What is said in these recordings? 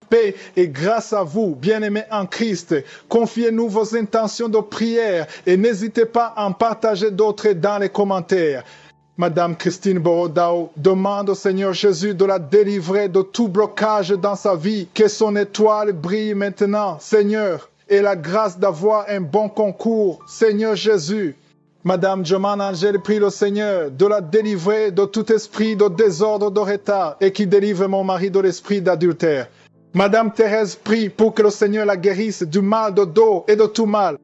paix et grâce à vous, bien-aimés en Christ. Confiez-nous vos intentions de prière et n'hésitez pas à en partager d'autres dans les commentaires. Madame Christine Borodao demande au Seigneur Jésus de la délivrer de tout blocage dans sa vie, que son étoile brille maintenant, Seigneur, et la grâce d'avoir un bon concours, Seigneur Jésus. Madame Joman Angèle prie le Seigneur de la délivrer de tout esprit de désordre de retard et qui délivre mon mari de l'esprit d'adultère. Madame Thérèse prie pour que le Seigneur la guérisse du mal de dos et de tout mal.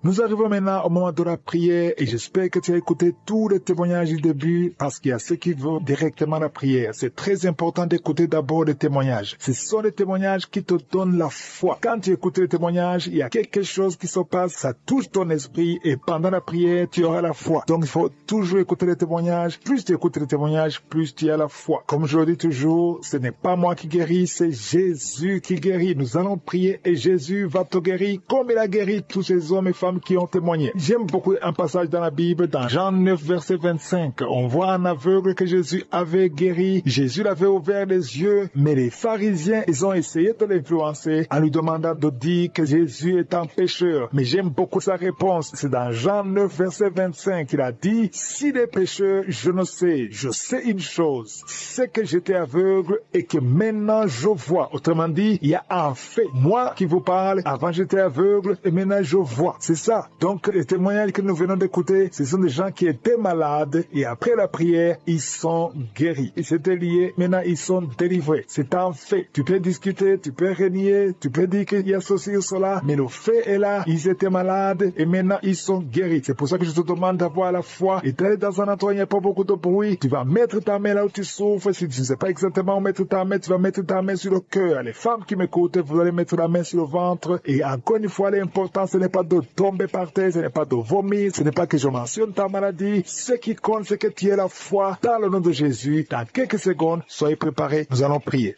Nous arrivons maintenant au moment de la prière et j'espère que tu as écouté tous les témoignages du début parce qu'il y a ceux qui vont directement à la prière. C'est très important d'écouter d'abord les témoignages. Ce sont les témoignages qui te donnent la foi. Quand tu écoutes les témoignages, il y a quelque chose qui se passe, ça touche ton esprit et pendant la prière, tu auras la foi. Donc il faut toujours écouter les témoignages. Plus tu écoutes les témoignages, plus tu as la foi. Comme je le dis toujours, ce n'est pas moi qui guéris, c'est Jésus qui guérit. Nous allons prier et Jésus va te guérir comme il a guéri tous ces hommes et femmes qui ont témoigné. J'aime beaucoup un passage dans la Bible, dans Jean 9, verset 25. On voit un aveugle que Jésus avait guéri. Jésus l'avait ouvert les yeux, mais les pharisiens, ils ont essayé de l'influencer en lui demandant de dire que Jésus est un pécheur. Mais j'aime beaucoup sa réponse. C'est dans Jean 9, verset 25. Il a dit, si les pécheurs, je ne sais, je sais une chose, c'est que j'étais aveugle et que maintenant je vois. Autrement dit, il y a un fait. Moi qui vous parle, avant j'étais aveugle et maintenant je vois. C'est ça. Donc, les témoignages que nous venons d'écouter, ce sont des gens qui étaient malades et après la prière, ils sont guéris. Ils s'étaient liés, maintenant ils sont délivrés. C'est un fait. Tu peux discuter, tu peux renier, tu peux dire qu'il y a ceci ou cela, mais le fait est là. Ils étaient malades et maintenant ils sont guéris. C'est pour ça que je te demande d'avoir la foi et d'aller dans un endroit où il n'y a pas beaucoup de bruit. Tu vas mettre ta main là où tu souffres. Si tu ne sais pas exactement où mettre ta main, tu vas mettre ta main sur le cœur. Les femmes qui m'écoutent, vous allez mettre la main sur le ventre. Et encore une fois, l'important, ce n'est pas de tomber par terre, ce n'est pas de vomir, ce n'est pas que je mentionne ta maladie. Ce qui compte, c'est que tu aies la foi dans le nom de Jésus. Dans quelques secondes, soyez préparés, nous allons prier.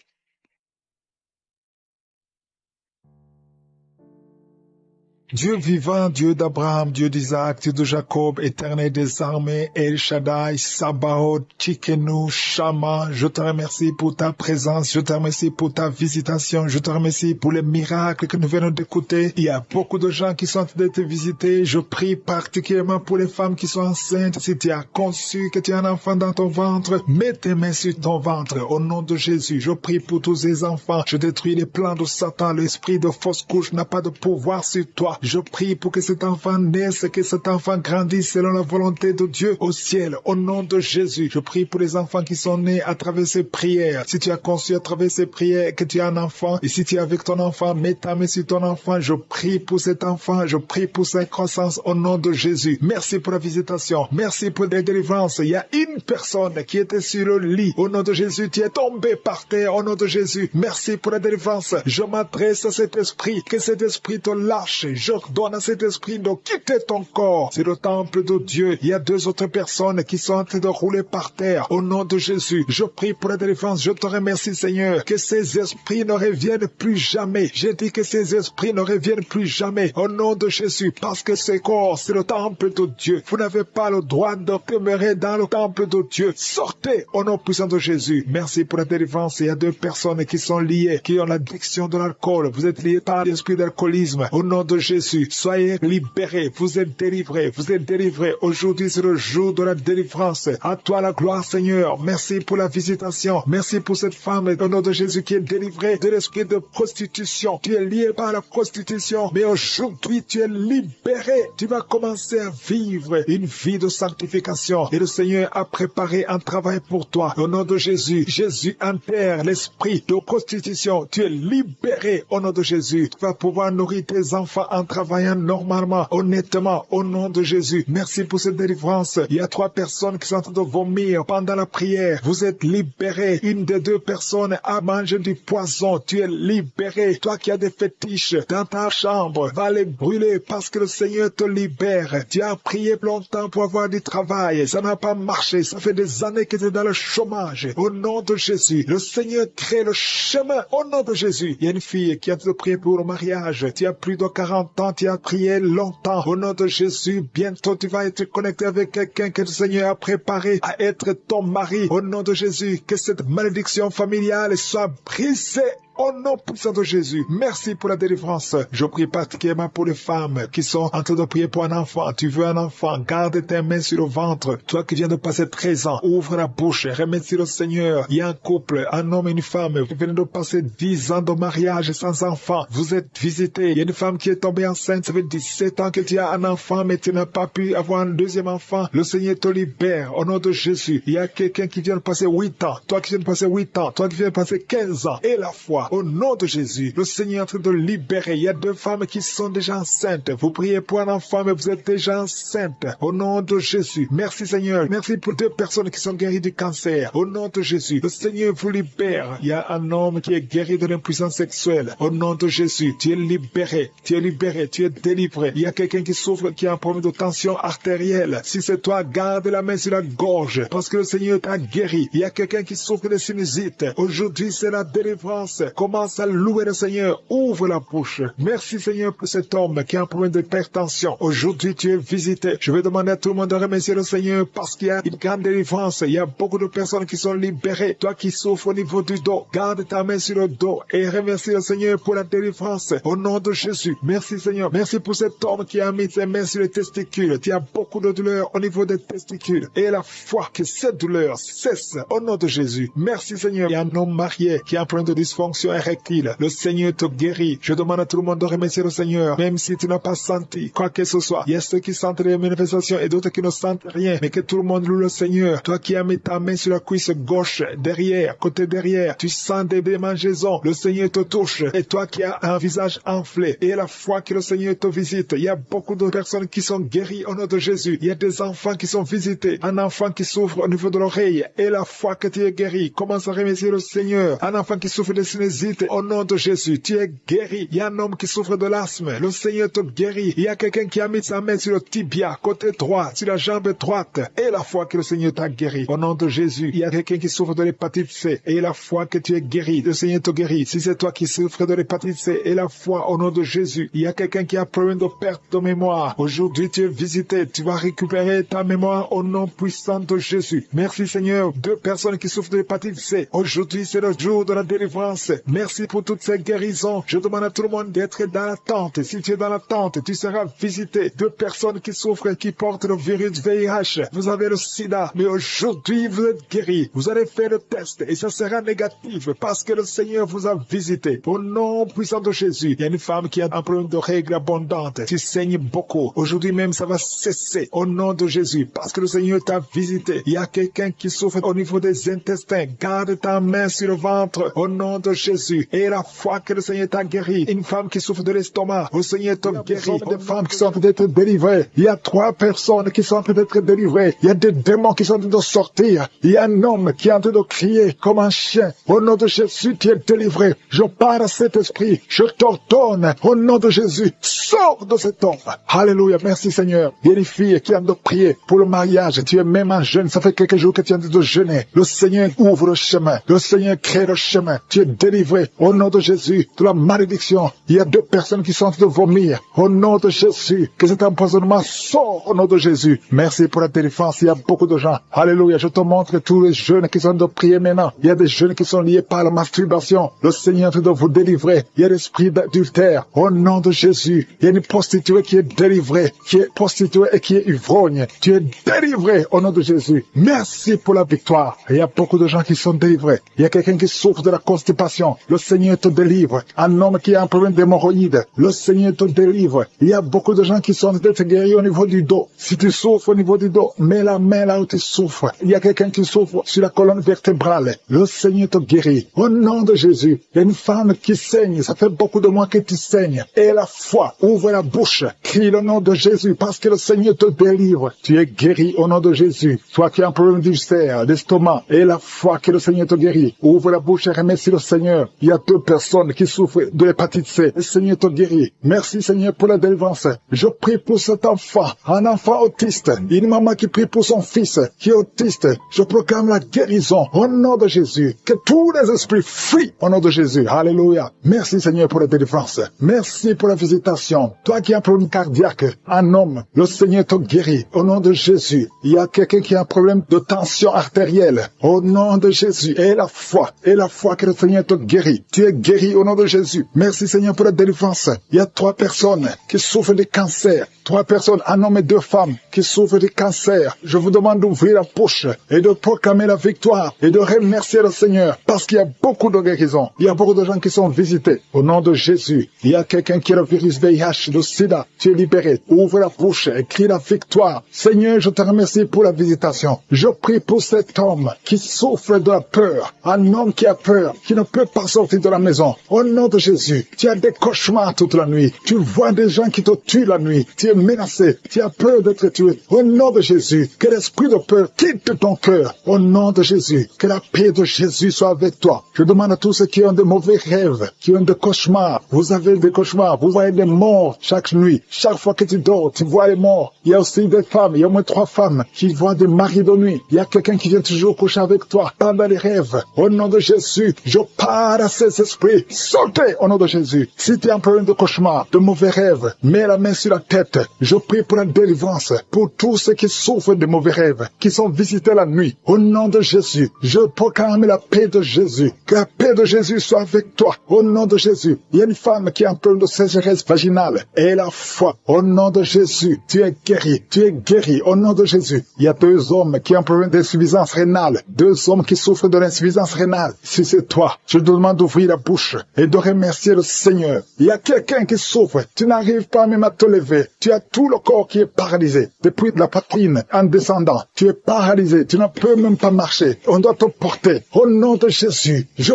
Dieu vivant, Dieu d'Abraham, Dieu d'Isaac, Dieu de Jacob, éternel des armées, El Shaddai, Sabaoth, Tsidkenu, Shama, je te remercie pour ta présence, je te remercie pour ta visitation, je te remercie pour les miracles que nous venons d'écouter. Il y a beaucoup de gens qui sont en train de te visiter. Je prie particulièrement pour les femmes qui sont enceintes. Si tu as conçu que tu as un enfant dans ton ventre, mets tes mains sur ton ventre. Au nom de Jésus, je prie pour tous ces enfants. Je détruis les plans de Satan. L'esprit de fausse couche n'a pas de pouvoir sur toi. Je prie pour que cet enfant naisse, que cet enfant grandisse selon la volonté de Dieu au ciel. Au nom de Jésus, je prie pour les enfants qui sont nés à travers ces prières. Si tu as conçu à travers ces prières que tu as un enfant, et si tu es avec ton enfant, mets ta main sur ton enfant. Je prie pour cet enfant, je prie pour sa croissance au nom de Jésus. Merci pour la visitation, merci pour la délivrance. Il y a une personne qui était sur le lit. Au nom de Jésus, tu es tombé par terre. Au nom de Jésus, merci pour la délivrance. Je m'adresse à cet esprit, que cet esprit te lâche. J'ordonne à cet esprit de quitter ton corps. C'est le temple de Dieu. Il y a deux autres personnes qui sont en train de rouler par terre. Au nom de Jésus, je prie pour la délivrance. Je te remercie, Seigneur, que ces esprits ne reviennent plus jamais. J'ai dit que ces esprits ne reviennent plus jamais. Au nom de Jésus, parce que ce corps, c'est le temple de Dieu. Vous n'avez pas le droit de demeurer dans le temple de Dieu. Sortez au nom puissant de Jésus. Merci pour la délivrance. Il y a deux personnes qui sont liées, qui ont l'addiction de l'alcool. Vous êtes liés par l'esprit d'alcoolisme. Au nom de Jésus, soyez libérés, vous êtes délivrés, vous êtes délivrés. Aujourd'hui, c'est le jour de la délivrance. À toi la gloire, Seigneur. Merci pour la visitation. Merci pour cette femme, au nom de Jésus, qui est délivrée de l'esprit de prostitution. Tu es lié par la prostitution, mais aujourd'hui, tu es libéré. Tu vas commencer à vivre une vie de sanctification. Et le Seigneur a préparé un travail pour toi. Au nom de Jésus, Jésus enterre l'esprit de prostitution. Tu es libéré au nom de Jésus. Tu vas pouvoir nourrir tes enfants en travaillant normalement, honnêtement, au nom de Jésus. Merci pour cette délivrance. Il y a 3 personnes qui sont en train de vomir pendant la prière. Vous êtes libérés. Une des 2 personnes a mangé du poison. Tu es libéré. Toi qui as des fétiches dans ta chambre, va les brûler parce que le Seigneur te libère. Tu as prié longtemps pour avoir du travail. Ça n'a pas marché. Ça fait des années que tu es dans le chômage. Au nom de Jésus, le Seigneur crée le chemin. Au nom de Jésus, il y a une fille qui a prié pour le mariage. Tu as plus de 40 longtemps, tu as prié longtemps. Au nom de Jésus, bientôt tu vas être connecté avec quelqu'un que le Seigneur a préparé à être ton mari. Au nom de Jésus, que cette malédiction familiale soit brisée. Au nom puissant de Jésus, merci pour la délivrance. Je prie particulièrement pour les femmes qui sont en train de prier pour un enfant. Tu veux un enfant, garde tes mains sur le ventre. Toi qui viens de passer 13 ans, ouvre la bouche, remercie le Seigneur. Il y a un couple, un homme et une femme qui viennent de passer 10 ans de mariage sans enfant. Vous êtes visités. Il y a une femme qui est tombée enceinte, ça fait 17 ans que tu as un enfant, mais tu n'as pas pu avoir un deuxième enfant. Le Seigneur te libère au nom de Jésus. Il y a quelqu'un qui vient de passer 8 ans. Toi qui viens de passer 8 ans. Toi qui viens de passer 15 ans. Et la foi. Au nom de Jésus, le Seigneur est en train de libérer. Il y a 2 femmes qui sont déjà enceintes. Vous priez pour un enfant, mais vous êtes déjà enceinte. Au nom de Jésus. Merci Seigneur. Merci pour 2 personnes qui sont guéries du cancer. Au nom de Jésus, le Seigneur vous libère. Il y a un homme qui est guéri de l'impuissance sexuelle. Au nom de Jésus, tu es libéré. Tu es libéré. Tu es délivré. Il y a quelqu'un qui souffre, qui a un problème de tension artérielle. Si c'est toi, garde la main sur la gorge, parce que le Seigneur t'a guéri. Il y a quelqu'un qui souffre de sinusite. Aujourd'hui, c'est la délivrance. Commence à louer le Seigneur. Ouvre la bouche. Merci Seigneur pour cet homme qui a un problème d'hypertension. Aujourd'hui, tu es visité. Je vais demander à tout le monde de remercier le Seigneur parce qu'il y a une grande délivrance. Il y a beaucoup de personnes qui sont libérées. Toi qui souffres au niveau du dos, garde ta main sur le dos et remercie le Seigneur pour la délivrance. Au nom de Jésus. Merci Seigneur. Merci pour cet homme qui a mis ses mains sur les testicules. Tu as beaucoup de douleurs au niveau des testicules. Et la foi que cette douleur cesse au nom de Jésus. Merci Seigneur. Il y a un homme marié qui a un problème de dysfonction érectile. Le Seigneur te guérit. Je demande à tout le monde de remercier le Seigneur, même si tu n'as pas senti quoi que ce soit. Il y a ceux qui sentent les manifestations et d'autres qui ne sentent rien, mais que tout le monde loue le Seigneur. Toi qui as mis ta main sur la cuisse gauche, derrière, côté derrière, tu sens des démangeaisons. Le Seigneur te touche. Et toi qui as un visage enflé, et la foi que le Seigneur te visite. Il y a beaucoup de personnes qui sont guéries au nom de Jésus. Il y a des enfants qui sont visités. Un enfant qui souffre au niveau de l'oreille, et la foi que tu es guéri. Commence à remercier le Seigneur. Un enfant qui souffre de sinusite, au nom de Jésus, tu es guéri. Il y a un homme qui souffre de l'asthme. Le Seigneur te guérit. Il y a quelqu'un qui a mis sa main sur le tibia, côté droit, sur la jambe droite. Et la foi que le Seigneur t'a guéri. Au nom de Jésus, il y a quelqu'un qui souffre de l'hépatite C. Et la foi que tu es guéri. Le Seigneur te guérit. Si c'est toi qui souffres de l'hépatite C, et la foi au nom de Jésus. Il y a quelqu'un qui a problème de perte de mémoire. Aujourd'hui, tu es visité. Tu vas récupérer ta mémoire au nom puissant de Jésus. Merci Seigneur. 2 personnes qui souffrent de l'hépatite C. Aujourd'hui, c'est le jour de la délivrance. Merci pour toutes ces guérisons. Je demande à tout le monde d'être dans la tente. Si tu es dans la tente, tu seras visité. 2 personnes qui souffrent, qui portent le virus VIH. Vous avez le sida, mais aujourd'hui vous êtes guéris. Vous allez faire le test et ça sera négatif parce que le Seigneur vous a visité. Au nom puissant de Jésus, il y a une femme qui a un problème de règles abondantes. Tu saignes beaucoup. Aujourd'hui même, ça va cesser au nom de Jésus parce que le Seigneur t'a visité. Il y a quelqu'un qui souffre au niveau des intestins. Garde ta main sur le ventre au nom de Jésus. Et la foi que le Seigneur t'a guéri. Une femme qui souffre de l'estomac. Le Seigneur t'a guéri. Des femmes qui sont en train d'être délivrées. Il y a 3 personnes qui sont en train d'être délivrées. Il y a des démons qui sont en train de sortir. Il y a un homme qui est en train de crier comme un chien. Au nom de Jésus, tu es délivré. Je parle à cet esprit. Je t'ordonne au nom de Jésus. Sors de cet homme. Alléluia. Merci Seigneur. Il y a une fille qui est en train de prier pour le mariage. Tu es même un jeune. Ça fait quelques jours que tu es en train de jeûner. Le Seigneur ouvre le chemin. Le Seigneur crée le chemin. Tu es délivré au nom de Jésus de la malédiction. Il y a 2 personnes qui sont en train de vomir. Au nom de Jésus. Que cet empoisonnement sort au nom de Jésus. Merci pour la délivrance. Il y a beaucoup de gens. Alléluia. Je te montre tous les jeunes qui sont en train de prier maintenant. Il y a des jeunes qui sont liés par la masturbation. Le Seigneur est en train de vous délivrer. Il y a l'esprit d'adultère. Au nom de Jésus. Il y a une prostituée qui est délivrée. Qui est prostituée et qui est ivrogne. Tu es délivré au nom de Jésus. Merci pour la victoire. Il y a beaucoup de gens qui sont délivrés. Il y a quelqu'un qui souffre de la constipation. Le Seigneur te délivre. Un homme qui a un problème d'hémorroïdes. Le Seigneur te délivre. Il y a beaucoup de gens qui sont d'être guéris au niveau du dos. Si tu souffres au niveau du dos, mets la main là où tu souffres. Il y a quelqu'un qui souffre sur la colonne vertébrale. Le Seigneur te guérit. Au nom de Jésus. Il y a une femme qui saigne. Ça fait beaucoup de mois que tu saignes. Et la foi. Ouvre la bouche. Crie le nom de Jésus parce que le Seigneur te délivre. Tu es guéri au nom de Jésus. Toi qui as un problème d'ulcère, d'estomac. Et la foi que le Seigneur te guérit. Ouvre la bouche et remercie le Seigneur Seigneur. Il y a 2 personnes qui souffrent de l'hépatite C. Le Seigneur te guérit. Merci, Seigneur, pour la délivrance. Je prie pour cet enfant, un enfant autiste. Une maman qui prie pour son fils qui est autiste. Je proclame la guérison au nom de Jésus. Que tous les esprits fuient au nom de Jésus. Alléluia. Merci, Seigneur, pour la délivrance. Merci pour la visitation. Toi qui as un problème cardiaque, un homme, le Seigneur te guérit au nom de Jésus. Il y a quelqu'un qui a un problème de tension artérielle au nom de Jésus. Et la foi que le Seigneur te guérit. Tu es guéri au nom de Jésus. Merci, Seigneur, pour la délivrance. Il y a 3 personnes qui souffrent de cancer. 3 personnes, un homme et 2 femmes qui souffrent de cancer. Je vous demande d'ouvrir la bouche et de proclamer la victoire et de remercier le Seigneur parce qu'il y a beaucoup de guérisons. Il y a beaucoup de gens qui sont visités. Au nom de Jésus, il y a quelqu'un qui a le virus VIH, le sida. Tu es libéré. Ouvre la bouche et crie la victoire. Seigneur, je te remercie pour la visitation. Je prie pour cet homme qui souffre de la peur. Un homme qui a peur, qui ne peut pas sortir de la maison. Au nom de Jésus, tu as des cauchemars toute la nuit. Tu vois des gens qui te tuent la nuit. Tu es menacé. Tu as peur d'être tué. Au nom de Jésus, que l'esprit de peur quitte ton cœur. Au nom de Jésus, que la paix de Jésus soit avec toi. Je demande à tous ceux qui ont de mauvais rêves, qui ont des cauchemars. Vous avez des cauchemars. Vous voyez des morts chaque nuit. Chaque fois que tu dors, tu vois les morts. Il y a aussi des femmes. Il y a au moins 3 femmes qui voient des maris de nuit. Il y a quelqu'un qui vient toujours coucher avec toi pendant les rêves. Au nom de Jésus, je parle à ces esprits. Sortez au nom de Jésus. Si tu as un problème de cauchemar, de mauvais rêves, mets la main sur la tête. Je prie pour la délivrance, pour tous ceux qui souffrent de mauvais rêves, qui sont visités la nuit. Au nom de Jésus, je proclame la paix de Jésus. Que la paix de Jésus soit avec toi. Au nom de Jésus, il y a une femme qui a un problème de sécheresse vaginale. Et la foi, au nom de Jésus, tu es guéri. Tu es guéri au nom de Jésus. Il y a 2 hommes qui ont un problème d'insuffisance rénale. 2 hommes qui souffrent de l'insuffisance rénale. Si c'est toi, je te demande d'ouvrir la bouche et de remercier le Seigneur. Il y a quelqu'un qui souffre. Tu n'arrives pas même à te lever. Tu as tout le corps qui est paralysé. Depuis la poitrine en descendant, tu es paralysé. Tu ne peux même pas marcher. On doit te porter. Au nom de Jésus, je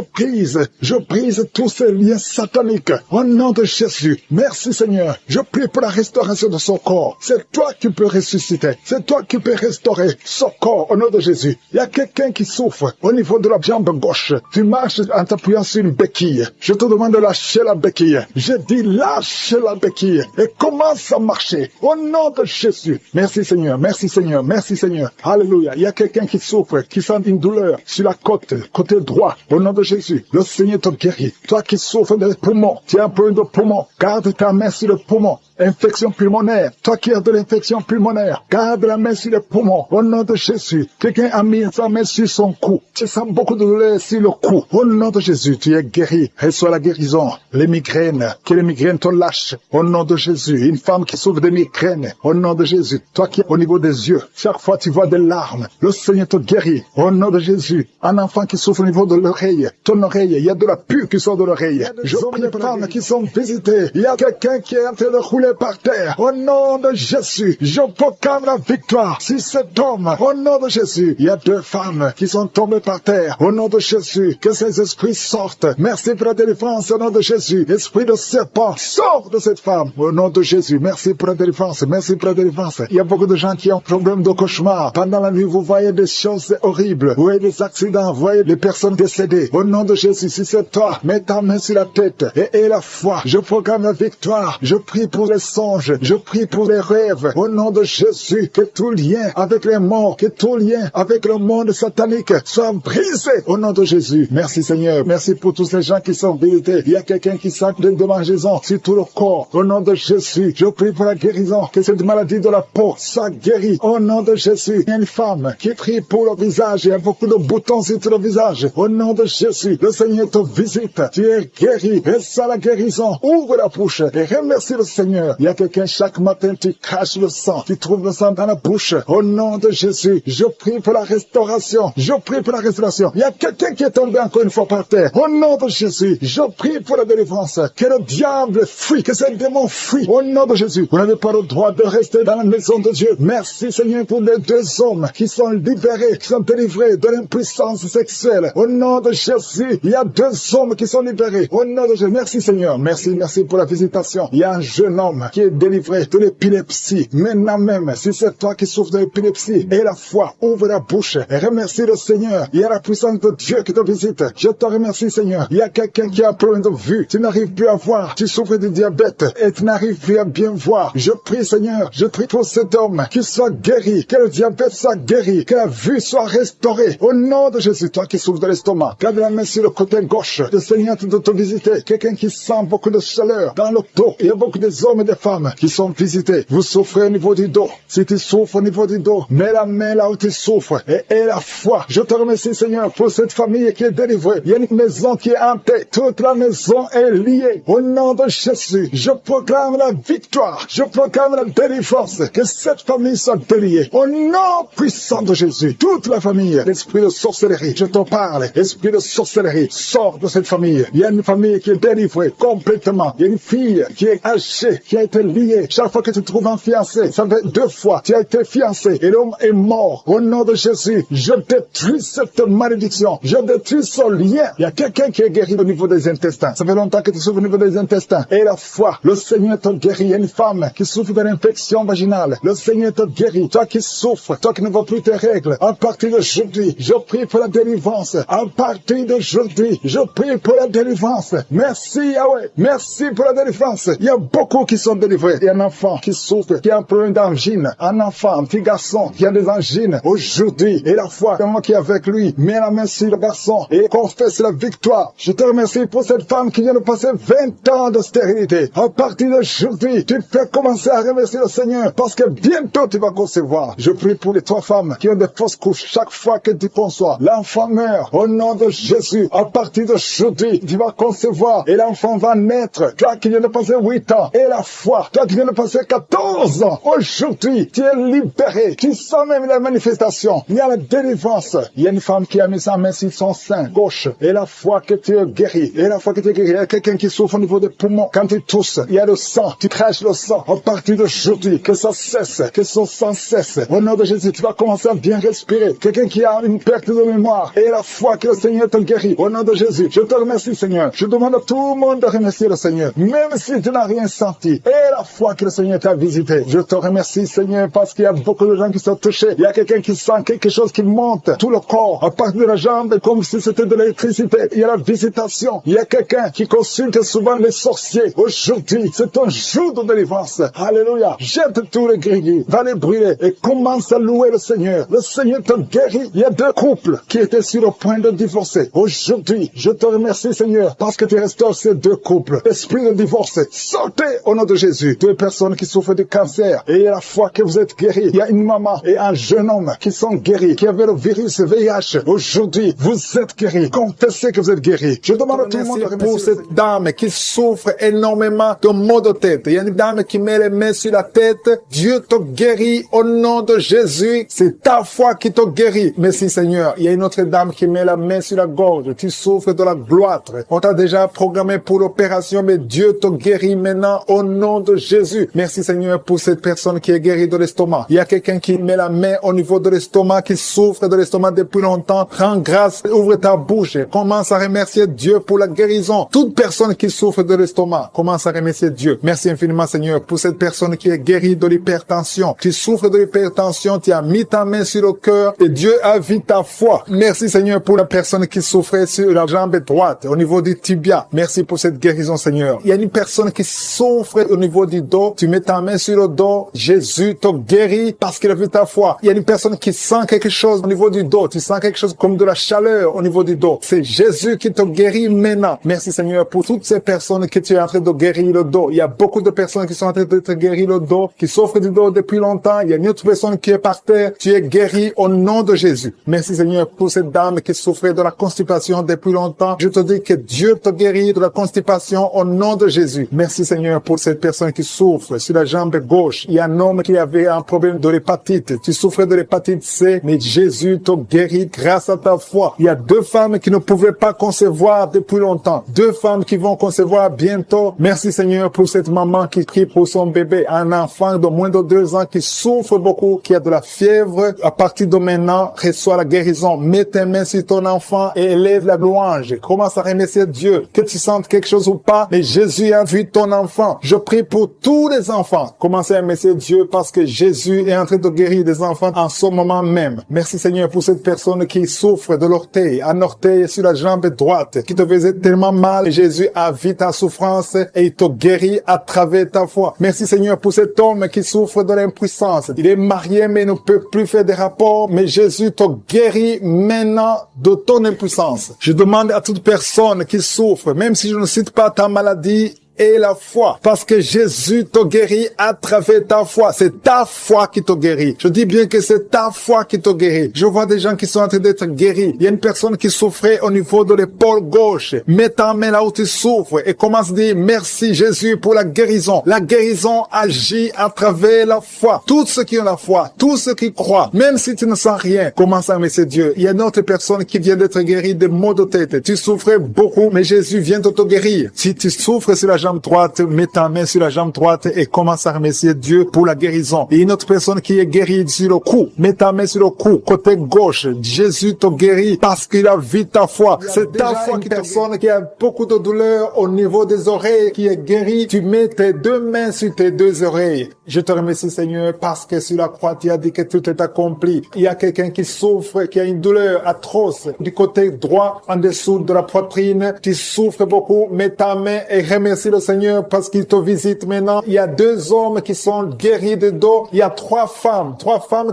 brise tous ces liens sataniques. Au nom de Jésus, merci Seigneur. Je prie pour la restauration de son corps. C'est toi qui peux ressusciter. C'est toi qui peux restaurer son corps au nom de Jésus. Il y a quelqu'un qui souffre au niveau de la jambe gauche. Tu marches en t'appuyant sur une béquille. Je te demande de lâcher la béquille. Je dis lâche la béquille et commence à marcher au nom de Jésus. Merci Seigneur, merci Seigneur, merci Seigneur. Alléluia. Il y a quelqu'un qui souffre, qui sent une douleur sur la côté droit. Au nom de Jésus, le Seigneur te guérit. Toi qui souffres des poumons, tu as un problème de poumon, garde ta main sur le poumon. Infection pulmonaire. Toi qui as de l'infection pulmonaire, garde la main sur les poumons. Au nom de Jésus. Quelqu'un a mis sa main sur son cou. Tu sens beaucoup de douleur sur le cou. Au nom de Jésus, tu es guéri. Reçois la guérison. Les migraines. Que les migraines te lâchent. Au nom de Jésus. Une femme qui souffre de migraines. Au nom de Jésus. Toi qui es au niveau des yeux. Chaque fois tu vois des larmes. Le Seigneur te guérit. Au nom de Jésus. Un enfant qui souffre au niveau de l'oreille. Ton oreille. Il y a de la pus qui sort de l'oreille. Je prie les femmes qui sont visitées. Il y a quelqu'un qui est en train de rouler par terre. Au nom de Jésus, je proclame la victoire sur cet homme. Au nom de Jésus, il y a 2 femmes qui sont tombées par terre. Au nom de Jésus, que ces esprits sortent. Merci pour la délivrance au nom de Jésus. Esprit de serpent, sort de cette femme. Au nom de Jésus, merci pour la délivrance. Merci pour la délivrance. Il y a beaucoup de gens qui ont problème de cauchemar. Pendant la nuit, vous voyez des choses horribles. Vous voyez des accidents. Vous voyez des personnes décédées. Au nom de Jésus, si c'est toi, mets ta main sur la tête et la foi. Je proclame la victoire. Je prie pour les songes. Je prie pour les rêves. Au nom de Jésus, que tout lien avec les morts, que tout lien avec le monde satanique soit brisé. Au nom de Jésus. Merci Seigneur. Merci pour tous ces gens qui sont visités. Il y a quelqu'un qui sent des démangeaisons sur tout le corps. Au nom de Jésus, je prie pour la guérison. Que cette maladie de la peau soit guérie. Au nom de Jésus. Il y a une femme qui prie pour le visage. Il y a beaucoup de boutons sur tout le visage. Au nom de Jésus, le Seigneur te visite. Tu es guéri. Reçois la guérison. Ouvre la bouche et remercie le Seigneur. Il y a quelqu'un, chaque matin, tu craches le sang. Tu trouves le sang dans la bouche. Au nom de Jésus, je prie pour la restauration. Je prie pour la restauration. Il y a quelqu'un qui est tombé encore une fois par terre. Au nom de Jésus, je prie pour la délivrance. Que le diable fuit, que ces démons fuient. Au nom de Jésus, vous n'avez pas le droit de rester dans la maison de Dieu. Merci Seigneur pour les 2 hommes qui sont libérés, qui sont délivrés de l'impuissance sexuelle. Au nom de Jésus, il y a 2 hommes qui sont libérés. Au nom de Jésus, merci Seigneur. Merci pour la visitation. Il y a un jeune homme homme qui est délivré de l'épilepsie, maintenant même, si c'est toi qui souffres de l'épilepsie, et la foi, ouvre la bouche et remercie le Seigneur. Il y a la puissance de Dieu qui te visite. Je te remercie, Seigneur. Il y a quelqu'un qui a un problème de vue. Tu n'arrives plus à voir. Tu souffres de diabète et tu n'arrives plus à bien voir. Je prie, Seigneur, je prie pour cet homme qu'il soit guéri, que le diabète soit guéri, que la vue soit restaurée. Au nom de Jésus, toi qui souffres de l'estomac, garde la main sur le côté gauche. Le Seigneur de te visiter. Quelqu'un qui sent beaucoup de chaleur dans le dos. Il y a beaucoup des hommes et des femmes qui sont visités. Vous souffrez au niveau du dos. Si tu souffres au niveau du dos, mets la main là où tu souffres et aie la foi. Je te remercie, Seigneur, pour cette famille qui est délivrée. Il y a une maison qui est hantée. Toute la maison est liée. Au nom de Jésus, je proclame la victoire. Je proclame la délivrance. Que cette famille soit déliée. Au nom puissant de Jésus, toute la famille, l'esprit de sorcellerie, je te parle. Esprit de sorcellerie, sors de cette famille. Il y a une famille qui est délivrée complètement. Il y a une fille qui est hachée, qui a été liée. Chaque fois que tu trouves un fiancé, ça fait 2 fois, tu as été fiancé et l'homme est mort. Au nom de Jésus, je détruis cette malédiction. Je détruis ce lien. Il y a quelqu'un qui est guéri au niveau des intestins. Ça fait longtemps que tu souffres au niveau des intestins. Et la foi, le Seigneur te guérit. Il y a une femme qui souffre d'une infection vaginale. Le Seigneur te guérit. Toi qui souffres, toi qui ne vois plus tes règles, à partir d'aujourd'hui, je prie pour la délivrance. À partir d'aujourd'hui, je prie pour la délivrance. Merci Yahweh. Merci pour la délivrance. Il y a beaucoup qui sont délivrés. Il y a un enfant qui souffre, qui a un problème d'angine. Un enfant, un petit garçon qui a des angines. Aujourd'hui, et la foi, c'est moi qui est avec lui, mets la main sur le garçon et confesse la victoire. Je te remercie pour cette femme qui vient de passer 20 ans de stérilité. À partir d'aujourd'hui, tu peux commencer à remercier le Seigneur parce que bientôt tu vas concevoir. Je prie pour les 3 femmes qui ont des fausses couches. Chaque fois que tu conçois, l'enfant meurt. Au nom de Jésus, à partir d'aujourd'hui, tu vas concevoir et l'enfant va naître. Toi qui viens de passer 8 ans, et la foi, toi qui viens de passer 14 ans, aujourd'hui, tu es libéré. Tu sens même la manifestation. Il y a la délivrance. Il y a une femme qui a mis sa main sur son sein gauche. Et la foi que tu es guéri. Et la foi que tu es guéri. Il y a quelqu'un qui souffre au niveau des poumons. Quand tu tousses, il y a le sang. Tu craches le sang. À partir d'aujourd'hui, que ça cesse. Que son sang cesse. Au nom de Jésus, tu vas commencer à bien respirer. Quelqu'un qui a une perte de mémoire. Et la foi que le Seigneur te guérit. Au nom de Jésus, je te remercie, Seigneur. Je demande à tout le monde de remercier le Seigneur. Même si tu n'as rien senti. Et la foi que le Seigneur t'a visité. Je te remercie, Seigneur, parce qu'il y a beaucoup de gens qui sont touchés. Il y a quelqu'un qui sent quelque chose qui monte. Tout le corps, à partir de la jambe, comme si c'était de l'électricité. Il y a la visitation. Il y a quelqu'un qui consulte souvent les sorciers. Aujourd'hui, c'est un jour de délivrance. Alléluia. Jette tous les grilles. Va les brûler et commence à louer le Seigneur. Le Seigneur te guérit. Il y a 2 couples qui étaient sur le point de divorcer. Aujourd'hui, je te remercie, Seigneur, parce que tu restaures ces 2 couples. Esprit de divorce, sortez au nom de Jésus. 2 personnes qui souffrent de cancer. Et il y a la foi que vous êtes guéris. Il y a une maman et un jeune homme qui sont guéris, qui avaient le virus VIH. Aujourd'hui, vous êtes guéris. Confessez que vous êtes guéris. Je demande à tout le monde de remercier pour cette dame qui souffre énormément de maux de tête. Il y a une dame qui met les mains sur la tête. Dieu te guérit au nom de Jésus. C'est ta foi qui te guérit. Merci Seigneur. Il y a une autre dame qui met la main sur la gorge. Tu souffres de la gloître. On t'a déjà programmé pour l'opération, mais Dieu te guérit maintenant au nom de Jésus. Merci Seigneur pour cette personne qui est guérie de l'estomac. Il y a quelqu'un qui met la main au niveau de l'estomac, qui souffre de l'estomac depuis longtemps. Rends grâce, ouvre ta bouche et commence à remercier Dieu pour la guérison. Toute personne qui souffre de l'estomac, commence à remercier Dieu. Merci infiniment Seigneur pour cette personne qui est guérie de l'hypertension. Tu souffres de l'hypertension, tu as mis ta main sur le cœur et Dieu a vu ta foi. Merci Seigneur pour la personne qui souffrait sur la jambe droite, au niveau du tibia. Merci pour cette guérison Seigneur. Il y a une personne qui souffre au niveau du dos. Tu mets ta main sur le dos. Jésus te guérit parce qu'il a vu ta foi. Il y a une personne qui sent quelque chose au niveau du dos. Tu sens quelque chose comme de la chaleur au niveau du dos. C'est Jésus qui te guérit maintenant. Merci Seigneur pour toutes ces personnes que tu es en train de guérir le dos. Il y a beaucoup de personnes qui sont en train de te guérir le dos, qui souffrent du dos depuis longtemps. Il y a une autre personne qui est par terre. Tu es guéri au nom de Jésus. Merci Seigneur pour cette dame qui souffrait de la constipation depuis longtemps. Je te dis que Dieu te guérit de la constipation au nom de Jésus. Merci Seigneur pour cette personne qui souffre sur la jambe gauche. Il y a un homme qui avait un problème de l'hépatite. Tu souffrais de l'hépatite C, mais Jésus te guérit grâce à ta foi. Il y a 2 femmes qui ne pouvaient pas concevoir depuis longtemps. 2 femmes qui vont concevoir bientôt. Merci Seigneur pour cette maman qui prie pour son bébé. Un enfant de moins de 2 ans qui souffre beaucoup, qui a de la fièvre. À partir de maintenant, reçois la guérison. Mets tes mains sur ton enfant et élève la louange. Commence à remercier Dieu. Que tu sentes quelque chose ou pas, mais Jésus a vu ton enfant. Je Je prie pour tous les enfants. Commencez à remercier Dieu parce que Jésus est en train de guérir des enfants en ce moment même. Merci Seigneur pour cette personne qui souffre de l'orteil, un orteil sur la jambe droite, qui te faisait tellement mal. Jésus a vu ta souffrance et il te guérit à travers ta foi. Merci Seigneur pour cet homme qui souffre de l'impuissance. Il est marié mais ne peut plus faire des rapports, mais Jésus te guérit maintenant de ton impuissance. Je demande à toute personne qui souffre, même si je ne cite pas ta maladie, et la foi, parce que Jésus te guérit à travers ta foi. C'est ta foi qui te guérit. Je dis bien que c'est ta foi qui te guérit. Je vois des gens qui sont en train d'être guéris. Il y a une personne qui souffrait au niveau de l'épaule gauche. Mets ta main là où tu souffres et commence à dire merci Jésus pour la guérison. La guérison agit à travers la foi. Tous ceux qui ont la foi, tous ceux qui croient, même si tu ne sens rien, commence à remercier Dieu. Il y a une autre personne qui vient d'être guérie de maux de tête. Tu souffrais beaucoup, mais Jésus vient de te guérir. Si tu souffres sur la jambe droite, mets ta main sur la jambe droite et commence à remercier Dieu pour la guérison. Et une autre personne qui est guérie sur le cou, mets ta main sur le cou, côté gauche. Jésus te guérit parce qu'il a vu ta foi. C'est ta foi qui personne qui a beaucoup de douleur au niveau des oreilles qui est guérie. Tu mets tes deux mains sur tes deux oreilles. Je te remercie Seigneur parce que sur la croix tu as dit que tout est accompli. Il y a quelqu'un qui souffre, qui a une douleur atroce du côté droit en dessous de la poitrine. Tu souffres beaucoup, mets ta main et remercie le Seigneur parce qu'il te visite maintenant. Il y a 2 hommes qui sont guéris de dos. Il y a 3 femmes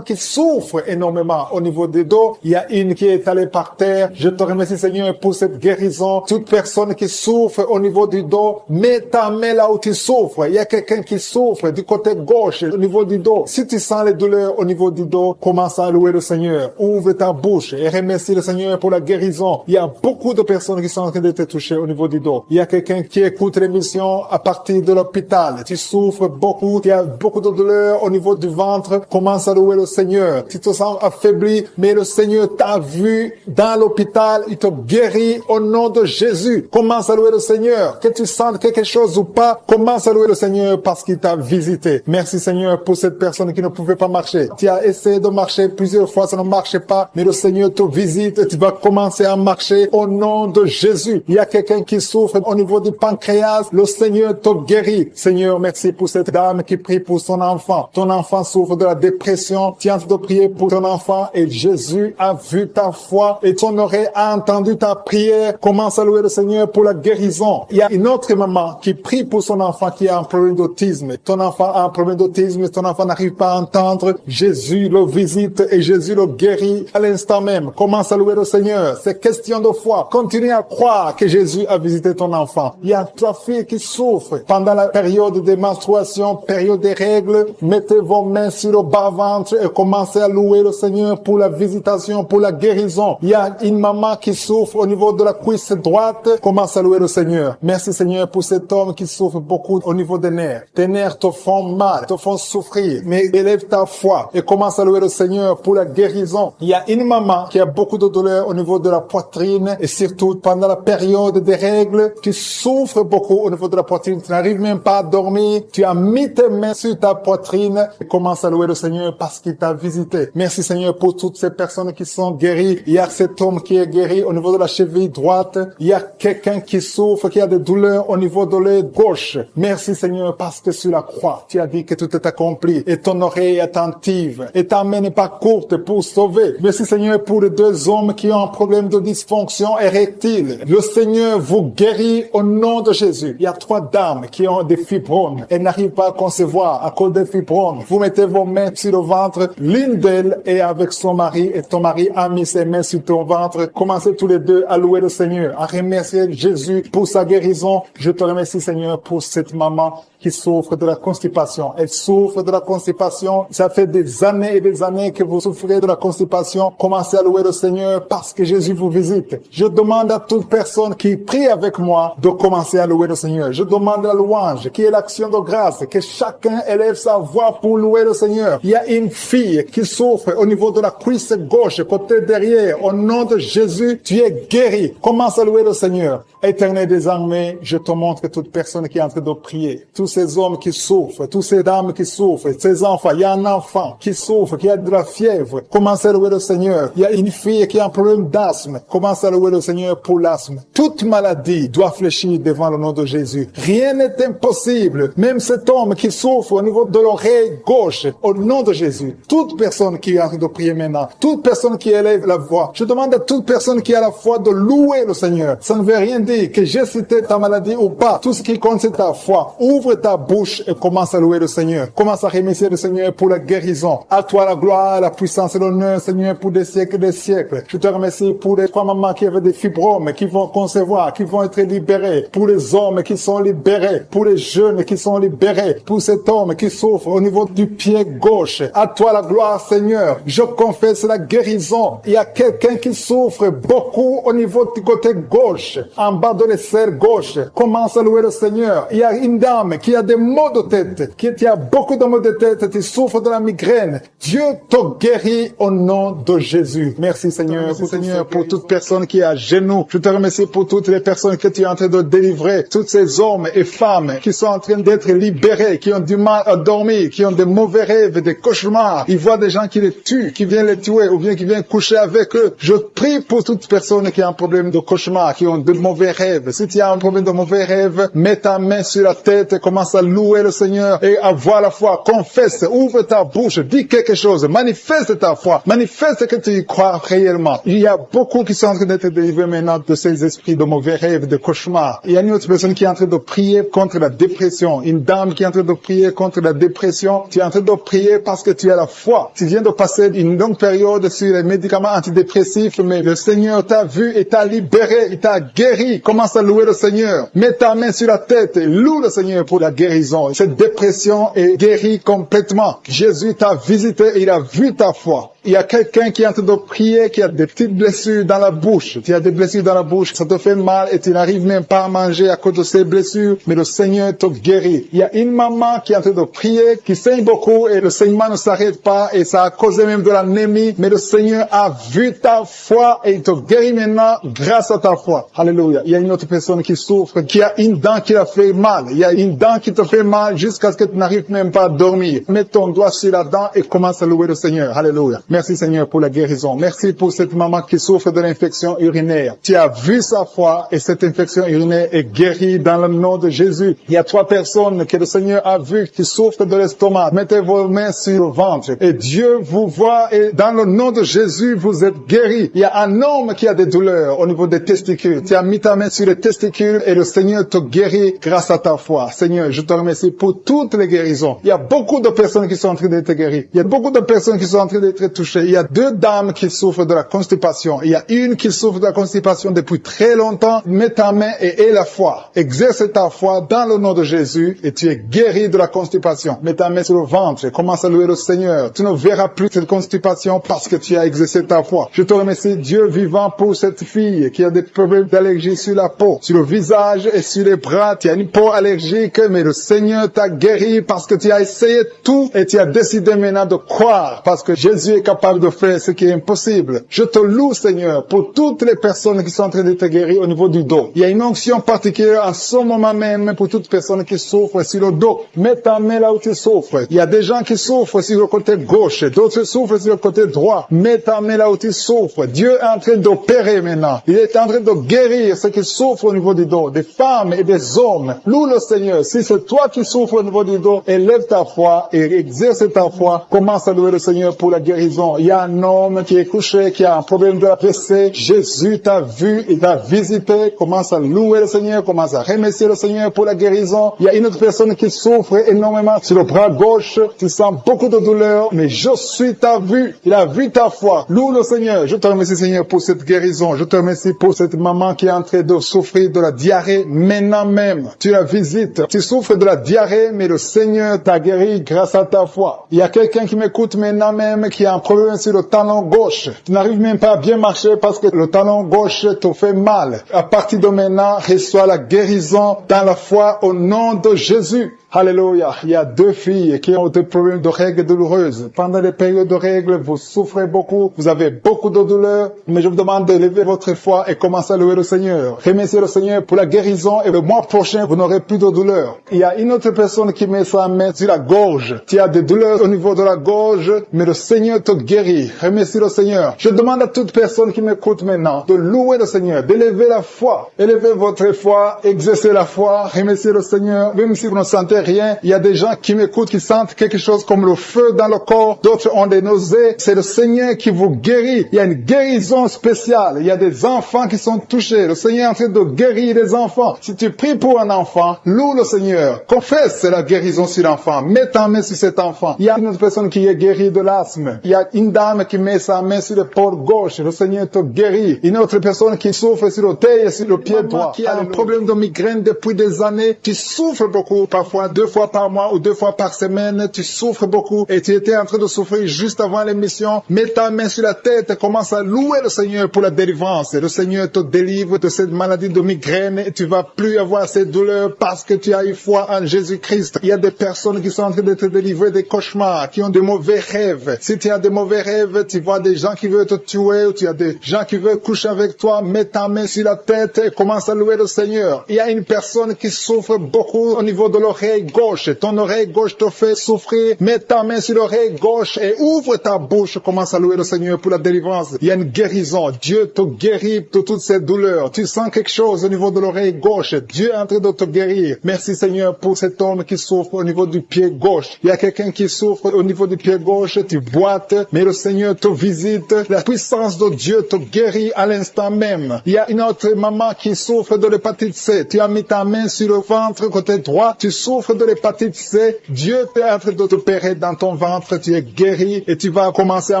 qui souffrent énormément au niveau des dos. Il y a une qui est allée par terre. Je te remercie Seigneur pour cette guérison. Toute personne qui souffre au niveau du dos, mets ta main là où tu souffres. Il y a quelqu'un qui souffre du côté gauche au niveau du dos. Si tu sens les douleurs au niveau du dos, commence à louer le Seigneur. Ouvre ta bouche et remercie le Seigneur pour la guérison. Il y a beaucoup de personnes qui sont en train d'être touchées au niveau du dos. Il y a quelqu'un qui écoute l'émission à partir de l'hôpital. Tu souffres beaucoup, tu as beaucoup de douleurs au niveau du ventre. Commence à louer le Seigneur. Tu te sens affaibli, mais le Seigneur t'a vu dans l'hôpital. Il te guérit au nom de Jésus. Commence à louer le Seigneur. Que tu sentes quelque chose ou pas, commence à louer le Seigneur parce qu'il t'a visité. Merci Seigneur pour cette personne qui ne pouvait pas marcher. Tu as essayé de marcher plusieurs fois, ça ne marchait pas, mais le Seigneur te visite et tu vas commencer à marcher au nom de Jésus. Il y a quelqu'un qui souffre au niveau du pancréas. Le Seigneur te guérit. Seigneur, merci pour cette dame qui prie pour son enfant. Ton enfant souffre de la dépression. Tu es en train de prier pour ton enfant et Jésus a vu ta foi et ton oreille a entendu ta prière. Commence à louer le Seigneur pour la guérison. Il y a une autre maman qui prie pour son enfant qui a un problème d'autisme. Ton enfant a un problème d'autisme, ton enfant n'arrive pas à entendre. Jésus le visite et Jésus le guérit à l'instant même. Commence à louer le Seigneur. C'est question de foi. Continue à croire que Jésus a visité ton enfant. Il y a 3 filles qui souffrent pendant la période des menstruations, période des règles. Mettez vos mains sur le bas-ventre et commencez à louer le Seigneur pour la visitation, pour la guérison. Il y a une maman qui souffre au niveau de la cuisse droite. Commence à louer le Seigneur. Merci Seigneur pour cet homme qui souffre beaucoup au niveau des nerfs. Tes nerfs te font mal, te font souffrir. Mais élève ta foi et commence à louer le Seigneur pour la guérison. Il y a une maman qui a beaucoup de douleur au niveau de la poitrine et surtout pendant la période des règles. Tu souffres beaucoup au niveau de la poitrine. Tu n'arrives même pas à dormir. Tu as mis tes mains sur ta poitrine et commence à louer le Seigneur parce qu'il t'a visité. Merci Seigneur pour toutes ces personnes qui sont guéries. Il y a cet homme qui est guéri au niveau de la cheville droite. Il y a quelqu'un qui souffre, qui a des douleurs au niveau de l'œil gauche. Merci Seigneur parce que sur la croix, tu as dit que tout est accompli et ton oreille est attentive et ta main n'est pas courte pour sauver. Merci Seigneur pour les 2 hommes qui ont un problème de dysfonction érectile. Le Seigneur vous guérit au nom de Jésus. Il y a 3 dames qui ont des fibromes. Elles n'arrivent pas à concevoir à cause des fibromes. Vous mettez vos mains sur le ventre. L'une d'elles est avec son mari et ton mari a mis ses mains sur ton ventre. Commencez tous les 2 à louer le Seigneur, à remercier Jésus pour sa guérison. Je te remercie Seigneur pour cette maman qui souffre de la constipation. Elle souffre de la constipation. Ça fait des années et des années que vous souffrez de la constipation. Commencez à louer le Seigneur parce que Jésus vous visite. Je demande à toute personne qui prie avec moi de commencer à louer le Seigneur. Je demande la louange, qui est l'action de grâce, que chacun élève sa voix pour louer le Seigneur. Il y a une fille qui souffre au niveau de la cuisse gauche, côté derrière. Au nom de Jésus, tu es guéri. Commence à louer le Seigneur. Éternel des armées, je te montre toute personne qui est en train de prier. Tous ces hommes qui souffrent, toutes ces dames qui souffrent, ces enfants. Il y a un enfant qui souffre, qui a de la fièvre. Commence à louer le Seigneur. Il y a une fille qui a un problème d'asthme. Commence à louer le Seigneur pour l'asthme. Toute maladie doit fléchir devant le nom de Jésus. Jésus. Rien n'est impossible. Même cet homme qui souffre au niveau de l'oreille gauche, au nom de Jésus. Toute personne qui est en train de prier maintenant, toute personne qui élève la voix, je demande à toute personne qui a la foi de louer le Seigneur. Ça ne veut rien dire que j'ai cité ta maladie ou pas. Tout ce qui compte, c'est ta foi. Ouvre ta bouche et commence à louer le Seigneur. Commence à remercier le Seigneur pour la guérison. À toi la gloire, la puissance et l'honneur, Seigneur, pour des siècles et des siècles. Je te remercie pour les 3 mamans qui avaient des fibromes, qui vont concevoir, qui vont être libérés. Pour les hommes qui sont libérés. Pour les jeunes qui sont libérés. Pour cet homme qui souffre au niveau du pied gauche. À toi la gloire, Seigneur. Je confesse la guérison. Il y a quelqu'un qui souffre beaucoup au niveau du côté gauche, en bas de l'aisselle gauche. Commence à louer le Seigneur. Il y a une dame qui a des maux de tête, qui a beaucoup de maux de tête, qui souffre de la migraine. Dieu te guérit au nom de Jésus. Merci Seigneur. Merci Seigneur pour toute personne qui est à genoux. Je te remercie pour toutes les personnes que tu es en train de délivrer. Tous ces hommes et femmes qui sont en train d'être libérés, qui ont du mal à dormir, qui ont des mauvais rêves, des cauchemars. Ils voient des gens qui les tuent, qui viennent les tuer ou bien qui viennent coucher avec eux. Je prie pour toute personne qui a un problème de cauchemar, qui ont de mauvais rêves. Si tu as un problème de mauvais rêves, mets ta main sur la tête et commence à louer le Seigneur et avoir la foi. Confesse, ouvre ta bouche, dis quelque chose, manifeste ta foi, manifeste que tu y crois réellement. Il y a beaucoup qui sont en train d'être délivrés maintenant de ces esprits de mauvais rêves, de cauchemars. Il y a une autre personne qui est en train de prier contre la dépression, une dame qui est en train de prier contre la dépression. Tu es en train de prier parce que tu as la foi. Tu viens de passer une longue période sur les médicaments antidépressifs, mais le Seigneur t'a vu et t'a libéré, il t'a guéri. Commence à louer le Seigneur. Mets ta main sur la tête et loue le Seigneur pour la guérison. Cette dépression est guérie complètement. Jésus t'a visité et il a vu ta foi. Il y a quelqu'un qui est en train de prier, qui a des petites blessures dans la bouche. Tu as des blessures dans la bouche, ça te fait mal et tu n'arrives même pas à manger à cause de ces blessures, mais le Seigneur te guérit. Il y a une maman qui est en train de prier, qui saigne beaucoup et le saignement ne s'arrête pas et ça a causé même de l'anémie, mais le Seigneur a vu ta foi et il te guérit maintenant grâce à ta foi. Alléluia. Il y a une autre personne qui souffre, qui a une dent qui a fait mal. Il y a une dent qui te fait mal jusqu'à ce que tu n'arrives même pas à dormir. Mets ton doigt sur la dent et commence à louer le Seigneur. Alléluia. Merci Seigneur pour la guérison. Merci pour cette maman qui souffre de l'infection urinaire. Tu as vu sa foi et cette infection urinaire est guérie dans le nom de Jésus. Il y a 3 personnes que le Seigneur a vues qui souffrent de l'estomac. Mettez vos mains sur le ventre et Dieu vous voit et dans le nom de Jésus vous êtes guéris. Il y a un homme qui a des douleurs au niveau des testicules. Tu as mis ta main sur les testicules et le Seigneur te guérit grâce à ta foi. Seigneur, je te remercie pour toutes les guérisons. Il y a beaucoup de personnes qui sont en train d'être guéries. Il y a beaucoup de personnes qui sont en train d'être touchées. Il y a 2 dames qui souffrent de la constipation. Il y a une qui souffre de la constipation depuis très longtemps. Mets ta main et aie la foi. Exerce ta foi dans le nom de Jésus et tu es guéri de la constipation. Mets ta main sur le ventre et commence à louer le Seigneur. Tu ne verras plus cette constipation parce que tu as exercé ta foi. Je te remercie Dieu vivant pour cette fille qui a des problèmes d'allergie sur la peau, sur le visage et sur les bras. Tu as une peau allergique, mais le Seigneur t'a guéri parce que tu as essayé tout et tu as décidé maintenant de croire parce que Jésus est capable de faire ce qui est impossible. Je te loue, Seigneur, pour toutes les personnes qui sont en train d'être guéries au niveau du dos. Il y a une onction particulière en ce moment même pour toutes personnes qui souffrent sur le dos. Mets ta main là où tu souffres. Il y a des gens qui souffrent sur le côté gauche, d'autres souffrent sur le côté droit. Mets ta main là où tu souffres. Dieu est en train d'opérer maintenant. Il est en train de guérir ceux qui souffrent au niveau du dos, des femmes et des hommes. Loue le Seigneur. Si c'est toi qui souffres au niveau du dos, élève ta foi et exerce ta foi. Commence à louer le Seigneur pour la guérison. Il y a un homme qui est couché, qui a un problème de la PC. Jésus t'a vu, il t'a visité. Commence à louer le Seigneur, commence à remercier le Seigneur pour la guérison. Il y a une autre personne qui souffre énormément sur le bras gauche. Tu sens beaucoup de douleur, mais je suis ta vue. Il a vu ta foi. Loue le Seigneur. Je te remercie, Seigneur, pour cette guérison. Je te remercie pour cette maman qui est en train de souffrir de la diarrhée maintenant même. Tu la visites. Tu souffres de la diarrhée, mais le Seigneur t'a guéri grâce à ta foi. Il y a quelqu'un qui m'écoute maintenant même qui a un problème sur le talon gauche. Tu n'arrives même pas à bien marcher parce que le talon gauche te fait mal. À partir de maintenant, reçois la guérison dans la foi au nom de Jésus. Alléluia. Il y a 2 filles qui ont des problèmes de règles douloureuses. Pendant les périodes de règles, vous souffrez beaucoup, vous avez beaucoup de douleurs, mais je vous demande de lever votre foi et commencer à louer le Seigneur. Remerciez le Seigneur pour la guérison et le mois prochain, vous n'aurez plus de douleurs. Il y a une autre personne qui met sa main sur la gorge. Tu as des douleurs au niveau de la gorge, mais le Seigneur te guérit. Remercie le Seigneur. Je demande à toute personne qui m'écoute maintenant de louer le Seigneur, d'élever la foi. Élevez votre foi, exercez la foi, remerciez le Seigneur, même si vous ne sentez rien. Il y a des gens qui m'écoutent, qui sentent quelque chose comme le feu dans le corps. D'autres ont des nausées. C'est le Seigneur qui vous guérit. Il y a une guérison spéciale. Il y a des enfants qui sont touchés. Le Seigneur est en train de guérir les enfants. Si tu pries pour un enfant, loue le Seigneur. Confesse la guérison sur l'enfant. Mets ta main sur cet enfant. Il y a une autre personne qui est guérie de l'asthme. Il y a une dame qui met sa main sur l'épaule gauche. Le Seigneur te guérit. Une autre personne qui souffre sur l'orteil et sur le pied droit. Qui a un problème de migraine depuis des années. Tu souffres beaucoup, parfois 2 fois par mois ou 2 fois par semaine. Tu souffres beaucoup et tu étais en train de souffrir juste avant l'émission. Mets ta main sur la tête et commence à louer le Seigneur pour la délivrance. Le Seigneur te délivre de cette maladie de migraine et tu vas plus avoir ces douleurs parce que tu as eu foi en Jésus-Christ. Il y a des personnes qui sont en train d'être délivrées des cauchemars, qui ont de mauvais rêves. Si tu as de mauvais rêves, tu vois des gens qui veulent te tuer ou tu as des gens qui veulent coucher avec toi, mets ta main sur la tête et commence à louer le Seigneur. Il y a une personne qui souffre beaucoup au niveau de l'oreille gauche. Ton oreille gauche te fait souffrir. Mets ta main sur l'oreille gauche et ouvre ta bouche. Commence à louer le Seigneur pour la délivrance. Il y a une guérison. Dieu te guérit de toutes ces douleurs. Tu sens quelque chose au niveau de l'oreille gauche. Dieu est en train de te guérir. Merci Seigneur pour cet homme qui souffre au niveau du pied gauche. Il y a quelqu'un qui souffre au niveau du pied gauche. Tu boites, mais le Seigneur te visite. La puissance de Dieu te guérit à l'instant même. Il y a une autre maman qui souffre de l'hépatite C. Tu as mis ta main sur le ventre côté droit. Tu souffres de l'hépatite C. Dieu est en train de t'opérer dans ton ventre. Tu es guéri et tu vas commencer à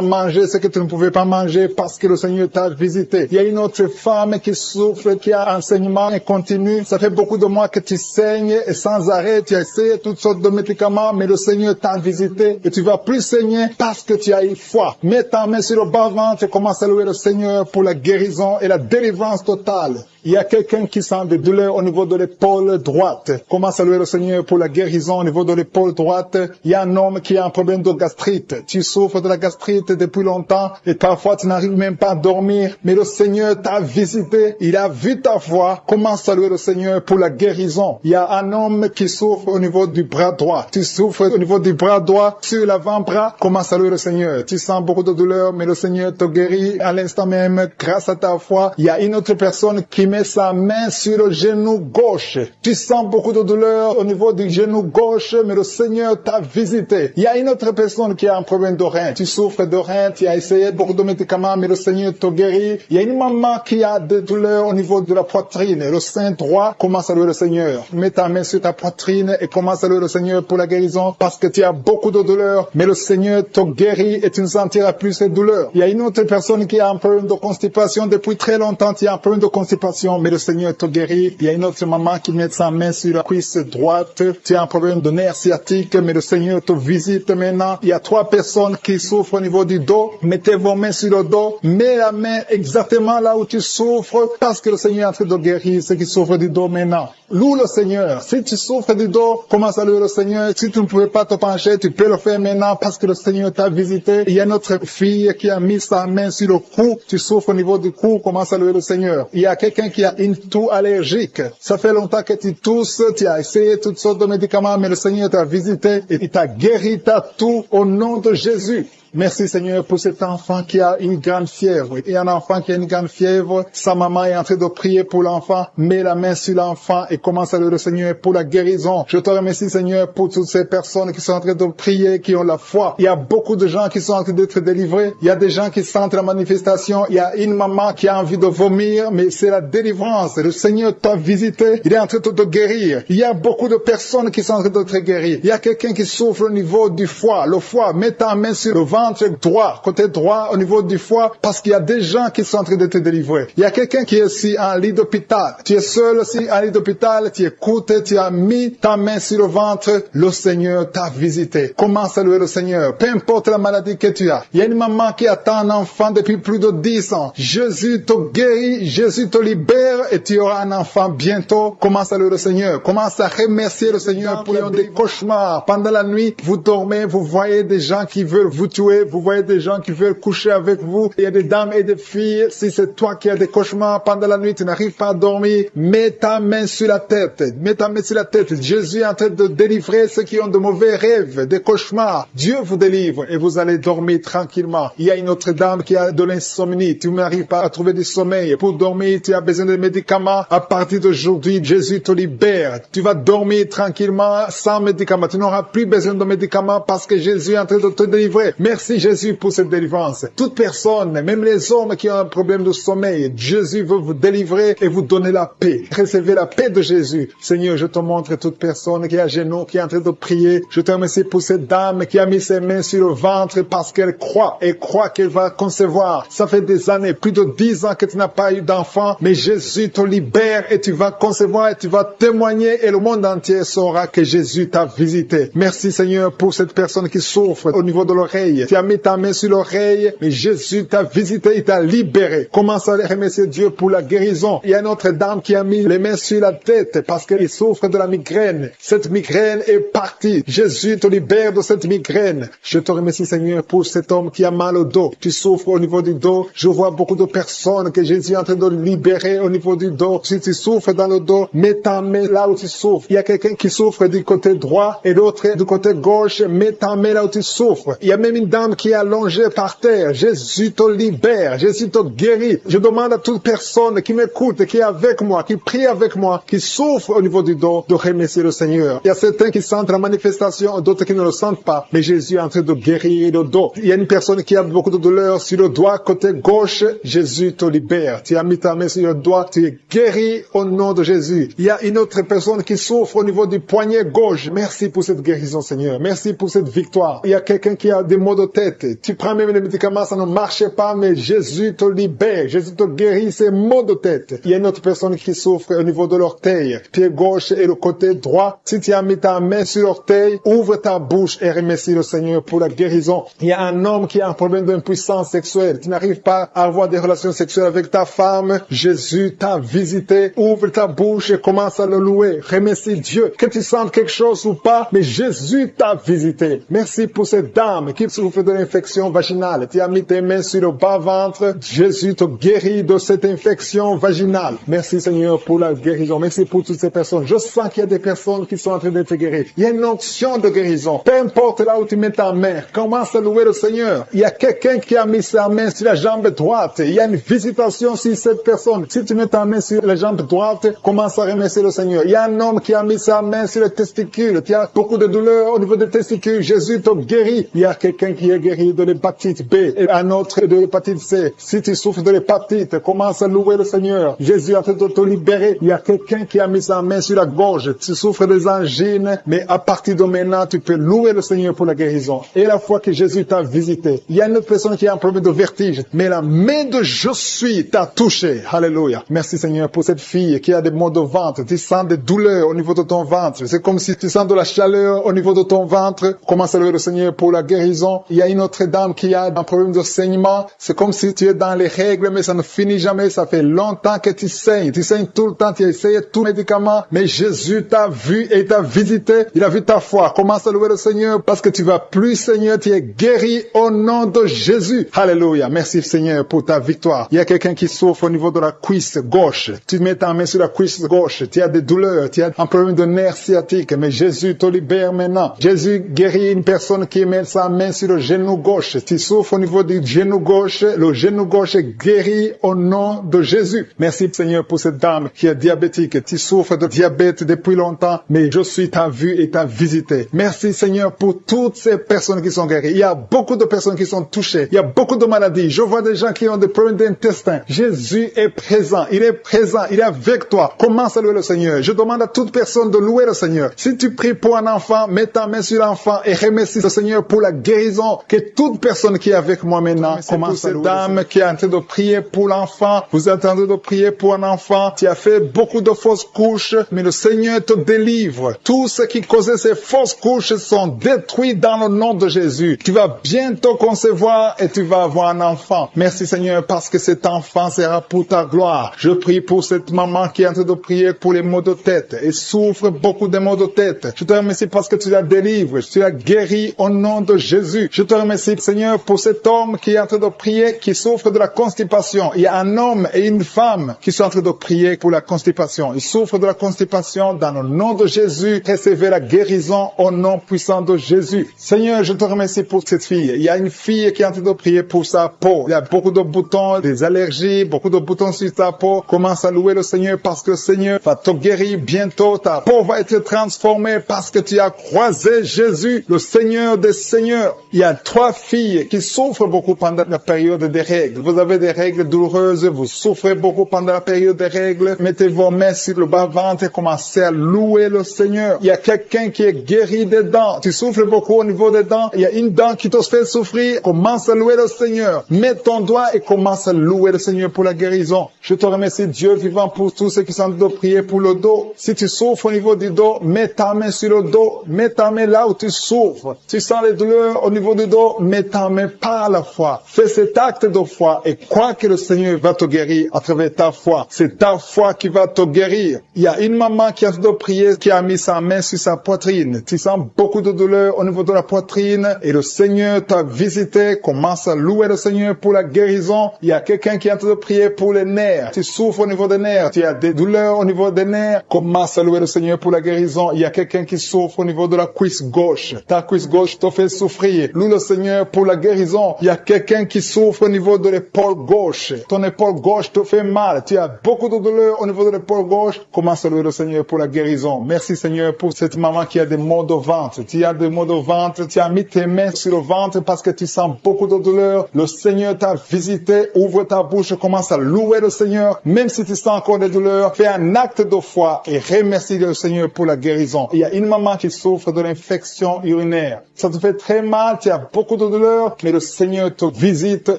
manger ce que tu ne pouvais pas manger parce que le Seigneur t'a visité. Il y a une autre femme qui souffre, qui a un saignement continu. Ça fait beaucoup de mois que tu saignes et sans arrêt, tu as essayé toutes sortes de médicaments, mais le Seigneur t'a visité et tu vas plus saigner parce que tu as eu foi. Mets ta main sur le bas-ventre et commence à louer le Seigneur pour la guérison et la délivrance totale. Il y a quelqu'un qui sent des douleurs au niveau de l'épaule droite. Commence à louer le Seigneur pour la guérison au niveau de l'épaule droite. Il y a un homme qui a un problème de gastrite. Tu souffres de la gastrite depuis longtemps et parfois tu n'arrives même pas à dormir. Mais le Seigneur t'a visité. Il a vu ta foi. Commence à louer le Seigneur pour la guérison. Il y a un homme qui souffre au niveau du bras droit. Tu souffres au niveau du bras droit sur l'avant-bras. Commence à louer le Seigneur. Tu sens beaucoup de douleur, mais le Seigneur te guérit à l'instant même grâce à ta foi. Il y a une autre personne qui met sa main sur le genou gauche. Tu sens beaucoup de douleur au niveau du genou gauche, mais le Seigneur t'a visité. Il y a une autre personne qui a un problème de rein. Tu souffres de rein, tu as essayé beaucoup de médicaments, mais le Seigneur te guérit. Il y a une maman qui a des douleurs au niveau de la poitrine. Le sein droit, commence à louer le Seigneur. Mets ta main sur ta poitrine et commence à louer le Seigneur pour la guérison parce que tu as beaucoup de douleurs, mais le Seigneur te guérit et tu ne sentiras plus ces douleurs. Il y a une autre personne qui a un problème de constipation depuis très longtemps. Tu as un problème de constipation, mais le Seigneur te guérit. Il y a une autre maman qui met sa main sur la cuisse droite. Tu as un problème de nerf sciatique, mais le Seigneur te visite maintenant. Il y a 3 personnes qui souffrent au niveau du dos. Mettez vos mains sur le dos. Mets la main exactement là où tu souffres parce que le Seigneur est en train de guérir ceux qui souffrent du dos maintenant. Loue le Seigneur. Si tu souffres du dos, commence à louer le Seigneur. Si tu ne pouvais pas te pencher, tu peux le faire maintenant parce que le Seigneur t'a visité. Il y a notre fille qui a mis sa main sur le cou. Tu souffres au niveau du cou, commence à louer le Seigneur. Il y a quelqu'un qui a une toux allergique. Ça fait longtemps que tu tousses, tu as essayé toutes sortes de médicaments, mais le Seigneur t'a visité et il t'a guéri ta toux au nom de Jésus. Merci Seigneur pour cet enfant qui a une grande fièvre. Il y a un enfant qui a une grande fièvre. Sa maman est en train de prier pour l'enfant. Mets la main sur l'enfant et commence à louer le Seigneur pour la guérison. Je te remercie Seigneur pour toutes ces personnes qui sont en train de prier, qui ont la foi. Il y a beaucoup de gens qui sont en train d'être délivrés. Il y a des gens qui sentent la manifestation. Il y a une maman qui a envie de vomir, mais c'est la délivrance. Le Seigneur t'a visité. Il est en train de te guérir. Il y a beaucoup de personnes qui sont en train de te guérir. Il y a quelqu'un qui souffre au niveau du foie. Le foie, mets ta main sur le ventre ventre droit, côté droit, au niveau du foie, parce qu'il y a des gens qui sont en train de te délivrer. Il y a quelqu'un qui est aussi en lit d'hôpital. Tu es seul aussi en lit d'hôpital, tu écoutes, tu as mis ta main sur le ventre, le Seigneur t'a visité. Commence à louer le Seigneur. Peu importe la maladie que tu as. Il y a une maman qui attend un enfant depuis plus de 10 ans. Jésus te guérit, Jésus te libère et tu auras un enfant bientôt. Commence à louer le Seigneur. Commence à remercier le Seigneur pour des cauchemars. Pendant la nuit, vous dormez, vous voyez des gens qui veulent vous tuer, vous voyez des gens qui veulent coucher avec vous. Il y a des dames et des filles. Si c'est toi qui as des cauchemars pendant la nuit, tu n'arrives pas à dormir, mets ta main sur la tête. Mets ta main sur la tête. Jésus est en train de délivrer ceux qui ont de mauvais rêves, des cauchemars. Dieu vous délivre et vous allez dormir tranquillement. Il y a une autre dame qui a de l'insomnie. Tu n'arrives pas à trouver du sommeil. Pour dormir, tu as besoin de médicaments. À partir d'aujourd'hui, Jésus te libère. Tu vas dormir tranquillement sans médicaments. Tu n'auras plus besoin de médicaments parce que Jésus est en train de te délivrer. Merci Jésus pour cette délivrance. Toute personne, même les hommes qui ont un problème de sommeil, Jésus veut vous délivrer et vous donner la paix. Recevez la paix de Jésus. Seigneur, je te montre toute personne qui est à genoux, qui est en train de prier. Je te remercie pour cette dame qui a mis ses mains sur le ventre parce qu'elle croit et croit qu'elle va concevoir. Ça fait des années, plus de 10 ans que tu n'as pas eu d'enfant, mais Jésus te libère et tu vas concevoir et tu vas témoigner et le monde entier saura que Jésus t'a visité. Merci Seigneur pour cette personne qui souffre au niveau de l'oreille. Tu as mis ta main sur l'oreille, mais Jésus t'a visité, il t'a libéré. Commence à remercier Dieu pour la guérison. Il y a une autre dame qui a mis les mains sur la tête parce qu'elle souffre de la migraine. Cette migraine est partie. Jésus te libère de cette migraine. Je te remercie Seigneur pour cet homme qui a mal au dos. Tu souffres au niveau du dos. Je vois beaucoup de personnes que Jésus est en train de libérer au niveau du dos. Si tu souffres dans le dos, mets ta main là où tu souffres. Il y a quelqu'un qui souffre du côté droit et l'autre du côté gauche. Mets ta main là où tu souffres. Il y a même une dame qui est allongée par terre. Jésus te libère. Jésus te guérit. Je demande à toute personne qui m'écoute, qui est avec moi, qui prie avec moi, qui souffre au niveau du dos, de remercier le Seigneur. Il y a certains qui sentent la manifestation, d'autres qui ne le sentent pas. Mais Jésus est en train de guérir le dos. Il y a une personne qui a beaucoup de douleur sur le doigt, côté gauche. Jésus te libère. Tu as mis ta main sur le doigt, tu es guéri au nom de Jésus. Il y a une autre personne qui souffre au niveau du poignet gauche. Merci pour cette guérison, Seigneur. Merci pour cette victoire. Il y a quelqu'un qui a des maux de tête. Tu prends même les médicaments, ça ne marche pas, mais Jésus te libère. Jésus te guérit ces maux de tête. Il y a une autre personne qui souffre au niveau de l'orteil, pied gauche et le côté droit. Si tu as mis ta main sur l'orteil, ouvre ta bouche et remercie le Seigneur pour la guérison. Il y a un homme qui a un problème d'impuissance sexuelle. Tu n'arrives pas à avoir des relations sexuelles avec ta femme. Jésus t'a visité. Ouvre ta bouche et commence à le louer. Remercie Dieu. Que tu sentes quelque chose ou pas, mais Jésus t'a visité. Merci pour cette dame qui souffre de l'infection vaginale. Tu as mis tes mains sur le bas-ventre. Jésus te guérit de cette infection vaginale. Merci Seigneur pour la guérison. Merci pour toutes ces personnes. Je sens qu'il y a des personnes qui sont en train d'être guéries. Il y a une onction de guérison. Peu importe là où tu mets ta main, commence à louer le Seigneur. Il y a quelqu'un qui a mis sa main sur la jambe droite. Il y a une visitation sur cette personne. Si tu mets ta main sur la jambe droite, commence à remercier le Seigneur. Il y a un homme qui a mis sa main sur les testicules. Tu as beaucoup de douleurs au niveau des testicules. Jésus te guérit. Il y a quelqu'un qui est guéri de l'hépatite B et un autre de l'hépatite C. Si tu souffres de l'hépatite, commence à louer le Seigneur. Jésus a fait de te libérer. Il y a quelqu'un qui a mis sa main sur la gorge. Tu souffres des angines, mais à partir de maintenant, tu peux louer le Seigneur pour la guérison. Et la fois que Jésus t'a visité, il y a une autre personne qui a un problème de vertige, mais la main de je suis t'a touché. Alléluia. Merci Seigneur pour cette fille qui a des maux de ventre. Tu sens des douleurs au niveau de ton ventre. C'est comme si tu sens de la chaleur au niveau de ton ventre. Commence à louer le Seigneur pour la guérison. Il y a une autre dame qui a un problème de saignement. C'est comme si tu es dans les règles, mais ça ne finit jamais. Ça fait longtemps que tu saignes. Tu saignes tout le temps. Tu as essayé tout médicament, mais Jésus t'a vu et t'a visité. Il a vu ta foi. Commence à louer le Seigneur parce que tu vas plus Seigneur. Tu es guéri au nom de Jésus. Alléluia. Merci Seigneur pour ta victoire. Il y a quelqu'un qui souffre au niveau de la cuisse gauche. Tu mets ta main sur la cuisse gauche. Tu as des douleurs. Tu as un problème de nerf sciatique, mais Jésus te libère maintenant. Jésus guérit une personne qui met sa main sur le genou gauche. Tu souffres au niveau du genou gauche. Le genou gauche est guéri au nom de Jésus. Merci Seigneur pour cette dame qui est diabétique. Tu souffres de diabète depuis longtemps, mais je suis ta vue et ta visité. Merci Seigneur pour toutes ces personnes qui sont guéries. Il y a beaucoup de personnes qui sont touchées. Il y a beaucoup de maladies. Je vois des gens qui ont des problèmes d'intestin. Jésus est présent. Il est présent. Il est avec toi. Commence à louer le Seigneur. Je demande à toute personne de louer le Seigneur. Si tu pries pour un enfant, mets ta main sur l'enfant et remercie le Seigneur pour la guérison guérison. Que toute personne qui est avec moi maintenant commence à louer. Cette dame qui est en train de prier pour l'enfant, vous êtes en train de prier pour un enfant, tu as fait beaucoup de fausses couches, mais le Seigneur te délivre. Tout ce qui causait ces fausses couches sont détruits dans le nom de Jésus. Tu vas bientôt concevoir et tu vas avoir un enfant. Merci Seigneur parce que cet enfant sera pour ta gloire. Je prie pour cette maman qui est en train de prier pour les maux de tête et souffre beaucoup de maux de tête. Je te remercie parce que tu la délivres, tu la guéris au nom de Jésus. Je te remercie Seigneur pour cet homme qui est en train de prier, qui souffre de la constipation. Il y a un homme et une femme qui sont en train de prier pour la constipation. Ils souffrent de la constipation dans le nom de Jésus. Recevez la guérison au nom puissant de Jésus. Seigneur, je te remercie pour cette fille. Il y a une fille qui est en train de prier pour sa peau. Il y a beaucoup de boutons, des allergies, beaucoup de boutons sur sa peau. Commence à louer le Seigneur parce que le Seigneur va te guérir bientôt. Ta peau va être transformée parce que tu as croisé Jésus, le Seigneur des Seigneurs. Il y a 3 filles qui souffrent beaucoup pendant la période des règles. Vous avez des règles douloureuses, vous souffrez beaucoup pendant la période des règles. Mettez vos mains sur le bas-ventre et commencez à louer le Seigneur. Il y a quelqu'un qui est guéri des dents. Tu souffres beaucoup au niveau des dents. Il y a une dent qui te fait souffrir. Commence à louer le Seigneur. Mets ton doigt et commence à louer le Seigneur pour la guérison. Je te remercie Dieu vivant pour tous ceux qui sont en train de prier pour le dos. Si tu souffres au niveau du dos, mets ta main sur le dos. Mets ta main là où tu souffres. Tu sens les douleurs au niveau du dos, mets ta main par la foi. Fais cet acte de foi et crois que le Seigneur va te guérir à travers ta foi. C'est ta foi qui va te guérir. Il y a une maman qui a de prier, qui a mis sa main sur sa poitrine. Tu sens beaucoup de douleur au niveau de la poitrine et le Seigneur t'a visité. Commence à louer le Seigneur pour la guérison. Il y a quelqu'un qui est en train de prier pour les nerfs. Tu souffres au niveau des nerfs. Tu as des douleurs au niveau des nerfs. Commence à louer le Seigneur pour la guérison. Il y a quelqu'un qui souffre au niveau de la cuisse gauche. Ta cuisse gauche te fait souffrir. Loue le Seigneur pour la guérison. Il y a quelqu'un qui souffre au niveau de l'épaule gauche. Ton épaule gauche te fait mal. Tu as beaucoup de douleur au niveau de l'épaule gauche. Commence à louer le Seigneur pour la guérison. Merci Seigneur pour cette maman qui a des maux de ventre. Tu as des maux de ventre. Tu as mis tes mains sur le ventre parce que tu sens beaucoup de douleur. Le Seigneur t'a visité. Ouvre ta bouche. Commence à louer le Seigneur. Même si tu sens encore des douleurs, fais un acte de foi et remercie le Seigneur pour la guérison. Il y a une maman qui souffre de l'infection urinaire. Ça te fait très mal. Tu as beaucoup de douleur, mais le Seigneur te visite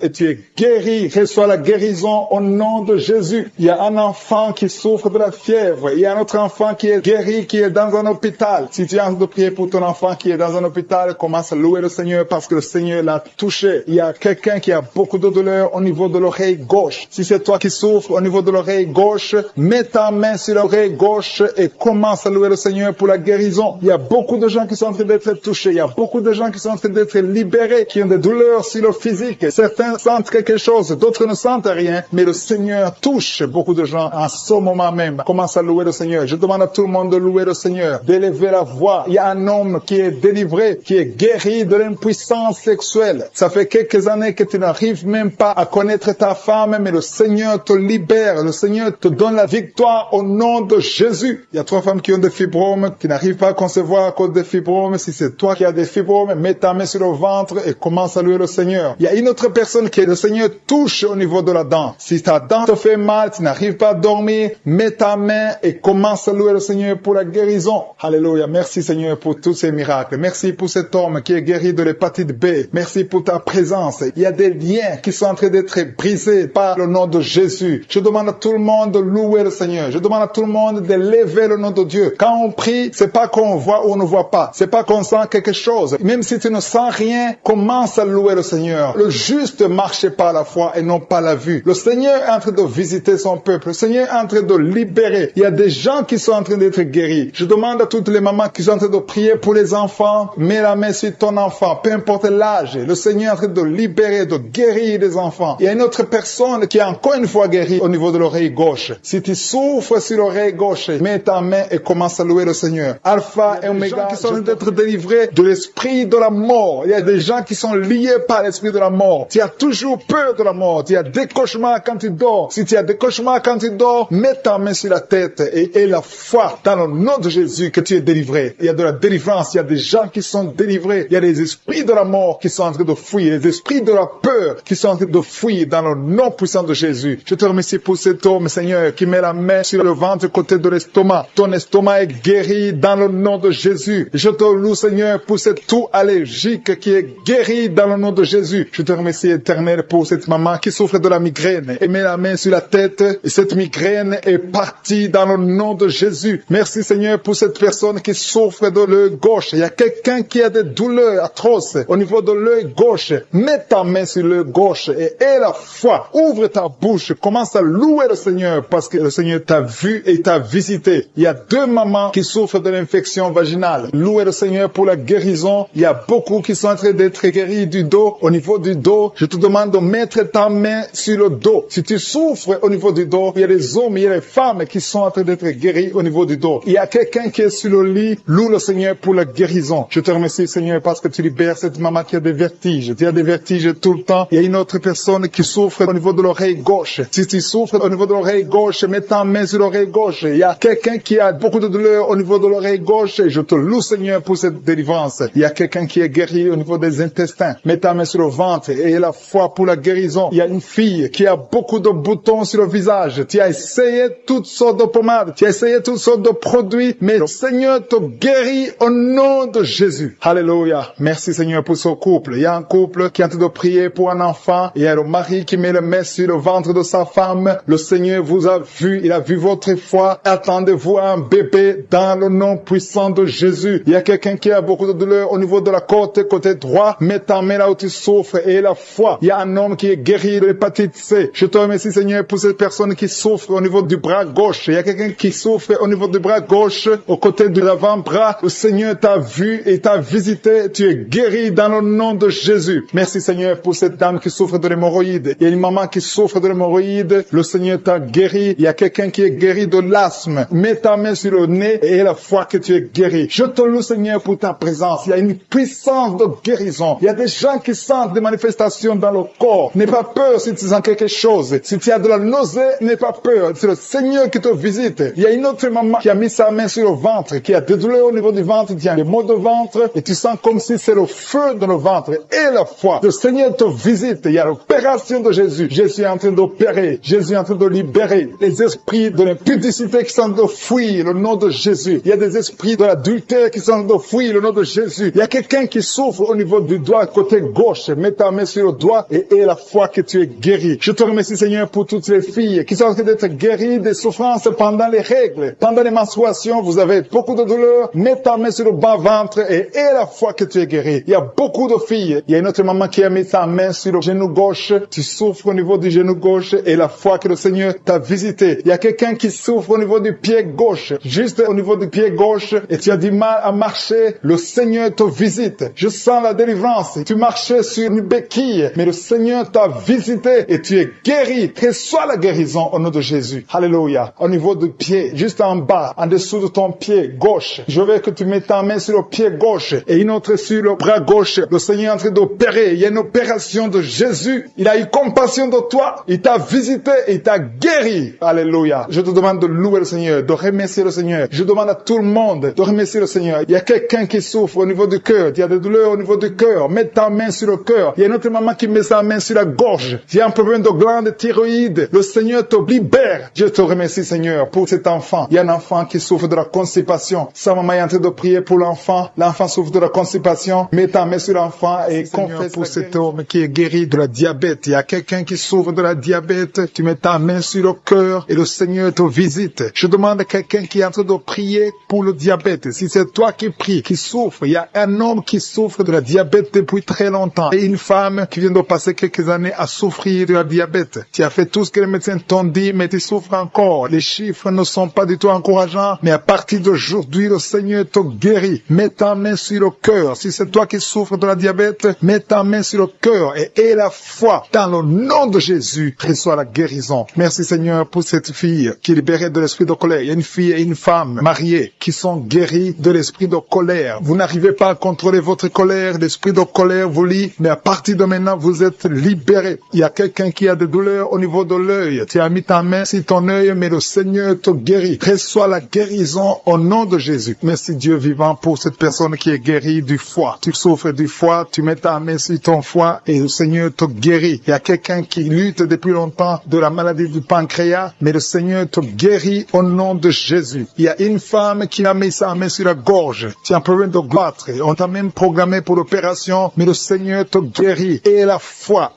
et tu es guéri. Reçois la guérison au nom de Jésus. Il y a un enfant qui souffre de la fièvre. Il y a un autre enfant qui est guéri, qui est dans un hôpital. Si tu es en train de prier pour ton enfant qui est dans un hôpital, commence à louer le Seigneur parce que le Seigneur l'a touché. Il y a quelqu'un qui a beaucoup de douleur au niveau de l'oreille gauche. Si c'est toi qui souffres au niveau de l'oreille gauche, mets ta main sur l'oreille gauche et commence à louer le Seigneur pour la guérison. Il y a beaucoup de gens qui sont en train d'être touchés. Il y a beaucoup de gens qui sont en train d'être libérés, qui ont des douleurs sur le physique. Certains sentent quelque chose, d'autres ne sentent rien, mais le Seigneur touche beaucoup de gens en ce moment même. Commence à louer le Seigneur. Je demande à tout le monde de louer le Seigneur, d'élever la voix. Il y a un homme qui est délivré, qui est guéri de l'impuissance sexuelle. Ça fait quelques années que tu n'arrives même pas à connaître ta femme, mais le Seigneur te libère. Le Seigneur te donne la victoire au nom de Jésus. Il y a 3 femmes qui ont des fibromes, qui n'arrivent pas à concevoir à cause des fibromes. Si c'est toi qui as des fibromes, mets ta main sur le ventre et commence à louer le Seigneur. Il y a une autre personne qui le Seigneur touche au niveau de la dent. Si ta dent te fait mal, tu n'arrives pas à dormir, mets ta main et commence à louer le Seigneur pour la guérison. Alléluia. Merci Seigneur pour tous ces miracles. Merci pour cet homme qui est guéri de l'hépatite B. Merci pour ta présence. Il y a des liens qui sont en train d'être brisés par le nom de Jésus. Je demande à tout le monde de louer le Seigneur. Je demande à tout le monde de lever le nom de Dieu. Quand on prie, c'est pas qu'on voit ou on ne voit pas. C'est pas qu'on sent quelque chose. Même si tu ne sens rien, commence à louer le Seigneur. Le juste marche par la foi et non pas la vue. Le Seigneur est en train de visiter son peuple. Le Seigneur est en train de libérer. Il y a des gens qui sont en train d'être guéris. Je demande à toutes les mamans qui sont en train de prier pour les enfants, mets la main sur ton enfant, peu importe l'âge. Le Seigneur est en train de libérer, de guérir les enfants. Il y a une autre personne qui est encore une fois guérie au niveau de l'oreille gauche. Si tu souffres sur l'oreille gauche, mets ta main et commence à louer le Seigneur. Alpha et Oméga, qui sont en train d'être délivrés de l'esprit de la mort. Il y a des gens qui sont liés par l'esprit de la mort. Tu as toujours peur de la mort. Tu as des cauchemars quand tu dors. Si tu as des cauchemars quand tu dors, mets ta main sur la tête et la foi dans le nom de Jésus que tu es délivré. Il y a de la délivrance. Il y a des gens qui sont délivrés. Il y a des esprits de la mort qui sont en train de fuir. Les esprits de la peur qui sont en train de fuir dans le nom puissant de Jésus. Je te remercie pour cet homme, Seigneur, qui met la main sur le ventre côté de l'estomac. Ton estomac est guéri dans le nom de Jésus. Je te loue, Seigneur, pour cette toux allergique qui est guérie dans le nom de Jésus. Je te remercie, Éternel, pour cette maman qui souffre de la migraine. Et met la main sur la tête et cette migraine est partie dans le nom de Jésus. Merci, Seigneur, pour cette personne qui souffre de l'œil gauche. Il y a quelqu'un qui a des douleurs atroces au niveau de l'œil gauche. Mets ta main sur l'œil gauche et aie la foi. Ouvre ta bouche. Commence à louer le Seigneur parce que le Seigneur t'a vu et t'a visité. Il y a 2 mamans qui souffrent de l'infection vaginale. Louez le Seigneur pour la guérison. Il y a beaucoup qui sont en train d'être guéris du dos. Au niveau du dos, je te demande de mettre ta main sur le dos. Si tu souffres au niveau du dos, il y a des hommes, il y a des femmes qui sont en train d'être guéris au niveau du dos. Il y a quelqu'un qui est sur le lit. Loue le Seigneur pour la guérison. Je te remercie, Seigneur, parce que tu libères cette maman qui a des vertiges. Tu as des vertiges tout le temps. Il y a une autre personne qui souffre au niveau de l'oreille gauche. Si tu souffres au niveau de l'oreille gauche, mets ta main sur l'oreille gauche. Il y a quelqu'un qui a beaucoup de douleur au niveau de l'oreille gauche. Je te loue, Seigneur, pour cette délivrance. Il y a quelqu'un qui est guéri au niveau des intestins. Mets ta main sur le ventre et aie la foi pour la guérison. Il y a une fille qui a beaucoup de boutons sur le visage. Tu as essayé toutes sortes de pommades. Tu as essayé toutes sortes de produits. Mais le Seigneur te guérit au nom de Jésus. Alléluia. Merci, Seigneur, pour ce couple. Il y a un couple qui est en train de prier pour un enfant. Il y a le mari qui met le main sur le ventre de sa femme. Le Seigneur vous a vu. Il a vu votre foi. Attendez-vous à un bébé dans le nom puissant de Jésus. Il y a quelqu'un qui a beaucoup de douleur au niveau de la côte, côté droit. Mets ta main là où tu souffres et la foi. Il y a un homme qui est guéri de l'hépatite C. Je te remercie, Seigneur, pour cette personne qui souffre au niveau du bras gauche. Il y a quelqu'un qui souffre au niveau du bras gauche, au côté de l'avant-bras. Le Seigneur t'a vu et t'a visité. Tu es guéri dans le nom de Jésus. Merci, Seigneur, pour cette dame qui souffre de l'hémorroïde. Il y a une maman qui souffre de l'hémorroïde. Le Seigneur t'a guéri. Il y a quelqu'un qui est guéri de l'asthme. Mets ta main sur le nez et la foi que tu es guéri. Je te loue, Seigneur, pour ta présence. Il y a une puissance de guérison. Il y a des gens qui sentent des manifestations dans le corps. N'aie pas peur si tu sens quelque chose. Si tu as de la nausée, n'aie pas peur. C'est le Seigneur qui te visite. Il y a une autre maman qui a mis sa main sur le ventre, qui a des douleurs au niveau du ventre, qui a des maux de ventre, et tu sens comme si c'est le feu dans le ventre. Et la foi. Le Seigneur te visite. Il y a l'opération de Jésus. Jésus est en train d'opérer. Jésus est en train de libérer les esprits de l'impudicité qui sont de fuir le nom de Jésus. Il y a des esprits de l'adultère qui sont de fuir le nom de Jésus. Il y a quelqu'un qui souffre au niveau du doigt côté gauche. Mets ta main sur le doigt et aie la foi que tu es guéri. Je te remercie, Seigneur, pour toutes les filles qui sont en train d'être guéries des souffrances pendant les règles. Pendant les menstruations, vous avez beaucoup de douleurs. Mets ta main sur le bas-ventre et aie la foi que tu es guéri. Il y a beaucoup de filles. Il y a une autre maman qui a mis sa main sur le genou gauche. Tu souffres au niveau du genou gauche et la foi que le Seigneur t'a visité. Il y a quelqu'un qui souffre au niveau du pied gauche. Juste au niveau du pied gauche et tu as du mal à marcher. Le Seigneur te visite. Je sens la délivrance. Tu marchais sur une béquille, mais le Seigneur t'a visité et tu es guéri. Reçois la guérison au nom de Jésus. Alléluia. Au niveau du pied, juste en bas, en dessous de ton pied gauche, je veux que tu mettes ta main sur le pied gauche et une autre sur le bras gauche. Le Seigneur est en train d'opérer. Il y a une opération de Jésus. Il a eu compassion de toi. Il t'a visité et il t'a guéri. Alléluia. Je te demande de louer le Seigneur, de remercier le Seigneur. Je demande à tout le monde de remercier le Seigneur. Il y a quelqu'un qui souffre au niveau du cœur. Il y a des douleurs au niveau du cœur. Mets ta main sur le cœur. Il y a une autre maman qui met sa main sur la gorge. Il y a un problème de glande thyroïde. Le Seigneur te libère. Je te remercie, Seigneur, pour cet enfant. Il y a un enfant qui souffre de la constipation. Sa maman est en train de prier pour l'enfant. L'enfant souffre de la constipation. Mets ta main sur l'enfant et confesse pour cet homme qui est guéri de la diabète. Il y a quelqu'un qui souffre de la diabète. Tu mets ta main sur le cœur et le Seigneur te visite. Je demande à quelqu'un qui est en train de prier pour le diabète. Si c'est toi qui pries, qui souffre, il y a un homme qui souffre de la diabète depuis très longtemps et une femme qui vient de passer quelques années à souffrir de la diabète. Tu as fait tout ce que les médecins t'ont dit, mais tu souffres encore. Les chiffres ne sont pas du tout encourageants, mais à partir d'aujourd'hui, le Seigneur te guérit. Mets ta main sur le cœur. Si c'est toi qui souffres de la diabète, mets ta main sur le cœur et aie la foi. Dans le nom de Jésus, reçois la guérison. Merci, Seigneur, pour cette fille qui est libérée de l'esprit de colère. Il y a une fille et une femme mariées qui sont guéries de l'esprit de colère. Vous n'arrivez pas à contrôler votre colère. L'esprit de colère vous lie, mais à partir de maintenant, vous êtes libérés. Il y a quelqu'un qui a des douleurs au niveau de l'œil. Tu as mis ta main sur ton œil, mais le Seigneur te guérit. Reçois la guérison au nom de Jésus. Merci, Dieu vivant, pour cette personne qui est guérie du foie. Tu souffres du foie, tu mets ta main sur ton foie et le Seigneur te guérit. Il y a quelqu'un qui lutte depuis longtemps de la maladie du pancréas, mais le Seigneur te guérit au nom de Jésus. Il y a une femme qui a mis sa main sur la gorge. Tu as un problème de goitre. On t'a même programmé pour l'opération, mais le Seigneur te guérit. Et la foi,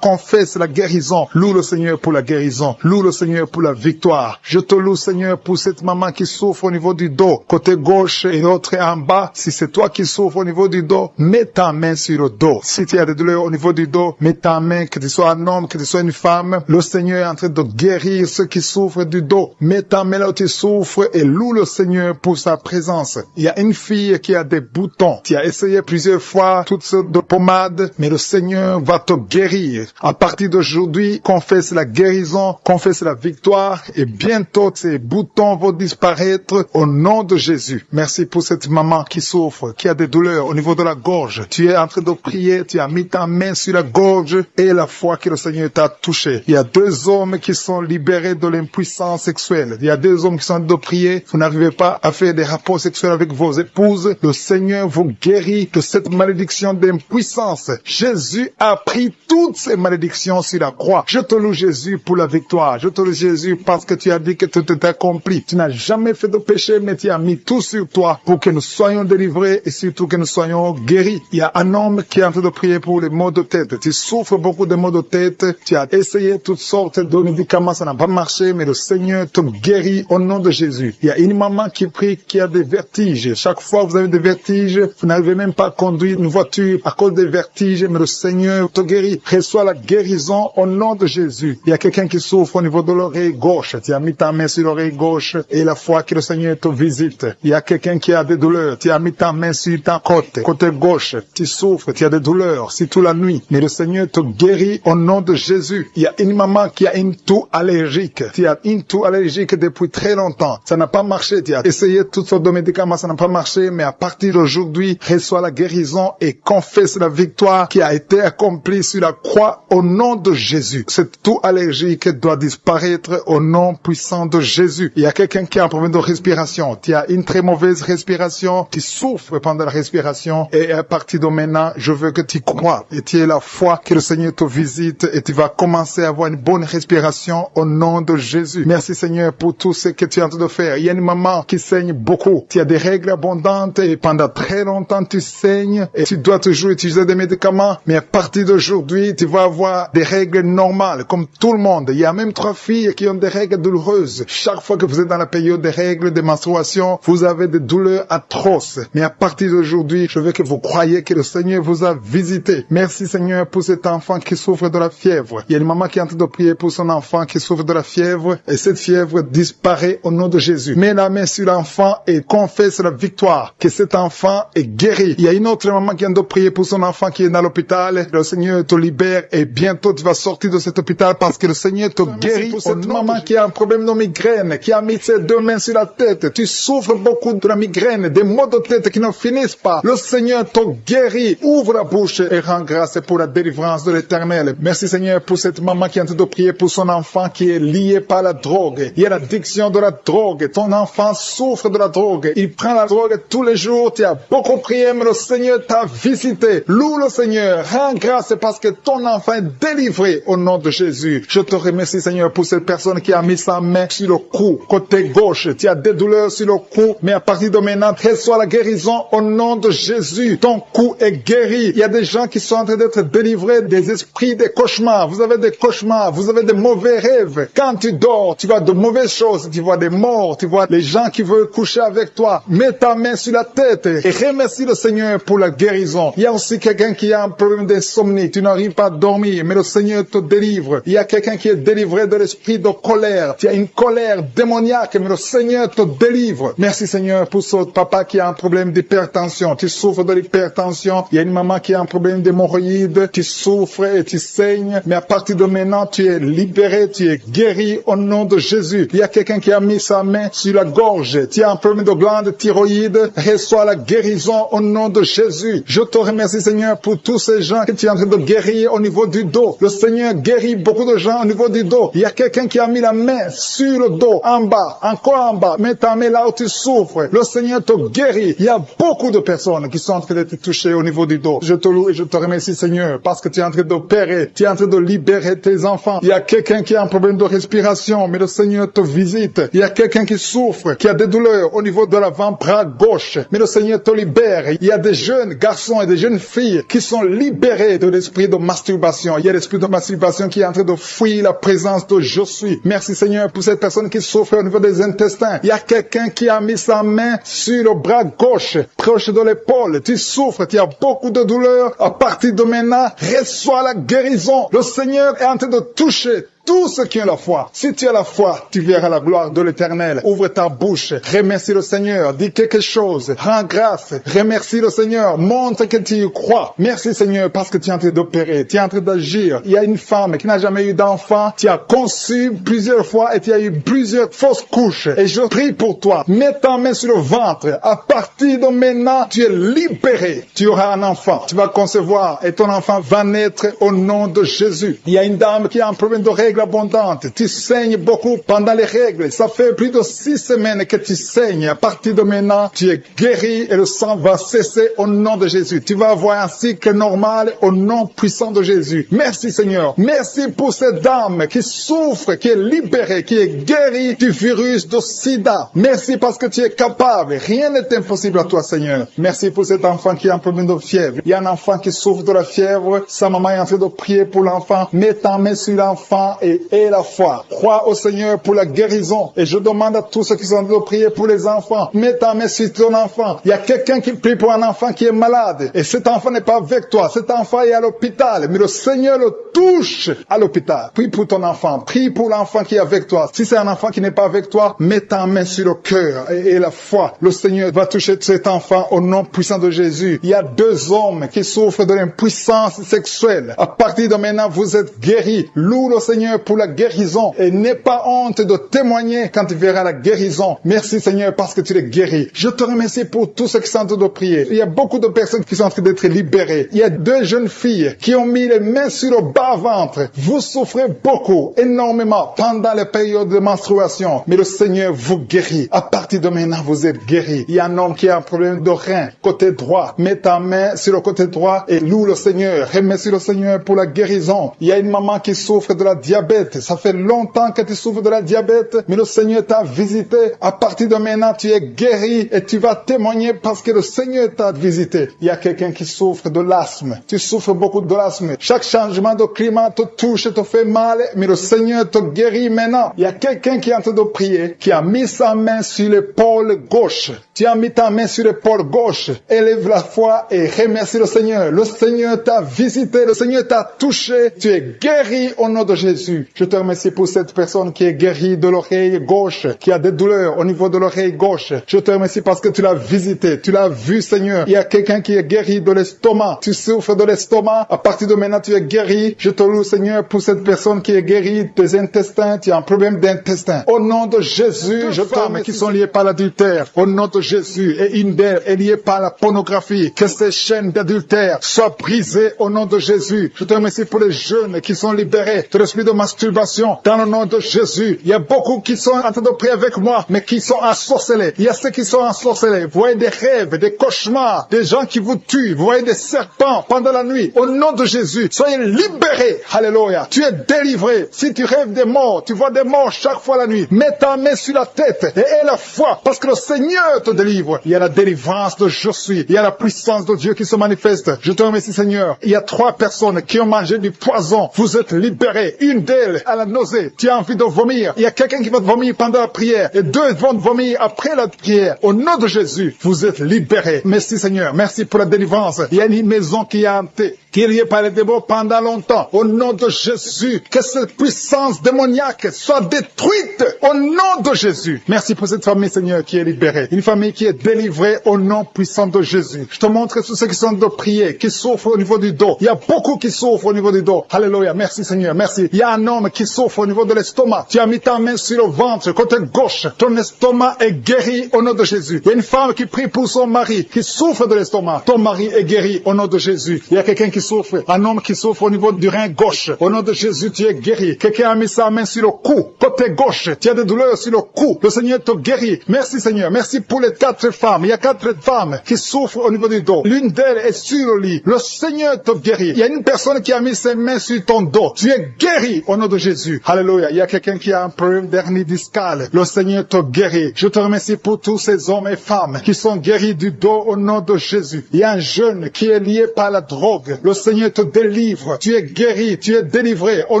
confesse la guérison. Loue le Seigneur pour la guérison. Loue le Seigneur pour la victoire. Je te loue, Seigneur, pour cette maman qui souffre au niveau du dos, côté gauche et l'autre en bas. Si c'est toi qui souffres au niveau du dos, mets ta main sur le dos. Si tu as des douleurs au niveau du dos, mets ta main, que tu sois un homme, que tu sois une femme. Le Seigneur est en train de guérir ceux qui souffrent du dos. Mets ta main là où tu souffres et loue le Seigneur pour sa présence. Il y a une fille qui a des boutons. Tu as essayé plusieurs fois toutes sortes de pommades, mais le Seigneur va te guérir. À partir d'aujourd'hui, confesse la guérison, confesse la victoire et bientôt ces boutons vont disparaître au nom de Jésus. Merci pour cette maman qui souffre, qui a des douleurs au niveau de la gorge. Tu es en train de prier, tu as mis ta main sur la gorge et la foi que le Seigneur t'a touché. Il y a 2 hommes qui sont libérés de l'impuissance sexuelle. Il y a 2 hommes qui sont en train de prier. Vous n'arrivez pas à faire des rapports sexuels avec vos épouses. Le Seigneur vous guérit de cette malédiction d'impuissance. Jésus a pris toutes ces malédictions sur la croix. Je te loue Jésus pour la victoire. Je te loue Jésus parce que tu as dit que tout est accompli. Tu n'as jamais fait de péché, mais tu as mis tout sur toi pour que nous soyons délivrés et surtout que nous soyons guéris. Il y a un homme qui est en train de prier pour les maux de tête. Tu souffres beaucoup de maux de tête. Tu as essayé toutes sortes de médicaments, ça n'a pas marché, mais le Seigneur te guérit au nom de Jésus. Il y a une maman qui prie qui a des vertiges. Chaque fois que vous avez des vertiges, vous n'arrivez même pas à conduire une voiture à cause des vertiges, mais le Seigneur te guérit. Reçois la guérison au nom de Jésus. Il y a quelqu'un qui souffre au niveau de l'oreille gauche. Tu as mis ta main sur l'oreille gauche et la foi que le Seigneur te visite. Il y a quelqu'un qui a des douleurs. Tu as mis ta main sur ta côté gauche. Tu souffres, tu as des douleurs, c'est toute la nuit. Mais le Seigneur te guérit au nom de Jésus. Il y a une maman qui a une toux allergique. Tu as une toux allergique depuis très longtemps. Ça n'a pas marché. Tu as essayé toutes sortes de médicaments, ça n'a pas marché. Mais à partir d'aujourd'hui, reçois la guérison et confesse la victoire qui a été accomplie sur la croix au nom de Jésus. Cette toux allergique doit disparaître au nom puissant de Jésus. Il y a quelqu'un qui a un problème de respiration. Tu as une très mauvaise respiration. Tu souffres pendant la respiration. Et à partir de maintenant, je veux que tu crois et tu aies la foi que le Seigneur te visite et tu vas commencer à avoir une bonne respiration au nom de Jésus. Merci Seigneur pour tout ce que tu es en train de faire. Il y a une maman qui saigne beaucoup. Tu as des règles abondantes et pendant très longtemps tu saignes et tu dois toujours utiliser des médicaments. Mais à partir d'aujourd'hui, tu vas avoir des règles normales comme tout le monde. Il y a même 3 filles qui ont des règles douloureuses. Chaque fois que vous êtes dans la période des règles, des menstruations, vous avez des douleurs atroces. Mais à partir d'aujourd'hui, je veux que vous croyez que le Seigneur vous a visité. Merci Seigneur pour cet enfant qui souffre de la fièvre. Il y a une maman qui est en train de prier pour son enfant qui souffre de la fièvre et cette fièvre disparaît au nom de Jésus. Mets la main sur l'enfant et confesse la victoire, que cet enfant est guéri. Il y a une autre maman qui vient de prier pour son enfant qui est dans l'hôpital. Le Seigneur te libère et bientôt tu vas sortir de cet hôpital parce que le Seigneur te guérit. Pour cette maman qui a un problème de migraine, qui a mis ses 2 mains sur la tête, tu souffres beaucoup de la migraine, des maux de tête qui ne finissent pas. Le Seigneur te guérit. Ouvre la bouche et rends grâce pour la délivrance de l'Éternel. Merci Seigneur pour cette maman qui est en train de prier pour son enfant qui est lié par la drogue. Il y a l'addiction de la drogue. Ton enfant souffre de la drogue. Il prend la drogue tous les jours. Tu as beaucoup prié, mais le Seigneur t'a visité. Loue le Seigneur. Rends grâce parce que ton enfant est délivré au nom de Jésus. Je te remercie Seigneur pour cette personne qui a mis sa main sur le cou, côté gauche. Tu as des douleurs sur le cou, mais à partir de maintenant, reçois la guérison au nom de Jésus. Ton cou est guéri. Il y a des gens qui sont en train d'être délivrés des esprits des cauchemars. Vous avez des cauchemars, vous avez des mauvais rêves. Quand tu dors, tu vois de mauvaises choses, tu vois des morts, tu vois les gens qui veulent coucher avec toi. Mets ta main sur la tête et remercie le Seigneur pour la guérison. Il y a aussi quelqu'un qui a un problème d'insomnie. Tu n'arrives pas à dormir, mais le Seigneur te délivre. Il y a quelqu'un qui est délivré de l'esprit de colère. Tu as une colère démoniaque, mais le Seigneur te délivre. Merci Seigneur pour ce papa qui a un problème d'hypertension. Tu souffres de l'hypertension. Il y a une maman qui a un problème d'hémorroïdes. Tu souffres et tu saignes, mais à partir de maintenant, tu es libéré, tu es guéri au nom de Jésus. Il y a quelqu'un qui a mis sa main sur la gorge. Tu as un problème de glande thyroïde. Reçois la guérison au nom de Jésus. Je te remercie Seigneur pour tous ces gens que tu es en train de guérir au niveau du dos. Le Seigneur guérit beaucoup de gens au niveau du dos. Il y a quelqu'un qui a mis la main sur le dos, en bas, encore en bas. Mets ta main là où tu souffres. Le Seigneur te guérit. Il y a beaucoup de personnes qui sont en train d'être touchées au niveau du dos. Je te loue et je te remercie Seigneur parce que tu es en train d'opérer. Tu es en train de libérer tes enfants. Il y a quelqu'un qui a un problème de respiration, mais le Seigneur te visite. Il y a quelqu'un qui souffre, qui a des douleurs au niveau de l'avant-bras gauche, mais le Seigneur te libère. Il y a des jeunes garçons et des jeunes filles qui sont libérés de l'esprit de masturbation. Il y a l'esprit de masturbation qui est en train de fuir la présence de je suis. Merci Seigneur pour cette personne qui souffre au niveau des intestins. Il y a quelqu'un qui a mis sa main sur le bras gauche, proche de l'épaule. Tu souffres, tu as beaucoup de douleur. À partir de maintenant, reçois la guérison. Le Seigneur est en train de toucher tous ceux qui ont la foi. Si tu as la foi, tu verras la gloire de l'Éternel. Ouvre ta bouche, remercie le Seigneur, dis quelque chose, rends grâce, remercie le Seigneur, montre que tu y crois. Merci Seigneur parce que tu es en train d'opérer, tu es en train d'agir. Il y a une femme qui n'a jamais eu d'enfant, tu as conçu plusieurs fois et tu as eu plusieurs fausses couches. Et je prie pour toi, mets ta main sur le ventre. À partir de maintenant, tu es libéré. Tu auras un enfant, tu vas concevoir et ton enfant va naître au nom de Jésus. Il y a une dame qui a un problème de règles abondante. Tu saignes beaucoup pendant les règles. Ça fait plus de 6 semaines que tu saignes. À partir de maintenant, tu es guéri et le sang va cesser au nom de Jésus. Tu vas avoir un cycle normal au nom puissant de Jésus. Merci Seigneur. Merci pour cette dame qui souffre, qui est libérée, qui est guérie du virus de sida. Merci parce que tu es capable. Rien n'est impossible à toi Seigneur. Merci pour cet enfant qui a un problème de fièvre. Il y a un enfant qui souffre de la fièvre. Sa maman est en train de prier pour l'enfant. Mets ta main sur l'enfant et la foi. Crois au Seigneur pour la guérison. Et je demande à tous ceux qui sont en train de prier pour les enfants, mets ta main sur ton enfant. Il y a quelqu'un qui prie pour un enfant qui est malade. Et cet enfant n'est pas avec toi. Cet enfant est à l'hôpital. Mais le Seigneur le touche à l'hôpital. Prie pour ton enfant. Prie pour l'enfant qui est avec toi. Si c'est un enfant qui n'est pas avec toi, mets ta main sur le cœur et la foi. Le Seigneur va toucher cet enfant au nom puissant de Jésus. Il y a 2 hommes qui souffrent de l'impuissance sexuelle. À partir de maintenant, vous êtes guéris. Loue le Seigneur pour la guérison et n'aie pas honte de témoigner quand tu verras la guérison. Merci Seigneur parce que tu es guéri. Je te remercie pour tous ceux qui sont en train de prier. Il y a beaucoup de personnes qui sont en train d'être libérées. Il y a 2 jeunes filles qui ont mis les mains sur le bas-ventre. Vous souffrez beaucoup, énormément pendant les périodes de menstruation. Mais le Seigneur vous guérit. À partir de maintenant, vous êtes guéris. Il y a un homme qui a un problème de rein, côté droit. Mets ta main sur le côté droit et loue le Seigneur. Remercie le Seigneur pour la guérison. Il y a une maman qui souffre de la diabète. Ça fait longtemps que tu souffres de la diabète, mais le Seigneur t'a visité. À partir de maintenant, tu es guéri et tu vas témoigner parce que le Seigneur t'a visité. Il y a quelqu'un qui souffre de l'asthme. Tu souffres beaucoup de l'asthme. Chaque changement de climat te touche, te fait mal, mais le Seigneur te guérit maintenant. Il y a quelqu'un qui est en train de prier, qui a mis sa main sur l'épaule gauche. Tu as mis ta main sur l'épaule gauche. Élève la foi et remercie le Seigneur. Le Seigneur t'a visité, le Seigneur t'a touché. Tu es guéri au nom de Jésus. Je te remercie pour cette personne qui est guérie de l'oreille gauche, qui a des douleurs au niveau de l'oreille gauche. Je te remercie parce que tu l'as visité, tu l'as vu Seigneur. Il y a quelqu'un qui est guéri de l'estomac. Tu souffres de l'estomac. À partir de maintenant, tu es guéri. Je te loue Seigneur pour cette personne qui est guérie des intestins. Tu as un problème d'intestin. Au nom de Jésus, je te remercie qui sont liées par l'adultère. Au nom de Jésus, et une d'elles est liée par la pornographie. Que ces chaînes d'adultère soient brisées au nom de Jésus. Je te remercie pour les jeunes qui sont libérés de l'esprit de masturbation. Dans le nom de Jésus, il y a beaucoup qui sont en train de prier avec moi, mais qui sont ensorcelés. Il y a ceux qui sont ensorcelés. Vous voyez des rêves, des cauchemars, des gens qui vous tuent. Vous voyez des serpents pendant la nuit. Au nom de Jésus, soyez libérés. Alléluia. Tu es délivré. Si tu rêves des morts, tu vois des morts chaque fois la nuit. Mets ta main sur la tête et aie la foi, parce que le Seigneur te délivre. Il y a la délivrance de je suis. Il y a la puissance de Dieu qui se manifeste. Je te remercie Seigneur. Il y a 3 personnes qui ont mangé du poison. Vous êtes libérés. Une d'elles a la nausée. Tu as envie de vomir. Il y a quelqu'un qui va te vomir pendant la prière. Et 2 vont te vomir après la prière. Au nom de Jésus, vous êtes libérés. Merci Seigneur. Merci pour la délivrance. Il y a une maison qui est hantée, qui est liée par les démons pendant longtemps. Au nom de Jésus, que cette puissance démoniaque soit détruite au nom de Jésus. Merci pour cette famille Seigneur qui est libérée. Une famille qui est délivrée au nom puissant de Jésus. Je te montre tous ceux qui sont de prier, qui souffrent au niveau du dos. Il y a beaucoup qui souffrent au niveau du dos. Alléluia. Merci Seigneur. Merci. Il y a un homme qui souffre au niveau de l'estomac. Tu as mis ta main sur le ventre, côté gauche. Ton estomac est guéri au nom de Jésus. Il y a une femme qui prie pour son mari, qui souffre de l'estomac. Ton mari est guéri au nom de Jésus. Il y a quelqu'un qui souffre, un homme qui souffre au niveau du rein gauche. Au nom de Jésus, tu es guéri. Quelqu'un a mis sa main sur le cou, côté gauche. Tu as des douleurs sur le cou. Le Seigneur te guérit. Merci Seigneur. Merci pour les 4 femmes. Il y a 4 femmes qui souffrent au niveau du dos. L'une d'elles est sur le lit. Le Seigneur te guérit. Il y a une personne qui a mis ses mains sur ton dos. Tu es guéri au nom de Jésus. Alléluia. Il y a quelqu'un qui a un problème d'hernie discale. Le Seigneur te guérit. Je te remercie pour tous ces hommes et femmes qui sont guéris du dos au nom de Jésus. Il y a un jeune qui est lié par la drogue. Le Seigneur te délivre. Tu es guéri. Tu es délivré au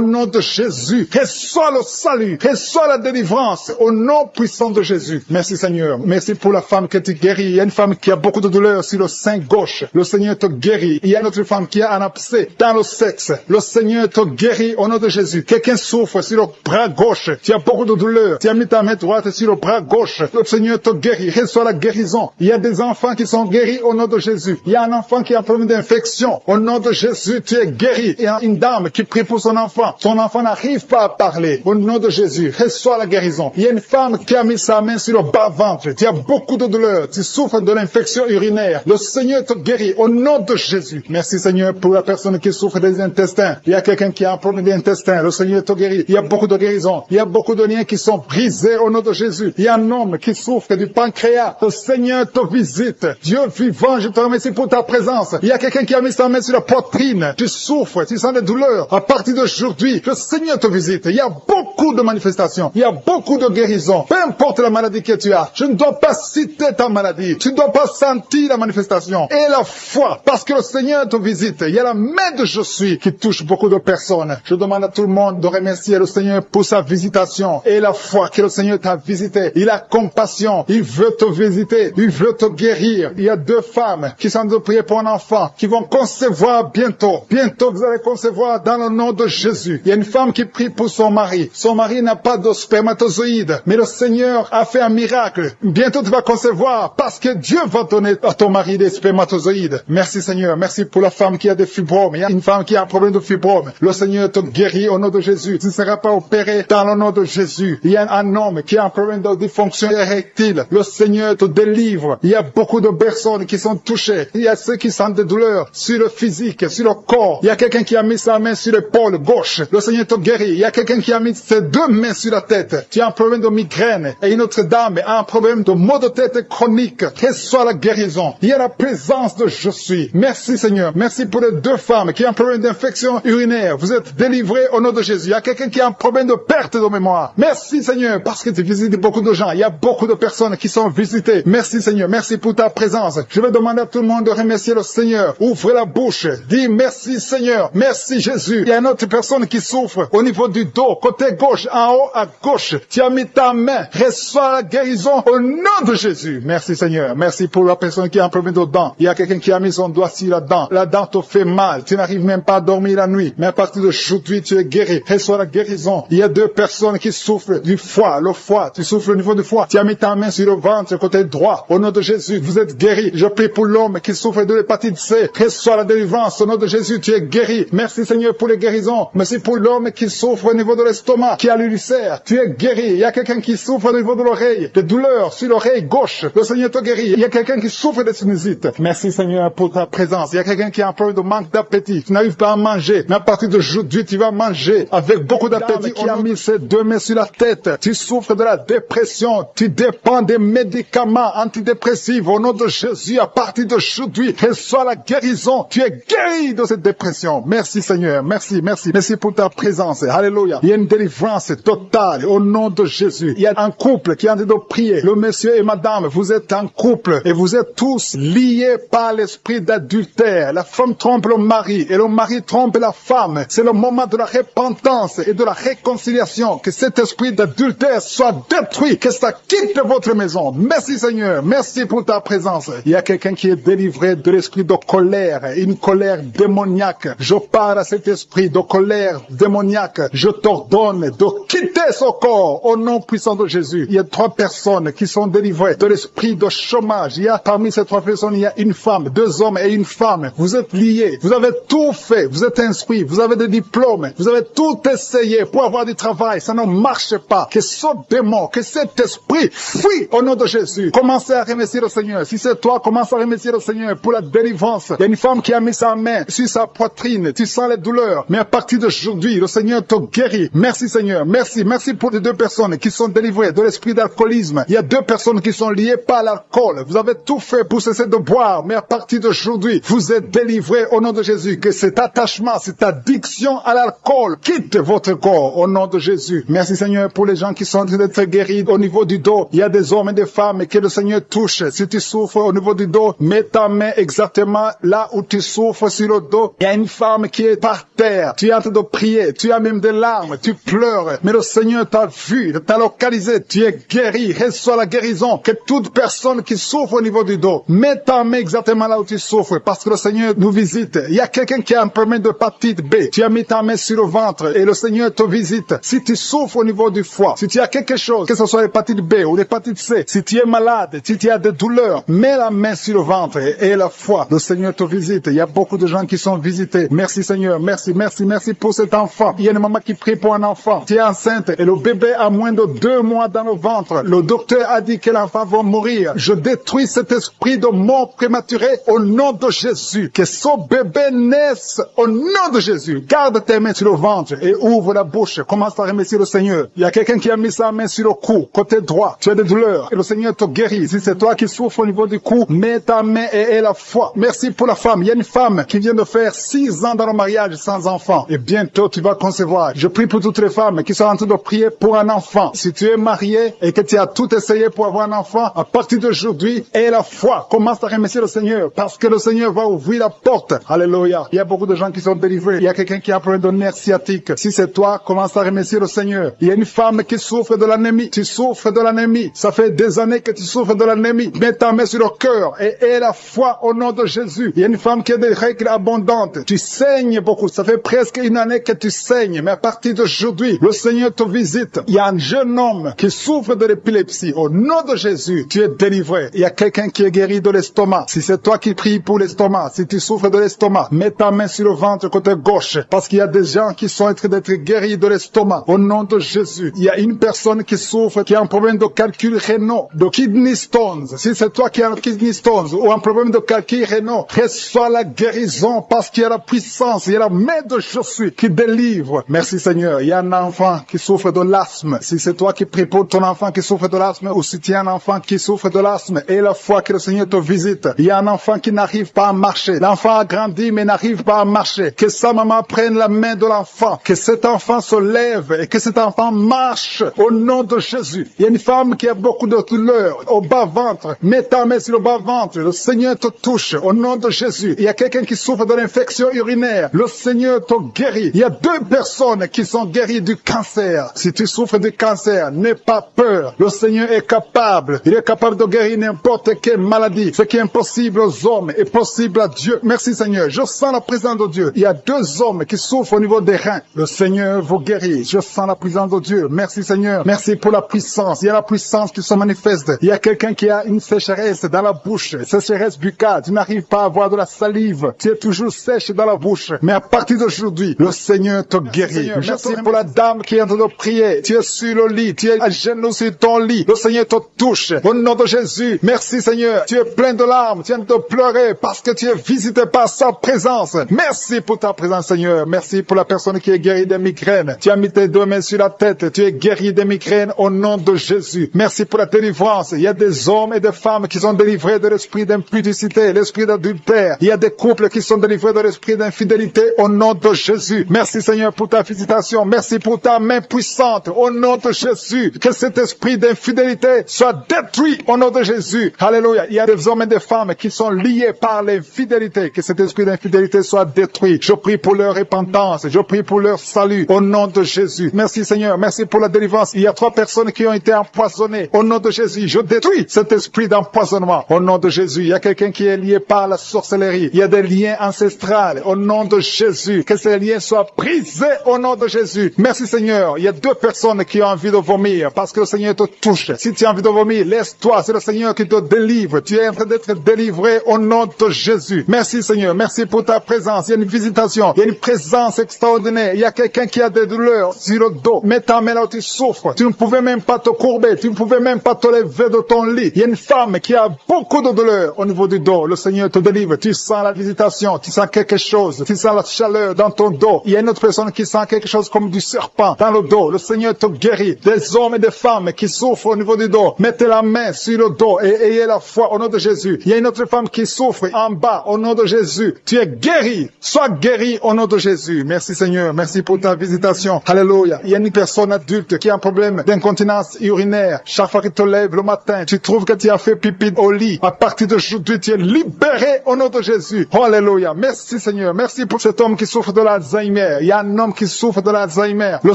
nom de Jésus. Reçois le salut. Reçois la délivrance au nom puissant de Jésus. Merci Seigneur. Merci pour la femme que tu guéris. Il y a une femme qui a beaucoup de douleurs sur le sein gauche. Le Seigneur te guérit. Il y a une autre femme qui a un abcès dans le sexe. Le Seigneur te guérit au nom de Jésus. Quelqu'un souffre sur le bras gauche. Tu as beaucoup de douleurs. Tu as mis ta main droite sur le bras gauche. Le Seigneur te guérit. Reçois la guérison. Il y a des enfants qui sont guéris au nom de Jésus. Il y a un enfant qui a un problème d'infection. Au nom de Jésus, tu es guéri. Il y a une dame qui prie pour son enfant. Son enfant n'arrive pas à parler. Au nom de Jésus, reçois la guérison. Il y a une femme qui a mis sa main sur le bas-ventre. Tu as beaucoup de douleurs. Tu souffres de l'infection urinaire. Le Seigneur te guérit au nom de Jésus. Merci Seigneur pour la personne qui souffre des intestins. Il y a quelqu'un qui a un problème d'intestin. Le Seigneur te guérit. Il y a beaucoup de guérisons. Il y a beaucoup de liens qui sont brisés au nom de Jésus. Il y a un homme qui souffre du pancréas. Le Seigneur te visite. Dieu vivant, je te remercie pour ta présence. Il y a quelqu'un qui a mis sa main sur la poitrine. Tu souffres, tu sens des douleurs. À partir d'aujourd'hui, le Seigneur te visite. Il y a beaucoup de manifestations. Il y a beaucoup de guérisons. Peu importe la maladie que tu as, je ne dois pas citer ta maladie. Tu ne dois pas sentir la manifestation. Et la foi, parce que le Seigneur te visite. Il y a la main de Je suis qui touche beaucoup de personnes. Je demande à tout le monde de remercier le Seigneur pour sa visitation. Et la foi que le Seigneur t'a visité. Il a compassion. Il veut te visiter. Il veut te guérir. Il y a 2 femmes qui sont en train de prier pour un enfant, qui vont concevoir bientôt. Bientôt, vous allez concevoir dans le nom de Jésus. Il y a une femme qui prie pour son mari. Son mari n'a pas de spermatozoïdes, mais le Seigneur a fait un miracle. Bientôt, tu vas concevoir parce que Dieu va donner à ton mari des spermatozoïdes. Merci Seigneur. Merci pour la femme qui a des fibromes. Il y a une femme qui a un problème de fibrome. Le Seigneur te guérit au nom de Jésus. Tu ne seras pas opéré dans le nom de Jésus. Il y a un homme qui a un problème de dysfonction érectile. Le Seigneur te délivre. Il y a beaucoup de personnes qui sont touchées. Il y a ceux qui sentent des douleurs sur le physique, sur le corps. Il y a quelqu'un qui a mis sa main sur l'épaule gauche. Le Seigneur te guérit. Il y a quelqu'un qui a mis ses 2 mains sur la tête. Tu as un problème de migraine. Et une autre dame a un problème de maux de tête chronique. Reçois la guérison. Il y a la présence de Je suis. Merci Seigneur. Merci pour les 2 femmes qui ont un problème d'infection urinaire. Vous êtes délivrés au nom de Jésus. Il y a quelqu'un qui a un problème de perte de mémoire. Merci Seigneur parce que tu visites beaucoup de gens. Il y a beaucoup de personnes qui sont visitées. Merci Seigneur. Merci pour ta présence. Je vais demander à tout le monde de remercier le Seigneur. Ouvrez la bouche. Dis merci Seigneur. Merci Jésus. Il y a une autre personne qui souffre au niveau du dos, côté gauche, en haut à gauche. Tu as mis ta main. Reçois la guérison au nom de Jésus. Merci Seigneur. Merci pour la personne qui a un problème de dents. Il y a quelqu'un qui a mis son doigt sur la dent. La dent te fait mal. Tu n'arrives même pas à dormir la nuit. Mais à partir d'aujourd'hui, tu es guéri. Reçois la guérison. Il y a 2 personnes qui souffrent du foie. Le foie. Tu souffres au niveau du foie. Tu as mis ta main sur le ventre, côté droit. Au nom de Jésus, vous êtes guéri. Je prie pour l'homme qui souffre de l'hépatite C. Reçois la délivrance. Au nom de Jésus, tu es guéri. Merci Seigneur pour les guérisons. Merci pour l'homme qui souffre au niveau de l'estomac, qui a l'ulcère. Tu es guéri. Il y a quelqu'un qui souffre au niveau de l'oreille, des douleurs sur l'oreille gauche. Le Seigneur te guérit. Il y a quelqu'un qui souffre de sinusite. Merci Seigneur pour ta présence. Il y a quelqu'un qui a un problème de manque d'appétit. Tu n'arrives pas à manger. Mais à partir d'aujourd'hui, tu vas manger avec beaucoup d'appétit. Qui a mis ses 2 mains sur la tête. Tu souffres de la dépression. Tu dépends des médicaments antidépressifs. Au nom de Jésus, à partir d'aujourd'hui, reçois la guérison. Tu es guéri de cette dépression. Merci Seigneur. Merci, merci. Merci pour ta présence. Alléluia. Il y a une délivrance totale au nom de Jésus. Il y a un couple qui est en train de prier. Le monsieur et madame, vous êtes un couple et vous êtes tous liés par l'esprit d'adultère. La femme trompe le mari et le mari trompe la femme. C'est le moment de la repentance et de la réconciliation. Que cet esprit d'adultère soit détruit. Que ça quitte votre maison. Merci Seigneur. Merci pour ta présence. Il y a quelqu'un qui est délivré de l'esprit de colère. Une colère démoniaque. Je parle à cet esprit de colère démoniaque. Je t'ordonne de quitter ce corps au nom puissant de Jésus. Il y a 3 personnes qui sont délivrées de l'esprit de chômage. Il y a parmi ces 3 personnes, il y a une femme, 2 hommes et une femme. Vous êtes liés. Vous avez tout fait. Vous êtes instruits. Vous avez des diplômes. Vous avez tout essayé pour avoir du travail. Ça ne marche pas. Que ce démon, que cet esprit fuit au nom de Jésus. Commencez à remercier le Seigneur. Si c'est toi, commence à remercier le Seigneur pour la délivrance. Il y a une femme qui a mis sa ta main sur sa poitrine. Tu sens les douleurs. Mais à partir d'aujourd'hui, le Seigneur te guérit. Merci Seigneur. Merci. Merci pour les 2 personnes qui sont délivrées de l'esprit d'alcoolisme. Il y a 2 personnes qui sont liées par l'alcool. Vous avez tout fait pour cesser de boire. Mais à partir d'aujourd'hui, vous êtes délivrés au nom de Jésus. Que cet attachement, cette addiction à l'alcool quitte votre corps au nom de Jésus. Merci Seigneur pour les gens qui sont en train d'être guéris au niveau du dos. Il y a des hommes et des femmes que le Seigneur touche. Si tu souffres au niveau du dos, mets ta main exactement là où tu souffres sur le dos. Il y a une femme qui est par terre. Tu es en train de prier. Tu as même des larmes. Tu pleures. Mais le Seigneur t'a vu, t'a localisé. Tu es guéri. Reçois la guérison. Que toute personne qui souffre au niveau du dos, mets ta main exactement là où tu souffres parce que le Seigneur nous visite. Il y a quelqu'un qui a un problème de hépatite B. Tu as mis ta main sur le ventre et le Seigneur te visite. Si tu souffres au niveau du foie, si tu as quelque chose, que ce soit l'hépatite B ou l'hépatite C, si tu es malade, si tu as des douleurs, mets la main sur le ventre et la foi. Le Seigneur te visite. Il y a beaucoup de gens qui sont visités. Merci Seigneur. Merci pour cet enfant. Il y a une maman qui prie pour un enfant. Tu es enceinte et le bébé a moins de 2 mois dans le ventre. Le docteur a dit que l'enfant va mourir. Je détruis cet esprit de mort prématurée au nom de Jésus. Que ce bébé naisse au nom de Jésus. Garde tes mains sur le ventre et ouvre la bouche. Commence à remercier le Seigneur. Il y a quelqu'un qui a mis sa main sur le cou, côté droit. Tu as des douleurs et le Seigneur te guérit. Si c'est toi qui souffres au niveau du cou, mets ta main et la foi. Merci pour la femme. Il y a une femme qui vient de faire 6 ans dans le mariage sans enfant. Et bientôt tu vas concevoir. Je prie pour toutes les femmes qui sont en train de prier pour un enfant. Si tu es marié et que tu as tout essayé pour avoir un enfant, à partir d'aujourd'hui, aie la foi. Commence à remercier le Seigneur parce que le Seigneur va ouvrir la porte. Alléluia. Il y a beaucoup de gens qui sont délivrés. Il y a quelqu'un qui a un problème de nerf sciatique. Si c'est toi, commence à remercier le Seigneur. Il y a une femme qui souffre de l'anémie. Tu souffres de l'anémie. Ça fait des années que tu souffres de l'anémie. Mets ta main sur le cœur et aie la foi au nom de Jésus. Il y a une femme qui a des règles abondantes. Tu saignes beaucoup. Ça fait presque 1 année que tu saignes. Mais à partir d'aujourd'hui, le Seigneur te visite. Il y a un jeune homme qui souffre de l'épilepsie. Au nom de Jésus, tu es délivré. Il y a quelqu'un qui est guéri de l'estomac. Si c'est toi qui pries pour l'estomac, si tu souffres de l'estomac, mets ta main sur le ventre côté gauche. Parce qu'il y a des gens qui sont en train d'être guéris de l'estomac. Au nom de Jésus. Il y a une personne qui souffre, qui a un problème de calcul rénal, de kidney stones. Si c'est toi qui as un kidney stones ou un problème de calcul rénal, reçois la guérison parce qu'il y a la puissance, il y a la main de Jésus qui délivre. Merci Seigneur. Il y a un enfant qui souffre de l'asthme. Si c'est toi qui pries pour ton enfant qui souffre de l'asthme ou si tu as un enfant qui souffre de l'asthme et la foi que le Seigneur te visite. Il y a un enfant qui n'arrive pas à marcher. L'enfant a grandi mais n'arrive pas à marcher. Que sa maman prenne la main de l'enfant. Que cet enfant se lève et que cet enfant marche au nom de Jésus. Il y a une femme qui a beaucoup de douleurs au bas-ventre. Mets ta main sur le bas-ventre. Le Seigneur te touche au nom de Jésus. Il y a quelqu'un qui souffre de l'infection urinaire. Le Seigneur te guérit. Il y a 2 personnes qui sont guéries du cancer. Si tu souffres du cancer, n'aie pas peur. Le Seigneur est capable. Il est capable de guérir n'importe quelle maladie. Ce qui est impossible aux hommes est possible à Dieu. Merci Seigneur. Je sens la présence de Dieu. Il y a 2 hommes qui souffrent au niveau des reins. Le Seigneur vous guérit. Je sens la présence de Dieu. Merci Seigneur. Merci pour la puissance. Il y a la puissance qui se manifeste. Il y a quelqu'un qui a une sécheresse dans la bouche. Sécheresse buccale. Tu n'arrives pas à avoir de la salive. Tu es toujours sèche dans la bouche. Mais à partir d'aujourd'hui, le Seigneur te guérit. Merci pour la dame qui est en train de prier. Tu es sur le lit. Tu es à genoux sur ton lit. Le Seigneur te touche. Au nom de Jésus. Merci Seigneur. Tu es plein de larmes. Tu viens de pleurer parce que tu es visité par sa présence. Merci pour ta présence Seigneur. Merci pour la personne qui est guérie des migraines. Tu as mis tes 2 mains sur la tête. Tu es guéri des migraines au nom de Jésus. Merci pour la délivrance. Il y a des hommes et des femmes qui sont délivrés de l'esprit d'impudicité, l'esprit d'adultère. Il y a des couples qui sont délivrés de l'esprit d'infidélité au nom de Jésus. Merci Seigneur pour ta visitation. Merci pour ta main puissante au nom de Jésus. Que cet esprit d'infidélité soit détruit au nom de Jésus. Alléluia. Il y a des hommes et des femmes qui sont liés par l'infidélité. Que cet esprit d'infidélité soit détruit. Je prie pour leur repentance. Je prie pour leur salut au nom de Jésus. Merci Seigneur. Merci pour la délivrance. Il y a 3 personnes qui ont été empoisonnées au nom de Jésus. Je détruis cet esprit d'empoisonnement au nom de Jésus. Il y a quelqu'un qui est lié par la sorcellerie. Il y a des liens ancestrales au nom de Jésus. Que ces liens soient brisés au nom de Jésus. Merci Seigneur. Il y a 2 personnes qui ont envie de vomir parce que le Seigneur te touche. Si tu as envie de vomir, laisse-toi. C'est le Seigneur qui te délivre. Tu es en train d'être délivré au nom de Jésus. Merci Seigneur. Merci pour ta présence. Il y a une visitation. Il y a une présence extraordinaire. Il y a quelqu'un qui a des douleurs sur le dos. Mets ta main là où tu souffres. Tu ne pouvais même pas te courber. Tu ne pouvais même pas te lever de ton lit. Il y a une femme qui a beaucoup de douleurs au niveau du dos. Le Seigneur te délivre. Tu sens la visitation visitation. Tu sens quelque chose. Tu sens la chaleur dans ton dos. Il y a une autre personne qui sent quelque chose comme du serpent dans le dos. Le Seigneur te guérit. Des hommes et des femmes qui souffrent au niveau du dos. Mettez la main sur le dos et ayez la foi au nom de Jésus. Il y a une autre femme qui souffre en bas au nom de Jésus. Tu es guéri. Sois guéri au nom de Jésus. Merci Seigneur. Merci pour ta visitation. Alléluia. Il y a une personne adulte qui a un problème d'incontinence urinaire. Chaque fois que tu te lèves le matin, tu trouves que tu as fait pipi au lit. À partir d'aujourd'hui, tu es libéré au nom de Jésus. Oh, alléluia. Merci Seigneur. Merci pour cet homme qui souffre de l'Alzheimer. Il y a un homme qui souffre de l'Alzheimer. Le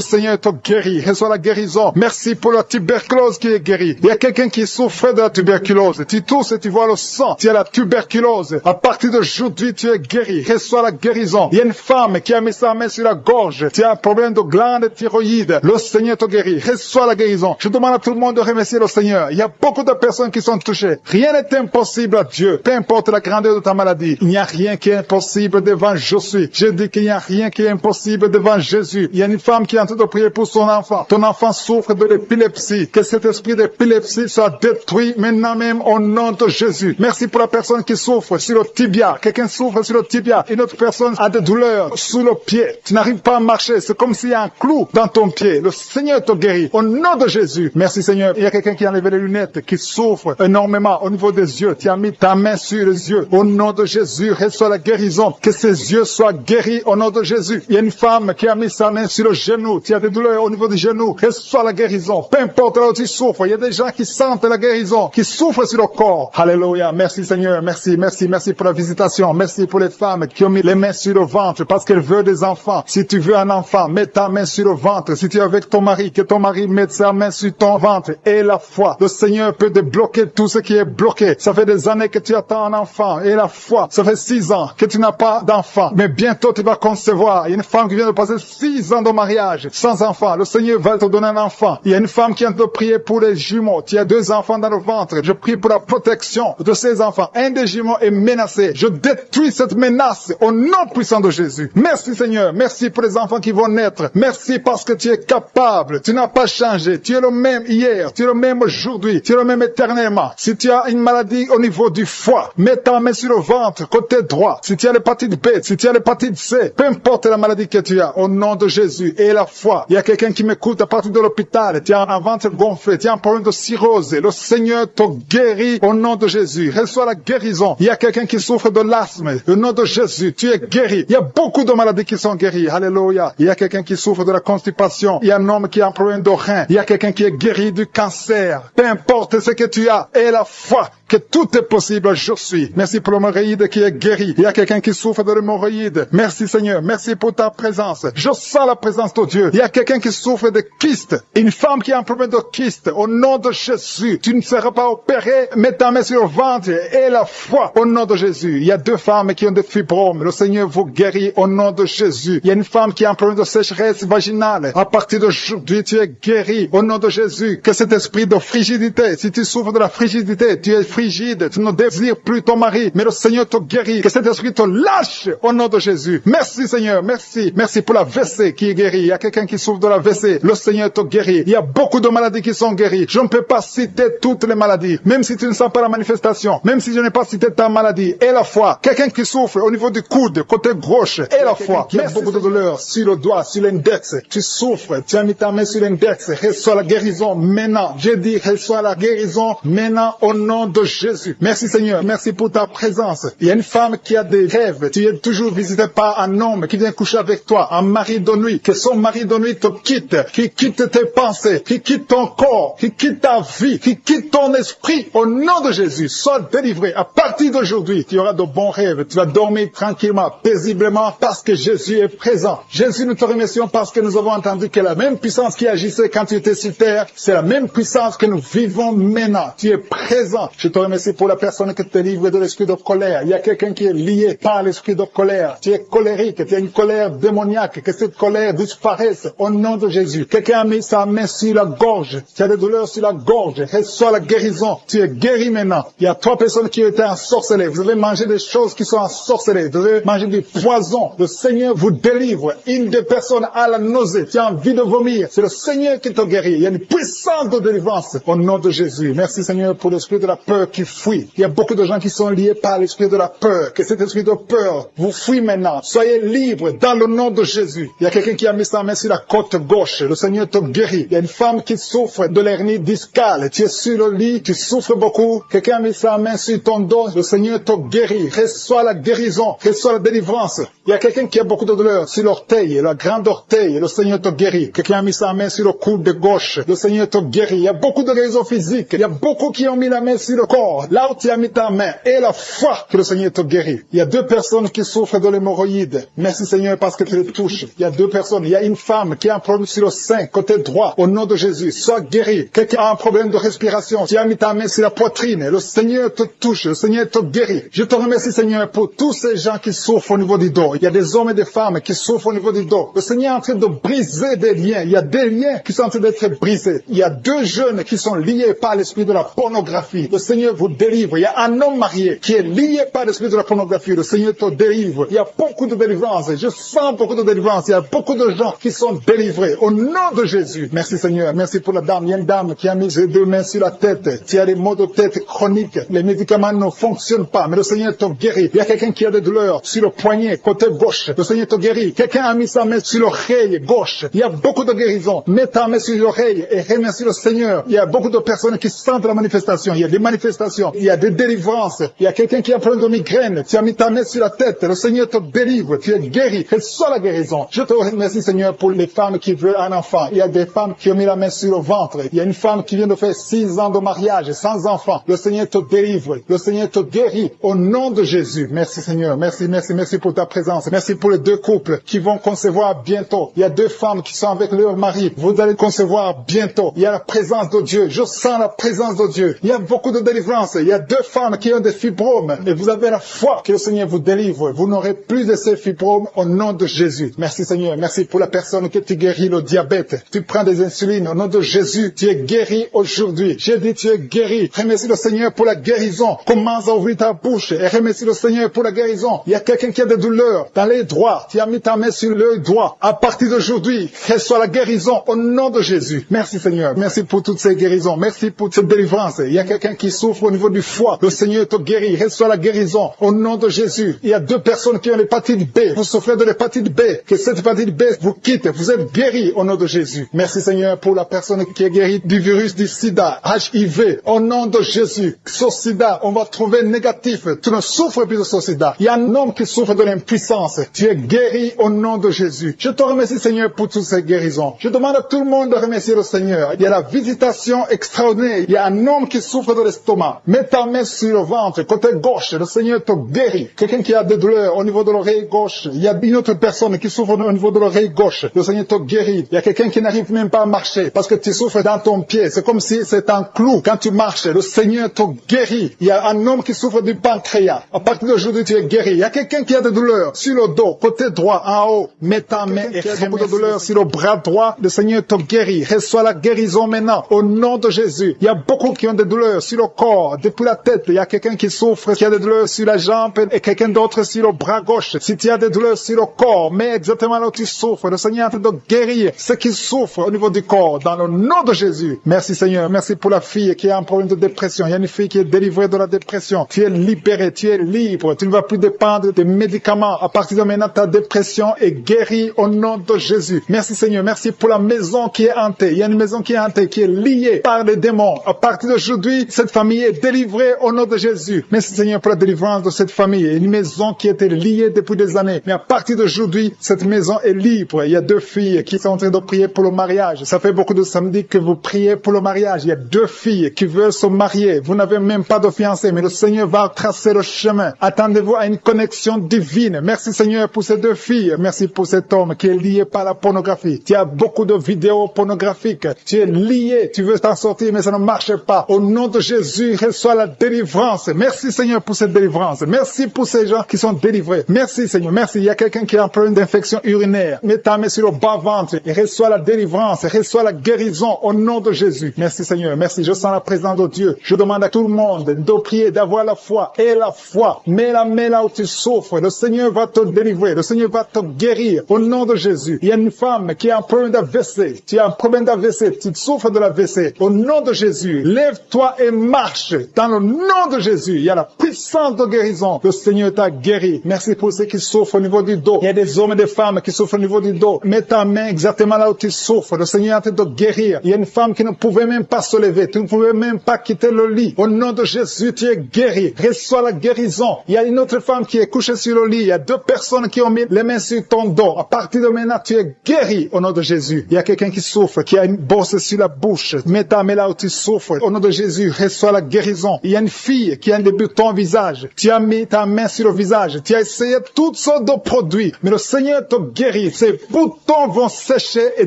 Seigneur te guérit. Reçois la guérison. Merci pour la tuberculose qui est guérie. Il y a quelqu'un qui souffre de la tuberculose. Tu tousses et tu vois le sang. Tu as la tuberculose. À partir d'aujourd'hui, tu es guéri. Reçois la guérison. Il y a une femme qui a mis sa main sur la gorge. Tu as un problème de glande thyroïde. Le Seigneur te guérit. Reçois la guérison. Je demande à tout le monde de remercier le Seigneur. Il y a beaucoup de personnes qui sont touchées. Rien n'est impossible à Dieu. Peu importe la grandeur de ta maladie. Il n'y a rien qui est impossible devant Jésus. Je dis qu'il n'y a rien qui est impossible devant Jésus. Il y a une femme qui est en train de prier pour son enfant. Ton enfant souffre de l'épilepsie. Que cet esprit d'épilepsie soit détruit maintenant même au nom de Jésus. Merci pour la personne qui souffre sur le tibia. Quelqu'un souffre sur le tibia. Une autre personne a des douleurs sous le pied. Tu n'arrives pas à marcher. C'est comme s'il y a un clou dans ton pied. Le Seigneur te guérit. Au nom de Jésus. Merci Seigneur. Il y a quelqu'un qui a enlevé les lunettes, qui souffre énormément au niveau des yeux. Tu as mis ta main sur les yeux. Au nom de Jésus, reçois la guérison. Que ses yeux soient guéris au nom de Jésus. Il y a une femme qui a mis sa main sur le genou. Tu as des douleurs au niveau du genou. Reçois la guérison. Peu importe là où tu souffres. Il y a des gens qui sentent la guérison, qui souffrent sur le corps. Alléluia. Merci Seigneur. Merci, merci, merci pour la visitation. Merci pour les femmes qui ont mis les mains sur le ventre parce qu'elles veulent des enfants. Si tu veux un enfant, mets ta main sur le ventre. Si tu es avec ton mari, que ton mari mette sa main sur ton ventre. Et la foi. Le Seigneur peut débloquer tout ce qui est bloqué. Ça fait des années que tu attends un enfant. Et la foi. Ça fait 6 ans que tu n'as pas d'enfant. Mais bientôt tu vas concevoir. Il y a une femme qui vient de passer 6 ans de mariage sans enfant. Le Seigneur va te donner un enfant. Il y a une femme qui vient de prier pour les jumeaux. Tu as 2 enfants dans le ventre. Je prie pour la protection de ces enfants. Un des jumeaux est menacé. Je détruis cette menace au nom puissant de Jésus. Merci Seigneur. Merci pour les enfants qui vont naître. Merci parce que tu es capable. Tu n'as pas changé. Tu es le même hier. Tu es le même aujourd'hui. Tu es le même éternellement. Si tu as une maladie au niveau du foie, mets ta main sur le ventre, côté droit. Si tu as l'hépatite B, si tu as l'hépatite C, peu importe la maladie que tu as, au nom de Jésus et la foi. Il y a quelqu'un qui m'écoute à partir de l'hôpital. Tu as un ventre gonflé. Tu as un problème de cirrhose. Le Seigneur te guérit au nom de Jésus. Reçois la guérison. Il y a quelqu'un qui souffre de l'asthme. Au nom de Jésus, tu es guéri. Il y a beaucoup de maladies qui sont guéries. Alléluia. Il y a quelqu'un qui souffre de la constipation. Il y a un homme qui a un problème de rein. Il y a quelqu'un qui est guéri du cancer. Peu importe ce que tu as. Et la foi que tout est possible, je suis. Merci pour l'hémorroïde qui est guéri. Il y a quelqu'un qui souffre de l'hémorroïde. Merci Seigneur. Merci pour ta présence. Je sens la présence de Dieu. Il y a quelqu'un qui souffre de kyste. Une femme qui a un problème de kyste. Au nom de Jésus, tu ne seras pas opéré. Mets ta main sur le ventre et la foi. Au nom de Jésus. Il y a 2 femmes qui ont des fibromes. Le Seigneur vous guérit au nom de Jésus. Il y a une femme qui a un problème de sécheresse vaginale. À partir d'aujourd'hui, tu es guéri au nom de Jésus. Que cet esprit de frigidité, si tu souffres de la frigidité, tu es frigide, tu ne désires plus ton mari, mais le Seigneur te guérit. Que cet esprit te lâche au nom de Jésus. Merci Seigneur, merci. Merci pour la WC qui est guérie. Il y a quelqu'un qui souffre de la WC. Le Seigneur te guérit. Il y a beaucoup de maladies qui sont guéries. Je ne peux pas citer toutes les maladies. Même si tu ne sens pas la manifestation, même si je n'ai pas cité ta maladie, et la foi. Quelqu'un qui souffre au niveau du coude, côté gauche, et la foi. Qui a beaucoup de douleur sur le doigt, sur l'index. Tu souffres, tu as mis ta main sur l'index. Reçois la guérison maintenant. J'ai dit, reçois la guérison maintenant au nom de Jésus. Merci Seigneur, merci pour ta présence. Il y a une femme qui a des rêves. Tu es toujours visité par un homme qui vient coucher avec toi, un mari de nuit. Que son mari de nuit te quitte, qui quitte tes pensées, qui quitte ton corps, qui quitte ta vie, qui quitte ton esprit. Au nom de Jésus, sois délivré. À partir d'aujourd'hui, tu auras de bons rêves. Tu vas dormir tranquillement, paisiblement, parce que Jésus est présent. Jésus, nous te remercions parce que nous avons entendu que la même puissance qui agissait quand tu étais sur terre, c'est la même puissance que nous vivons maintenant. Tu es présent. Je te remercie pour la personne qui te livre de l'esprit de colère. Il y a quelqu'un qui est lié par l'esprit de colère. Tu es colérique, tu as une colère démoniaque, que cette colère disparaisse au nom de Jésus. Quelqu'un a mis sa main sur la gorge. Tu as des douleurs sur la gorge. Reçois la guérison. Tu es guéri maintenant. Il y a 3 personnes qui ont été ensorcelées. Vous avez mangé des choses qui sont ensorcelées. Vous avez mangé du poison. Le Seigneur vous délivre. Une des personnes a la nausée. Tu as envie de vomir. C'est le Seigneur qui te guérit. Il y a une puissance de délivrance au nom de Jésus. Merci Seigneur pour l'esprit de la peur peur qui fuit. Il y a beaucoup de gens qui sont liés par l'esprit de la peur. Que cet esprit de peur vous fuit maintenant. Soyez libres dans le nom de Jésus. Il y a quelqu'un qui a mis sa main sur la côte gauche. Le Seigneur te guérit. Il y a une femme qui souffre de l'hernie discale. Tu es sur le lit, tu souffres beaucoup. Quelqu'un a mis sa main sur ton dos. Le Seigneur te guérit. Reçois la guérison. Reçois la délivrance. Il y a quelqu'un qui a beaucoup de douleur sur l'orteil, la grande orteil. Le Seigneur te guérit. Quelqu'un a mis sa main sur le coude de gauche. Le Seigneur te guérit. Il y a beaucoup de guérisons physiques. Il y a beaucoup qui ont mis la main sur le corps. Là où tu as mis ta main et la foi que le Seigneur te guérit. Il y a 2 personnes qui souffrent de l'hémorroïde. Merci Seigneur parce que tu les touches. Il y a 2 personnes. Il y a une femme qui a un problème sur le sein, côté droit. Au nom de Jésus, sois guéri. Quelqu'un a un problème de respiration. Tu as mis ta main sur la poitrine. Le Seigneur te touche. Le Seigneur te guérit. Je te remercie Seigneur pour tous ces gens qui souffrent au niveau du dos. Il y a des hommes et des femmes qui souffrent au niveau du dos. Le Seigneur est en train de briser des liens. Il y a des liens qui sont en train d'être brisés. Il y a 2 jeunes qui sont liés par l'esprit de la pornographie. Le Seigneur vous délivre. Il y a un homme marié qui est lié par l'esprit de la pornographie. Le Seigneur te délivre. Il y a beaucoup de délivrance. Je sens beaucoup de délivrance. Il y a beaucoup de gens qui sont délivrés. Au nom de Jésus. Merci Seigneur. Merci pour la dame. Il y a une dame qui a mis ses 2 mains sur la tête. Tu as des maux de tête chroniques. Les médicaments ne fonctionnent pas. Mais le Seigneur te guérit. Il y a quelqu'un qui a des douleurs sur le poignet, côté gauche. Le Seigneur te guérit. Quelqu'un a mis sa main sur l'oreille gauche. Il y a beaucoup de guérisons. Mets ta main sur l'oreille et remercie le Seigneur. Il y a beaucoup de personnes qui sentent la manifestation. Il y a des manifestations. Il y a des délivrances. Il y a quelqu'un qui a un problème de migraine. Tu as mis ta main sur la tête. Le Seigneur te délivre. Tu es guéri. Reçois la guérison. Je te remercie Seigneur pour les femmes qui veulent un enfant. Il y a des femmes qui ont mis la main sur le ventre. Il y a une femme qui vient de faire 6 ans de mariage sans enfant. Le Seigneur te délivre. Le Seigneur te guérit. Au nom de Jésus. Merci Seigneur. Merci, merci, merci pour ta présence. Merci pour les 2 couples qui vont concevoir bientôt. Il y a 2 femmes qui sont avec leur mari. Vous allez concevoir bientôt. Il y a la présence de Dieu. Je sens la présence de Dieu. Il y a beaucoup de délivrance. Il y a 2 femmes qui ont des fibromes. Et vous avez la foi que le Seigneur vous délivre. Vous n'aurez plus de ces fibromes au nom de Jésus. Merci Seigneur. Merci pour la personne que tu guéris le diabète. Tu prends des insulines au nom de Jésus. Tu es guéri aujourd'hui. J'ai dit tu es guéri. Remercie le Seigneur pour la guérison. Commence à ouvrir ta bouche et remercie le Seigneur pour la guérison. Il y a quelqu'un qui a des douleurs dans les doigts. Tu as mis ta main sur l'œil droit. À partir d'aujourd'hui, reçois la guérison au nom de Jésus. Merci Seigneur. Merci pour toutes ces guérisons. Merci pour cette délivrance. Il y a quelqu'un qui souffre au niveau du foie. Le Seigneur te guérit. Reçois la guérison au nom de Jésus. Il y a 2 personnes qui ont l'hépatite B. Vous souffrez de l'hépatite B. Que cette hépatite B vous quitte. Vous êtes guéris au nom de Jésus. Merci Seigneur pour la personne qui est guérie du virus du sida, HIV. Au nom de Jésus. Ce sida, on va trouver négatif. Tu ne souffres plus de ce sida. Il y a un homme qui souffre de l'impuissance. Tu es guéri au nom de Jésus. Je te remercie Seigneur pour toutes ces guérisons. Je demande à tout le monde de remercier le Seigneur. Il y a la visitation extraordinaire. Il y a un homme qui souffre de l'estomac. Mets ta main sur le ventre, côté gauche. Le Seigneur te guérit. Quelqu'un qui a des douleurs au niveau de l'oreille gauche. Il y a une autre personne qui souffre au niveau de l'oreille gauche. Le Seigneur te guérit. Il y a quelqu'un qui n'arrive même pas à marcher parce que tu souffres dans ton pied. C'est comme si c'est un clou. Quand tu marches, le Seigneur te guérit. Il y a un homme qui souffre du pancréas. À partir d'aujourd'hui, tu es guéri. Il y a quelqu'un qui a des douleurs sur le dos, côté droit, en haut. Mets ta main et beaucoup de douleurs sur le bras droit. Le Seigneur te guérit. Reçois la guérison maintenant. Au nom de Jésus. Il y a beaucoup qui ont des douleurs sur le corps, depuis la tête. Il y a quelqu'un qui souffre, qui a des douleurs sur la jambe et quelqu'un d'autre sur le bras gauche. Si tu as des douleurs sur le corps, mais exactement là où tu souffres, le Seigneur est en train de guérir ceux qui souffrent au niveau du corps. Dans le nom de Jésus. Merci Seigneur. Merci pour la fille qui a un problème de dépression. Il y a une fille qui est délivrée de la dépression. Tu es libéré, tu es libre. Tu ne vas plus dépendre des médicaments. À partir de maintenant, ta dépression est guérie au nom de Jésus. Merci Seigneur. Merci pour la maison qui est hantée. Il y a une maison qui est hantée, qui est liée par les démons. À partir d'aujourd'hui, cette famille est délivrée au nom de Jésus. Merci Seigneur pour la délivrance de cette famille. Une maison qui était liée depuis des années. Mais à partir d'aujourd'hui, cette maison est libre. Il y a 2 filles qui sont en train de prier pour le mariage. Ça fait beaucoup de samedis que vous priez pour le mariage. Il y a 2 filles qui veulent se marier. Vous n'avez même pas de fiancé, mais le Seigneur va tracer le chemin. Attendez-vous à une connexion divine. Merci Seigneur pour ces 2 filles. Merci pour cet homme qui est lié par la pornographie. Tu as beaucoup de vidéos pornographiques. Tu es lié. Tu veux t'en sortir, mais ça ne marche pas. Au nom de Jésus, reçois la délivrance. Merci Seigneur pour cette délivrance. Merci pour ces gens qui sont délivrés. Merci Seigneur. Merci. Il y a quelqu'un qui a un problème d'infection urinaire. Mets ta main sur le bas-ventre et reçois la délivrance. Reçois la guérison au nom de Jésus. Merci Seigneur. Merci. Je sens la présence de Dieu. Je demande à tout le monde de prier, d'avoir la foi. Et la foi. Mets la main là où tu souffres. Le Seigneur va te délivrer. Le Seigneur va te guérir au nom de Jésus. Il y a une femme qui a un problème d'AVC. Tu as un problème d'AVC. Tu souffres de l'AVC. Au nom de Jésus, lève-toi et marche. marche dans le nom de Jésus. Il y a la puissance de guérison. Le Seigneur t'a guéri. Merci pour ceux qui souffrent au niveau du dos. Il y a des hommes et des femmes qui souffrent au niveau du dos. Mets ta main exactement là où tu souffres. Le Seigneur est en train de guérir. Il y a une femme qui ne pouvait même pas se lever. Tu ne pouvais même pas quitter le lit. Au nom de Jésus, tu es guéri. Reçois la guérison. Il y a une autre femme qui est couchée sur le lit. Il y a 2 personnes qui ont mis les mains sur ton dos. À partir de maintenant, tu es guéri au nom de Jésus. Il y a quelqu'un qui souffre, qui a une bosse sur la bouche. Mets ta main là où tu souffres. Au nom de Jésus, reçois la guérison. Il y a une fille qui a un débutant au visage. Tu as mis ta main sur le visage. Tu as essayé toutes sortes de produits. Mais le Seigneur te guérit. Ces boutons vont sécher et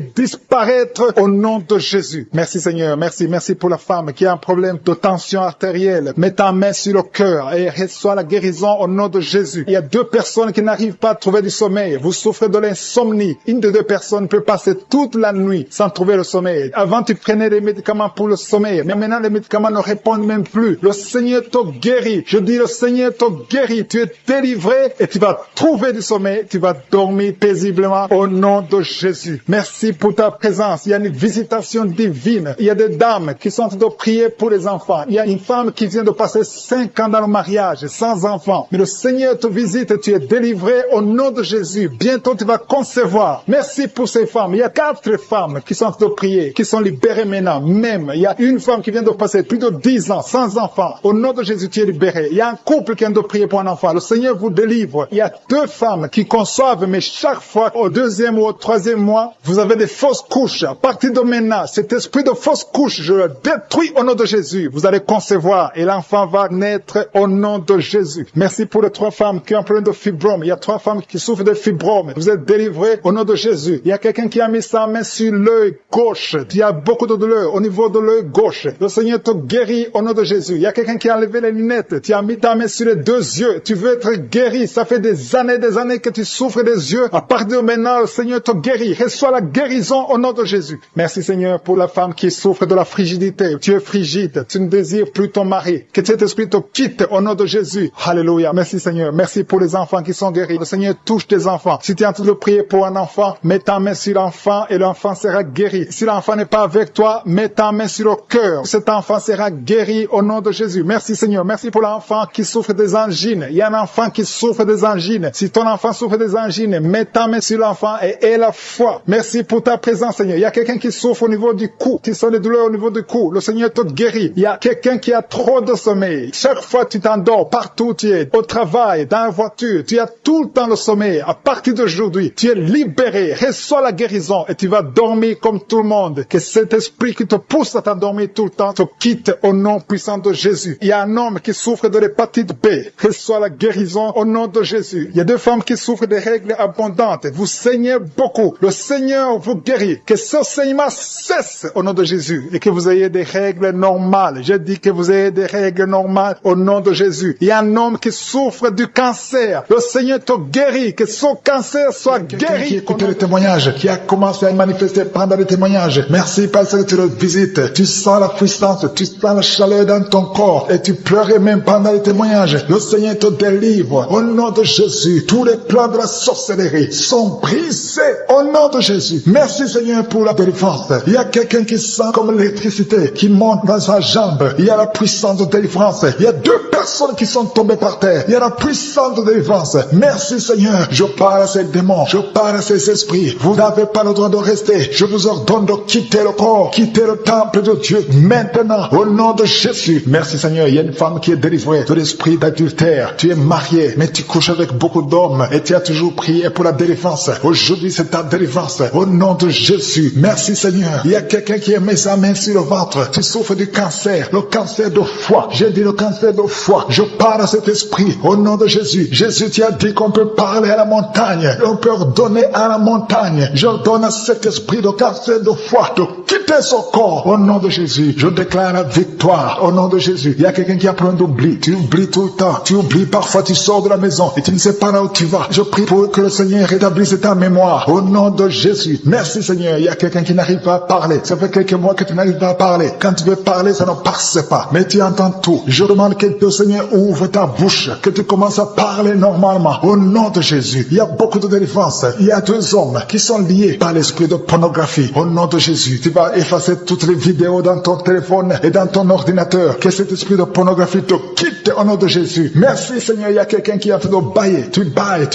disparaître au nom de Jésus. Merci Seigneur. Merci. Merci pour la femme qui a un problème de tension artérielle. Mets ta main sur le cœur et reçois la guérison au nom de Jésus. Il y a 2 personnes qui n'arrivent pas à trouver du sommeil. Vous souffrez de l'insomnie. Une des 2 personnes peut passer toute la nuit sans trouver le sommeil. Avant, tu prenais des médicaments pour le sommeil. Mais maintenant, les médicaments ne répondent même plus. Le Seigneur te guérit. Je dis, le Seigneur te guérit. Tu es délivré et tu vas trouver du sommeil. Tu vas dormir paisiblement au nom de Jésus. Merci pour ta présence. Il y a une visitation divine. Il y a des dames qui sont en train de prier pour les enfants. Il y a une femme qui vient de passer 5 ans dans le mariage sans enfant. Mais le Seigneur te visite et tu es délivré au nom de Jésus. Bientôt, tu vas concevoir. Merci pour ces femmes. Il y a 4 femmes qui sont en train de prier, qui sont libérées maintenant. Même, il y a une femme qui vient de passer plus de 10 ans sans enfant. Au nom de Jésus, tu es libéré. Il y a un couple qui vient de prier pour un enfant. Le Seigneur vous délivre. Il y a 2 femmes qui conçoivent, mais chaque fois, au 2e ou au 3e mois, vous avez des fausses couches. À partir de maintenant, cet esprit de fausses couches, je le détruis au nom de Jésus. Vous allez concevoir et l'enfant va naître au nom de Jésus. Merci pour les 3 femmes qui ont un problème de fibrome. Il y a 3 femmes qui souffrent de fibrome. Vous êtes délivrés au nom de Jésus. Il y a quelqu'un qui a mis sa main sur l'œil gauche. Il y a beaucoup de douleur au niveau de l'œil gauche. Le Seigneur te guérit au nom de Jésus. Il y a quelqu'un qui a enlevé les lunettes. Tu as mis ta main sur les 2 yeux. Tu veux être guéri. Ça fait des années que tu souffres des yeux. À partir de maintenant, le Seigneur te guérit. Reçois la guérison au nom de Jésus. Merci Seigneur pour la femme qui souffre de la frigidité. Tu es frigide. Tu ne désires plus ton mari. Que cet esprit te quitte au nom de Jésus. Alléluia. Merci Seigneur. Merci pour les enfants qui sont guéris. Le Seigneur touche tes enfants. Si tu es en train de prier pour un enfant, mets ta main sur l'enfant et l'enfant sera guéri. Si l'enfant n'est pas avec toi, mets ta main sur le cœur. Cet enfant sera guéri au nom de Jésus. Merci Seigneur. Merci pour l'enfant qui souffre des angines. Il y a un enfant qui souffre des angines. Si ton enfant souffre des angines, mets ta main sur l'enfant et aie la foi. Merci pour ta présence Seigneur. Il y a quelqu'un qui souffre au niveau du cou. Tu sens des douleurs au niveau du cou. Le Seigneur te guérit. Il y a quelqu'un qui a trop de sommeil. Chaque fois tu t'endors, partout où tu es, au travail, dans la voiture, tu as tout le temps le sommeil. À partir d'aujourd'hui, tu es libéré. Reçois la guérison et tu vas dormir comme tout le monde. Que cet esprit qui te pousse à t'endormir tout le temps te quitte au nom puissant de Jésus. Il y a un homme qui souffre de l'hépatite B. Reçois la guérison au nom de Jésus. Il y a 2 femmes qui souffrent de règles abondantes. Vous saignez beaucoup. Le Seigneur vous guérit. Que ce saignement cesse au nom de Jésus et que vous ayez des règles normales. Je dis que vous ayez des règles normales au nom de Jésus. Il y a un homme qui souffre du cancer. Le Seigneur te guérit. Que son cancer soit guéri. Qui écoute le témoignage, qui a commencé à manifester pendant le témoignage. Merci parce que tu le visites. Tu sens la puissance, tu sens la chaleur dans ton corps et tu pleurais même pendant le témoignage. Le Seigneur te délivre. Au nom de Jésus, tous les plans de la sorcellerie sont brisés au nom de Jésus. Merci Seigneur pour la délivrance. Il y a quelqu'un qui sent comme l'électricité qui monte dans sa jambe. Il y a la puissance de délivrance. Il y a 2 personnes qui sont tombées par terre. Il y a la puissance de délivrance. Merci Seigneur. Je parle à ces démons. Je parle à ces esprits. Vous n'avez pas le droit de rester. Je vous ordonne de quitter le corps. Quitter le temple de Dieu maintenant. Au nom de Jésus. Merci Seigneur. Il y a une femme qui est délivrée de l'esprit d'adultère. Tu es marié, mais tu couches avec beaucoup d'hommes et tu as toujours prié pour la délivrance. Aujourd'hui, c'est ta délivrance. Au nom de Jésus. Merci Seigneur. Il y a quelqu'un qui a mis sa main sur le ventre. Tu souffres du cancer. Le cancer de foie. J'ai dit le cancer de foie. Je parle à cet esprit. Au nom de Jésus. Jésus, tu as dit qu'on peut parler à la montagne. On peut ordonner à la montagne. J'ordonne à cet esprit de cancer de foie de quitter son corps. Au nom de Jésus. Je déclare la victoire. Au nom de Jésus. Il y a quelqu'un qui a pris d'oubli. Tu oublies tout le temps. Tu oublies parfois. Tu sors de la maison et tu ne sais pas là où tu vas. Je prie pour que le Seigneur rétablisse ta mémoire. Au nom de Jésus. Merci Seigneur. Il y a quelqu'un qui n'arrive pas à parler. Ça fait quelques mois que tu n'arrives pas à parler. Quand tu veux parler, ça ne passe pas. Mais tu entends tout. Je demande que le Seigneur ouvre ta bouche. Que tu commences à parler normalement. Au nom de Jésus. Il y a beaucoup de délivrance. Il y a 2 hommes qui sont liés par l'esprit de pornographie. Au nom de Jésus. Tu vas effacer toutes les vidéos dans ton téléphone et dans ton ordinateur. l'ordinateur. Que cet esprit de pornographie te quitte au nom de Jésus. Merci Seigneur, il y a quelqu'un qui est en train de bailler. Tu bailles.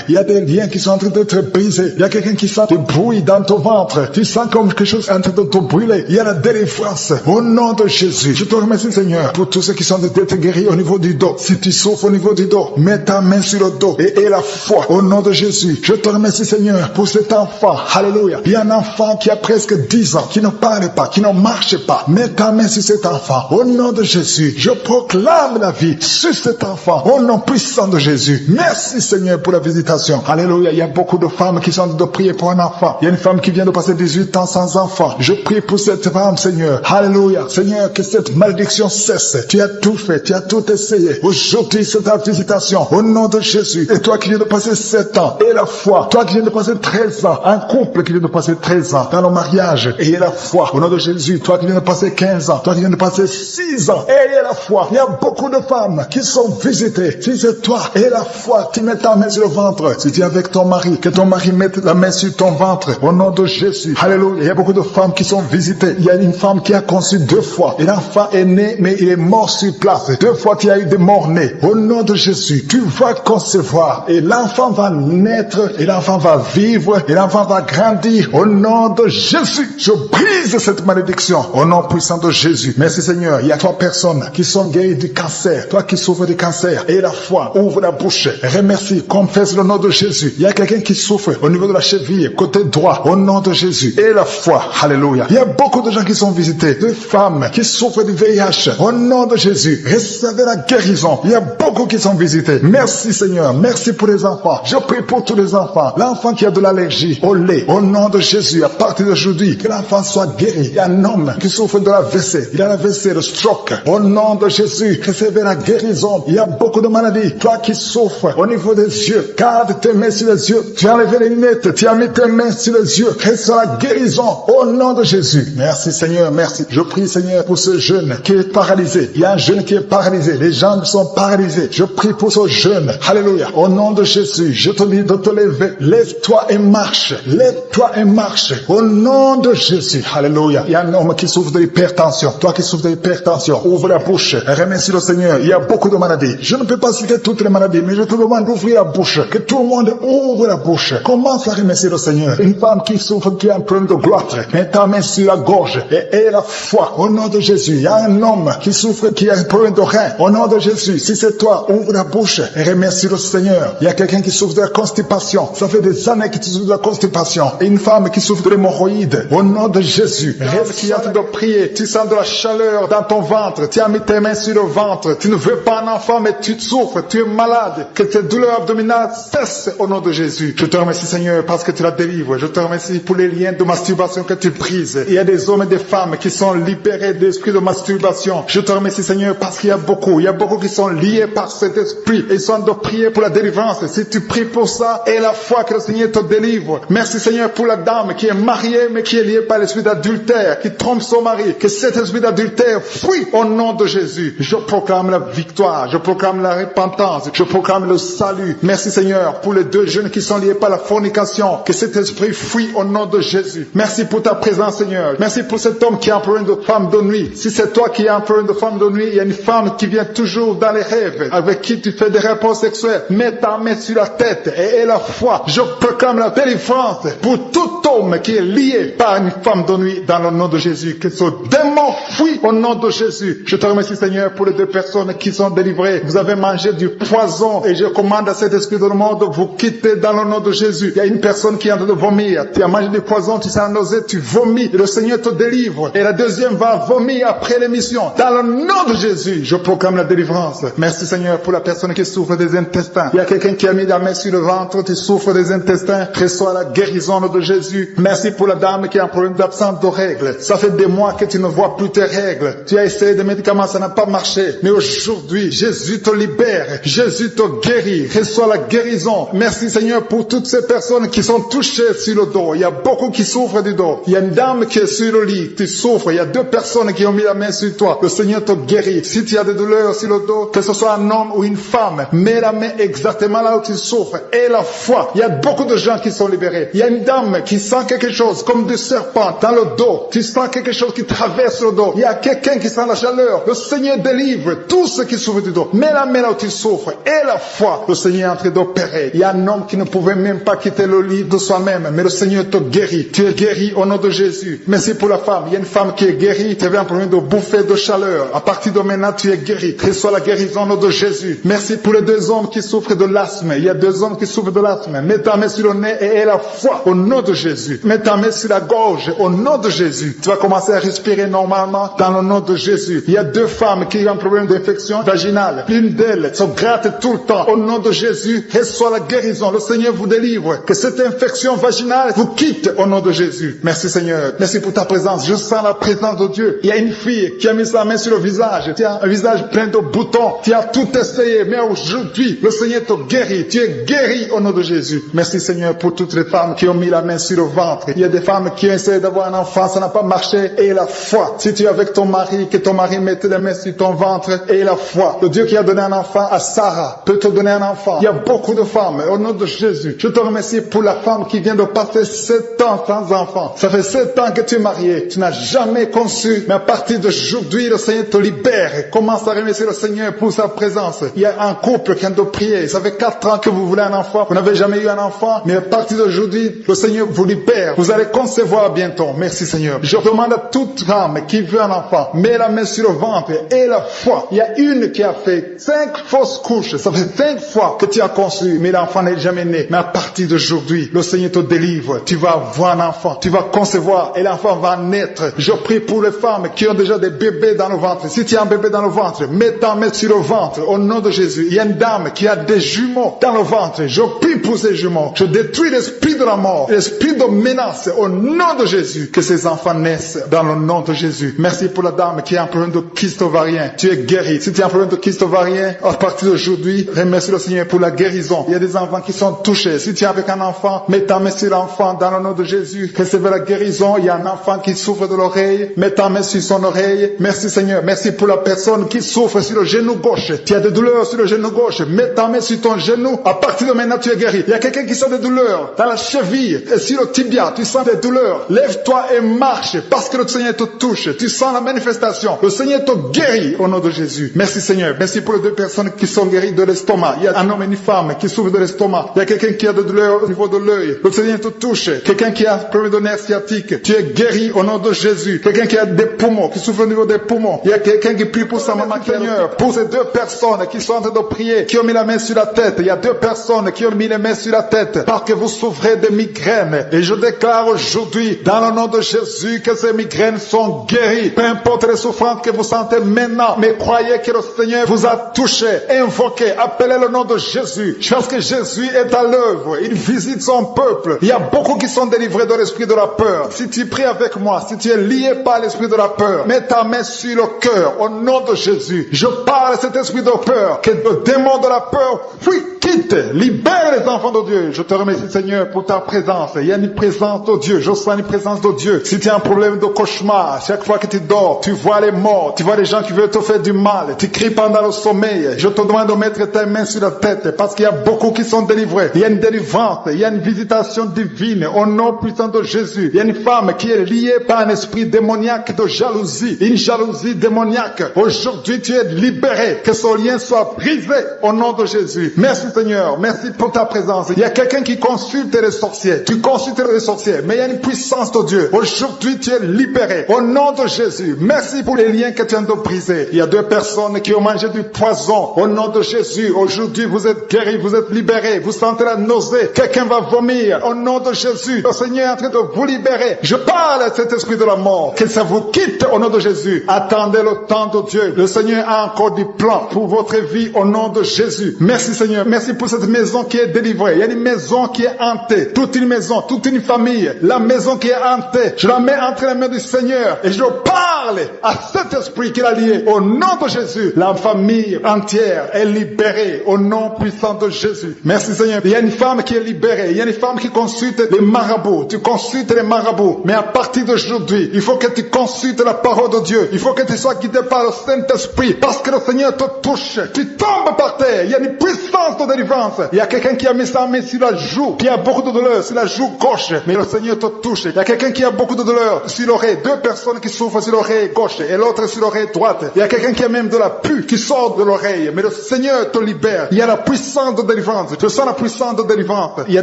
Il y a des liens qui sont en train d'être brisés. Il y a quelqu'un qui sent du bruit dans ton ventre. Tu sens comme quelque chose est en train de te brûler. Il y a la délivrance au nom de Jésus. Je te remercie Seigneur pour tous ceux qui sont d'être guéris au niveau du dos. Si tu souffres au niveau du dos, mets ta main sur le dos et aie la foi au nom de Jésus. Je te remercie Seigneur pour cet enfant. Alléluia. Il y a un enfant qui a presque 10 ans, qui ne parle pas, qui ne marche pas. Mets ta main sur cet enfant au nom de Jésus. Je proclame la vie sur cet enfant au nom puissant de Jésus. Merci Seigneur pour la visitation. Alléluia. Il y a beaucoup de femmes qui sont en train de prier pour un enfant. Il y a une femme qui vient de passer 18 ans sans enfant. Je prie pour cette femme Seigneur. Alléluia. Seigneur, que cette malédiction cesse. Tu as tout fait, tu as tout essayé. Aujourd'hui c'est ta visitation au nom de Jésus. Et toi qui viens de passer 7 ans, et la foi. Toi qui viens de passer 13 ans, un couple qui vient de passer 13 ans dans le mariage, et la foi au nom de Jésus. Toi qui viens de passer 15 ans, toi qui viens de passer 6 ans, et la foi. Il y a beaucoup de femmes qui sont visitées. Si c'est toi, et la foi, tu mets ta main sur le ventre. Si tu es avec ton mari, que ton mari mette la main sur ton ventre au nom de Jésus. Alléluia. Il y a beaucoup de femmes qui sont visitées. Il y a une femme qui a conçu 2 fois. Et l'enfant est né, mais il est mort sur place. 2 fois tu as eu des morts-nés. Au nom de Jésus, tu vas concevoir. Et l'enfant va naître, et l'enfant va vivre, et l'enfant va grandir. Au nom de Jésus, je brise cette malédiction. Au nom puissant de Jésus. Merci Seigneur. Il y a 3 personnes qui sont guéries du cancer. Toi qui souffres du cancer, et la foi, ouvre la bouche. Remercie, confesse le nom de Jésus. Il y a quelqu'un qui souffre au niveau de la cheville, côté droit, au nom de Jésus. Et la foi, alléluia. Il y a beaucoup de gens qui sont visités, de femmes qui souffrent du VIH. Au nom de Jésus, recevez la guérison. Il y a beaucoup qui sont visités. Merci Seigneur. Merci pour les enfants. Je prie pour tous les enfants. L'enfant qui a de l'allergie au lait, au nom de Jésus, à partir d'aujourd'hui, que l'enfant soit guéri. Il y a un homme qui souffre de l'AVC. Il a l'AVC, le stroke. Au nom de Jésus, recevez la guérison. Il y a beaucoup de maladies. Toi qui souffres au niveau des yeux, garde tes mains sur les yeux. Tu as enlevé les lunettes. Tu as mis tes mains sur les yeux. Reçois la guérison au nom de Jésus. Merci Seigneur, merci. Je prie Seigneur pour ce jeune qui est paralysé. Il y a un jeune qui est paralysé. Les jambes sont paralysées. Je prie pour ce jeune. Alléluia. Au nom de Jésus, je te dis de te lever. Lève-toi et marche. Lève-toi et marche. Au nom de Jésus. Alléluia. Il y a un homme qui souffre de l'hypertension. Toi qui souffres de l'hypertension, ouvre la bouche. Remercie le Seigneur. Il y a beaucoup de maladies. Je ne peux pas citer toutes les maladies, mais je te demande d'ouvrir la bouche. Que tout le monde ouvre la bouche. Commence à remercier le Seigneur. Une femme qui souffre, qui a un problème de gloire, mets ta main sur la gorge et aie la foi. Au nom de Jésus. Il y a un homme qui souffre, qui a un problème de rein. Au nom de Jésus. Si c'est toi, ouvre la bouche et remercie le Seigneur. Il y a quelqu'un qui souffre de la constipation. Ça fait des années que tu souffres de la constipation. Et une femme qui souffre de l'hémorroïde. Au nom de Jésus. Reste qui est en train de prier. Tu sens de la chaleur dans ton ventre. Tu as mis tes mains sur le ventre. Tu ne veux pas un enfant, mais tu souffres. Tu es malade. Que tes douleurs abdominales cessent au nom de Jésus. Je te remercie Seigneur parce que tu la délivres. Je te remercie pour les liens de masturbation que tu brises. Il y a des hommes et des femmes qui sont libérés de l'esprit de masturbation. Je te remercie Seigneur parce qu'il y a beaucoup qui sont liés par cet esprit et ils sont de prier pour la délivrance. Si tu pries pour ça, et la foi que le Seigneur te délivre. Merci Seigneur pour la dame qui est mariée mais qui est liée par l'esprit d'adultère, qui trompe son mari. Que cet esprit d'adultère fuit au nom de Jésus. Je proclame la victoire, je proclame la repentance, je proclame le salut. Merci Seigneur pour les 2 jeunes qui sont liés par la fornication. Que cet esprit fuit au nom de Jésus. Merci pour ta présence Seigneur. Merci pour cet homme qui a un problème de femme de nuit. Si c'est toi qui as un problème de femme de nuit, il y a une femme qui vient toujours dans les rêves, avec qui tu fais des rapports sexuels. Mets ta main sur la tête et aie la foi. Je proclame la délivrance pour tout homme qui est lié par une femme de nuit dans le nom de Jésus. Que ce démon fuit au nom de Jésus. Je te remercie Seigneur pour les 2 personnes qui sont délivrées. Vous avez mangé du poison et je commande à cet esprit de le monde, vous quittez dans le nom de Jésus. Il y a une personne qui est en train de vomir. Tu as mangé du poison, tu sens nausée, tu vomis et le Seigneur te délivre. Et la deuxième va vomir après l'émission. Dans le nom de Jésus, je proclame la délivrance. Merci Seigneur pour la personne qui souffre des intestins. Il y a quelqu'un qui a mis la main sur le ventre, tu souffres des intestins. Reçois la guérison de Jésus. Merci pour la dame qui a un problème d'absence de règles. Ça fait des mois que tu ne vois plus tes règles. Tu as essayé des médicaments, ça n'a pas marché. Mais aujourd'hui, Jésus te libère. Jésus te guérit. Reçois la guérison. Merci Seigneur pour toutes ces personnes qui sont touchées sur le dos. Il y a beaucoup qui souffrent du dos. Il y a une dame qui est sur le lit. Tu souffres. Il y a 2 personnes qui ont mis la main sur toi. Le Seigneur te guérit. Si tu as des douleurs sur le dos, que ce soit un homme ou une femme, mets la main exactement là où tu souffres. Et la foi. Il y a beaucoup de gens qui sont libérés. Il y a une dame qui sent quelque chose comme du serpent dans le dos. Tu sens quelque chose qui traverse le dos. Il y a quelqu'un qui sent la chaleur. Le Seigneur délivre tous ceux qui souffrent du dos. Mets la main là où tu souffres. Et la foi, le Seigneur est en train d'opérer. Il y a un homme qui ne pouvait même pas quitter le lit de soi-même. Mais le Seigneur te guérit. Tu es guéri au nom de Jésus. Merci pour la femme. Il y a une femme qui est guérie. Tu avais un problème de bouffée de chaleur. À partir de maintenant, tu es guéri. Reçois la guérison au nom de Jésus. Merci pour les 2 hommes qui souffrent de l'asthme. Il y a 2 hommes qui souffrent de l'asthme. Mets ta main sur le nez et aie la foi au nom de Jésus. Mets ta main sur la gorge au nom de Jésus. Tu vas commencer à respirer normalement dans le nom de Jésus. Il y a 2 femmes qui ont un problème d'infection vaginale. L'une d'elles se gratte tout le temps. Au nom de Jésus, reçois la guérison. Le Seigneur vous délivre. Que cette infection vaginale vous quitte au nom de Jésus. Merci Seigneur. Merci pour ta présence. Je sens la présence de Dieu. Il y a une fille qui a mis sa main sur le visage. Tu as un visage plein de boutons. Tu as tout essayé. Mais aujourd'hui, le Seigneur te guérit. Tu es guéri au nom de Jésus. Merci Seigneur pour toutes les femmes qui ont mis la main sur le ventre. Il y a des femmes qui ont essayé d'avoir un enfant. Ça n'a pas marché. Et la foi. Si tu es avec ton mari, que ton mari mette les mains sur ton ventre. Et la foi. Le Dieu qui a donné un enfant à Sarah peut te donner un enfant. Il y a beaucoup de femmes. Au nom de Jésus, je te remercie pour la femme qui vient de passer 7 ans sans enfant. Ça fait 7 ans que tu es marié. Tu n'as jamais conçu. Mais à partir d'aujourd'hui, le Seigneur te libère. Commence à remercier le Seigneur pour sa présence. Il y a un couple qui vient de prier. Ça fait 4 ans que vous voulez un enfant. Vous n'avez jamais eu un enfant. Mais à partir d'aujourd'hui, le Seigneur vous libère. Vous allez concevoir bientôt. Merci Seigneur. Je demande à toute femme qui veut un enfant, mets la main sur le ventre et la foi. Il y a une qui a fait 5 fausses couches. Ça fait 5 fois que tu as conçu, mais l'enfant n'est jamais né. Mais à partir d'aujourd'hui, le Seigneur te délivre. Tu vas avoir un enfant. Tu vas concevoir et l'enfant va naître. Je prie pour les femmes qui ont déjà des bébés dans le ventre. Si tu as un bébé dans le ventre, mets ta main sur le ventre au nom de Jésus. Il y a une dame qui a des jumeaux dans le ventre. Je prie pour ces jumeaux. Je détruis l'esprit de la mort, l'esprit de menace au nom de Jésus. Que ces enfants naissent dans le nom de Jésus. Merci pour la dame qui a un problème de kyste ovarien. Tu es guéri. Si tu as un problème de kyste ovarien, à partir d'aujourd'hui, remercie le Seigneur pour la guérison. Il y a des enfants qui sont touchés. Si tu es avec un enfant, mets ta main sur l'enfant dans le nom de Jésus. Recevez la guérison. Il y a un enfant qui souffre de l'oreille. Mets ta main sur son oreille. Merci Seigneur. Merci pour la personne qui souffre sur le genou gauche. Tu as des douleurs sur le genou gauche. Mets ta main sur ton genou. À partir de maintenant, tu es guéri. Il y a quelqu'un qui sent des douleurs dans la cheville et sur le tibia. Tu sens des douleurs. Lève-toi et marche parce que le Seigneur te touche. Tu sens la manifestation. Le Seigneur te guérit au nom de Jésus. Merci Seigneur. Merci pour les 2 personnes qui sont guéries de l'estomac. Il y a un homme et une femme qui souffrent de l'estomac. Il y a quelqu'un qui a des douleurs au niveau de l'œil. Le Seigneur te touche. Quelqu'un qui a un problème de nerf sciatique. Tu es guéri au nom de Jésus. Quelqu'un qui a des poumons, qui souffre au niveau des poumons. Il y a quelqu'un qui prie pour sa maman. Seigneur, pour ces 2 personnes qui sont en train de prier, qui ont mis la main sur la tête. Il y a 2 personnes qui ont mis les mains sur la tête parce que vous souffrez de migraines. Et je déclare aujourd'hui, dans le nom de Jésus, que ces migraines sont guéries. Peu importe les souffrances que vous sentez maintenant, mais croyez que le Seigneur vous a touché. Invoquez, appelez le nom de Jésus. Parce que Jésus est à l'œuvre. Il visite son peuple. Il y a beaucoup qui sont délivrés de l'esprit de la peur. Si tu pries avec moi, si tu es lié par l'esprit de la peur, mets ta main sur le cœur au nom de Jésus. Je parle à cet esprit de peur, que le démon de la peur fuit, quitte, libère les enfants de Dieu. Je te remercie Seigneur pour ta présence. Il y a une présence de Dieu. Je sens une présence de Dieu. Si tu as un problème de cauchemar, chaque fois que tu dors, tu vois les morts, tu vois les gens qui veulent te faire du mal, tu cries pendant le sommeil. Je te demande de mettre ta main sur la tête parce qu'il y a beaucoup qui sont délivrés. Il y a une délivrance, il y a une visitation divine au nom puissant de Jésus. Il y a une femme qui est liée par un esprit démoniaque de jalousie, une jalousie démoniaque. Aujourd'hui, tu es libéré. Que ce lien soit brisé au nom de Jésus. Merci Seigneur, merci pour ta présence. Il y a quelqu'un qui consulte les sorciers. Tu consultes les sorciers, mais il y a une puissance de Dieu. Aujourd'hui, tu es libéré au nom de Jésus. Merci pour les liens que tu viens de briser. Il y a 2 personnes qui ont mangé du poison au nom de Jésus. Aujourd'hui, vous êtes guéris, vous êtes libérés. Vous sentez la nausée. Quelqu'un va vomir au nom de Jésus. Le Seigneur est en train de vous libérer. Je parle à cet esprit de la mort. Que ça vous quitte au nom de Jésus. Attendez le temps de Dieu. Le Seigneur a encore du plan pour votre vie au nom de Jésus. Merci Seigneur. Merci pour cette maison qui est délivrée. Il y a une maison qui est hantée. Toute une maison, toute une famille. La maison qui est hantée. Je la mets entre les mains du Seigneur. Et je parle à cet esprit qui l'a lié. Au nom de Jésus. La famille entière est libérée. Au nom puissant de Jésus. Merci Seigneur. Il y a une femme qui est libérée. Il y a une femme qui consulte les marabouts. Tu consultes les marabouts. Mais à partir d'aujourd'hui, il faut que tu consultes la parole de Dieu. Il faut que tu sois guidé par le Saint-Esprit. Parce que le Seigneur te touche. Tu tombes par terre. Il y a une puissance de délivrance. Il y a quelqu'un qui a mis sa main sur la joue, qui a beaucoup de douleur sur la joue gauche, mais le Seigneur te touche. Il y a quelqu'un qui a beaucoup de douleur sur l'oreille, 2 personnes qui souffrent sur l'oreille gauche et l'autre sur l'oreille droite. Il y a quelqu'un qui a même de la pus qui sort de l'oreille, mais le Seigneur te libère. Il y a la puissance de délivrance. Je sens la puissance de délivrance. Il y a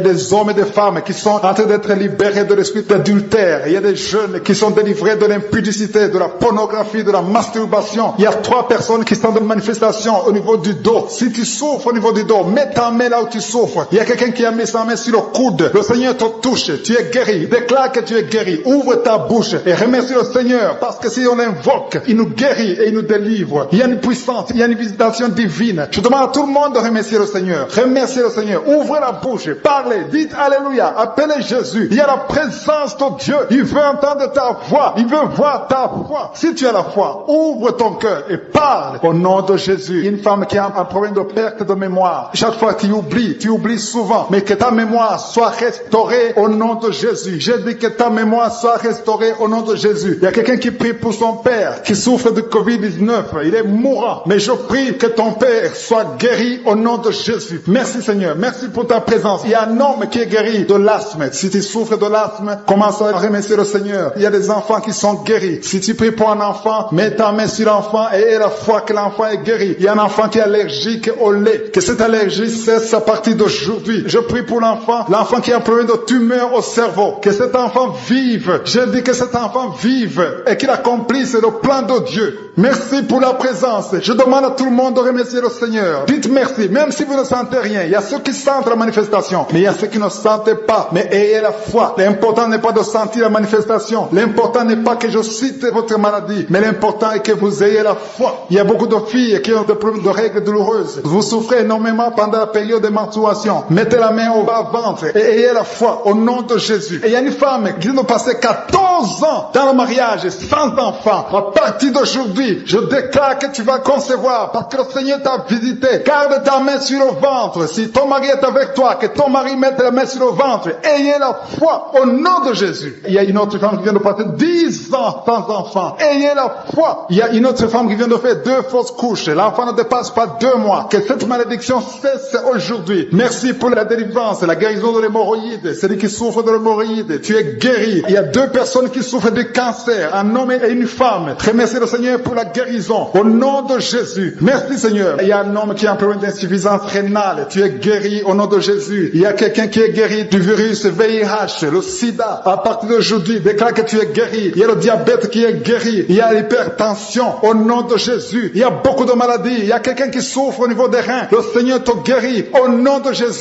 des hommes et des femmes qui sont en train d'être libérés de l'esprit d'adultère. Il y a des jeunes qui sont délivrés de l'impudicité, de la pornographie, de la masturbation. Il y a 3 personnes qui sont de manifestation au niveau du dos. Si tu souffres au niveau du dos, mets ta main là où tu souffres. Il y a quelqu'un qui a mis sa main sur le coude. Le Seigneur te touche. Tu es guéri. Déclare que tu es guéri. Ouvre ta bouche et remercie le Seigneur, parce que si on l'invoque, il nous guérit et il nous délivre. Il y a une puissance, il y a une visitation divine. Je demande à tout le monde de remercier le Seigneur. Remerciez le Seigneur. Ouvrez la bouche. Parlez. Dites Alléluia. Appelez Jésus. Il y a la présence de Dieu. Il veut entendre ta voix. Il veut voir ta foi. Si tu as la foi, ouvre ton cœur et parle au nom de Jésus. Une femme qui a un problème de perte de mémoire. Chaque fois tu oublies souvent. Mais que ta mémoire soit restaurée au nom de Jésus. J'ai dit que ta mémoire soit restaurée au nom de Jésus. Il y a quelqu'un qui prie pour son père qui souffre de Covid-19. Il est mourant. Mais je prie que ton père soit guéri au nom de Jésus. Merci Seigneur. Merci pour ta présence. Il y a un homme qui est guéri de l'asthme. Si tu souffres de l'asthme, commence à remercier le Seigneur. Il y a des enfants qui sont guéris. Si tu pries pour un enfant, mets ta main sur l'enfant et aie la foi que l'enfant est guéri. Il y a un enfant qui est allergique au lait. Que cette allergie cesse à partir d'aujourd'hui. Je prie pour l'enfant qui a un problème de tumeur au cerveau. Que cet enfant vive. Je dis que cet enfant vive et qu'il accomplisse le plan de Dieu. Merci pour la présence. Je demande à tout le monde de remercier le Seigneur. Dites merci, même si vous ne sentez rien. Il y a ceux qui sentent la manifestation, mais il y a ceux qui ne sentent pas. Mais ayez la foi. L'important n'est pas de sentir la manifestation. L'important n'est pas que je cite votre maladie, mais l'important est que vous ayez la foi. Il y a beaucoup de filles qui ont des problèmes de règles douloureuses. Vous souffrez énormément pendant la période de menstruation. Mettez la main au bas-ventre et ayez la foi au nom de Jésus. Et il y a une femme qui vient de passer 14 ans dans le mariage sans enfant. À partir d'aujourd'hui, je déclare que tu vas concevoir parce que le Seigneur t'a visité. Garde ta main sur le ventre. Si ton mari est avec toi, que ton mari mette la main sur le ventre. Ayez la foi au nom de Jésus. Il y a une autre femme qui vient de passer 10 ans sans enfant. Ayez la foi. Il y a une autre femme qui vient de faire 2 fausses couches. L'enfant ne dépasse pas 2 mois. Que cette malédiction cesse aujourd'hui. Merci pour la délivrance, la guérison de l'hémorroïde. Celui qui souffre de l'hémorroïde, tu es guéri. Il y a 2 personnes qui souffrent de cancer, un homme et une femme. Remerciez le Seigneur pour la guérison. Au nom de Jésus. Merci Seigneur. Il y a un homme qui a un problème d'insuffisance rénale. Tu es guéri au nom de Jésus. Il y a quelqu'un qui est guéri du virus VIH, le sida. À partir d'aujourd'hui, déclare que tu es guéri. Il y a le diabète qui est guéri. Il y a l'hypertension au nom de Jésus. Il y a beaucoup de maladies. Il y a quelqu'un qui souffre au niveau des reins. Le Seigneur te guérit au nom de Jésus.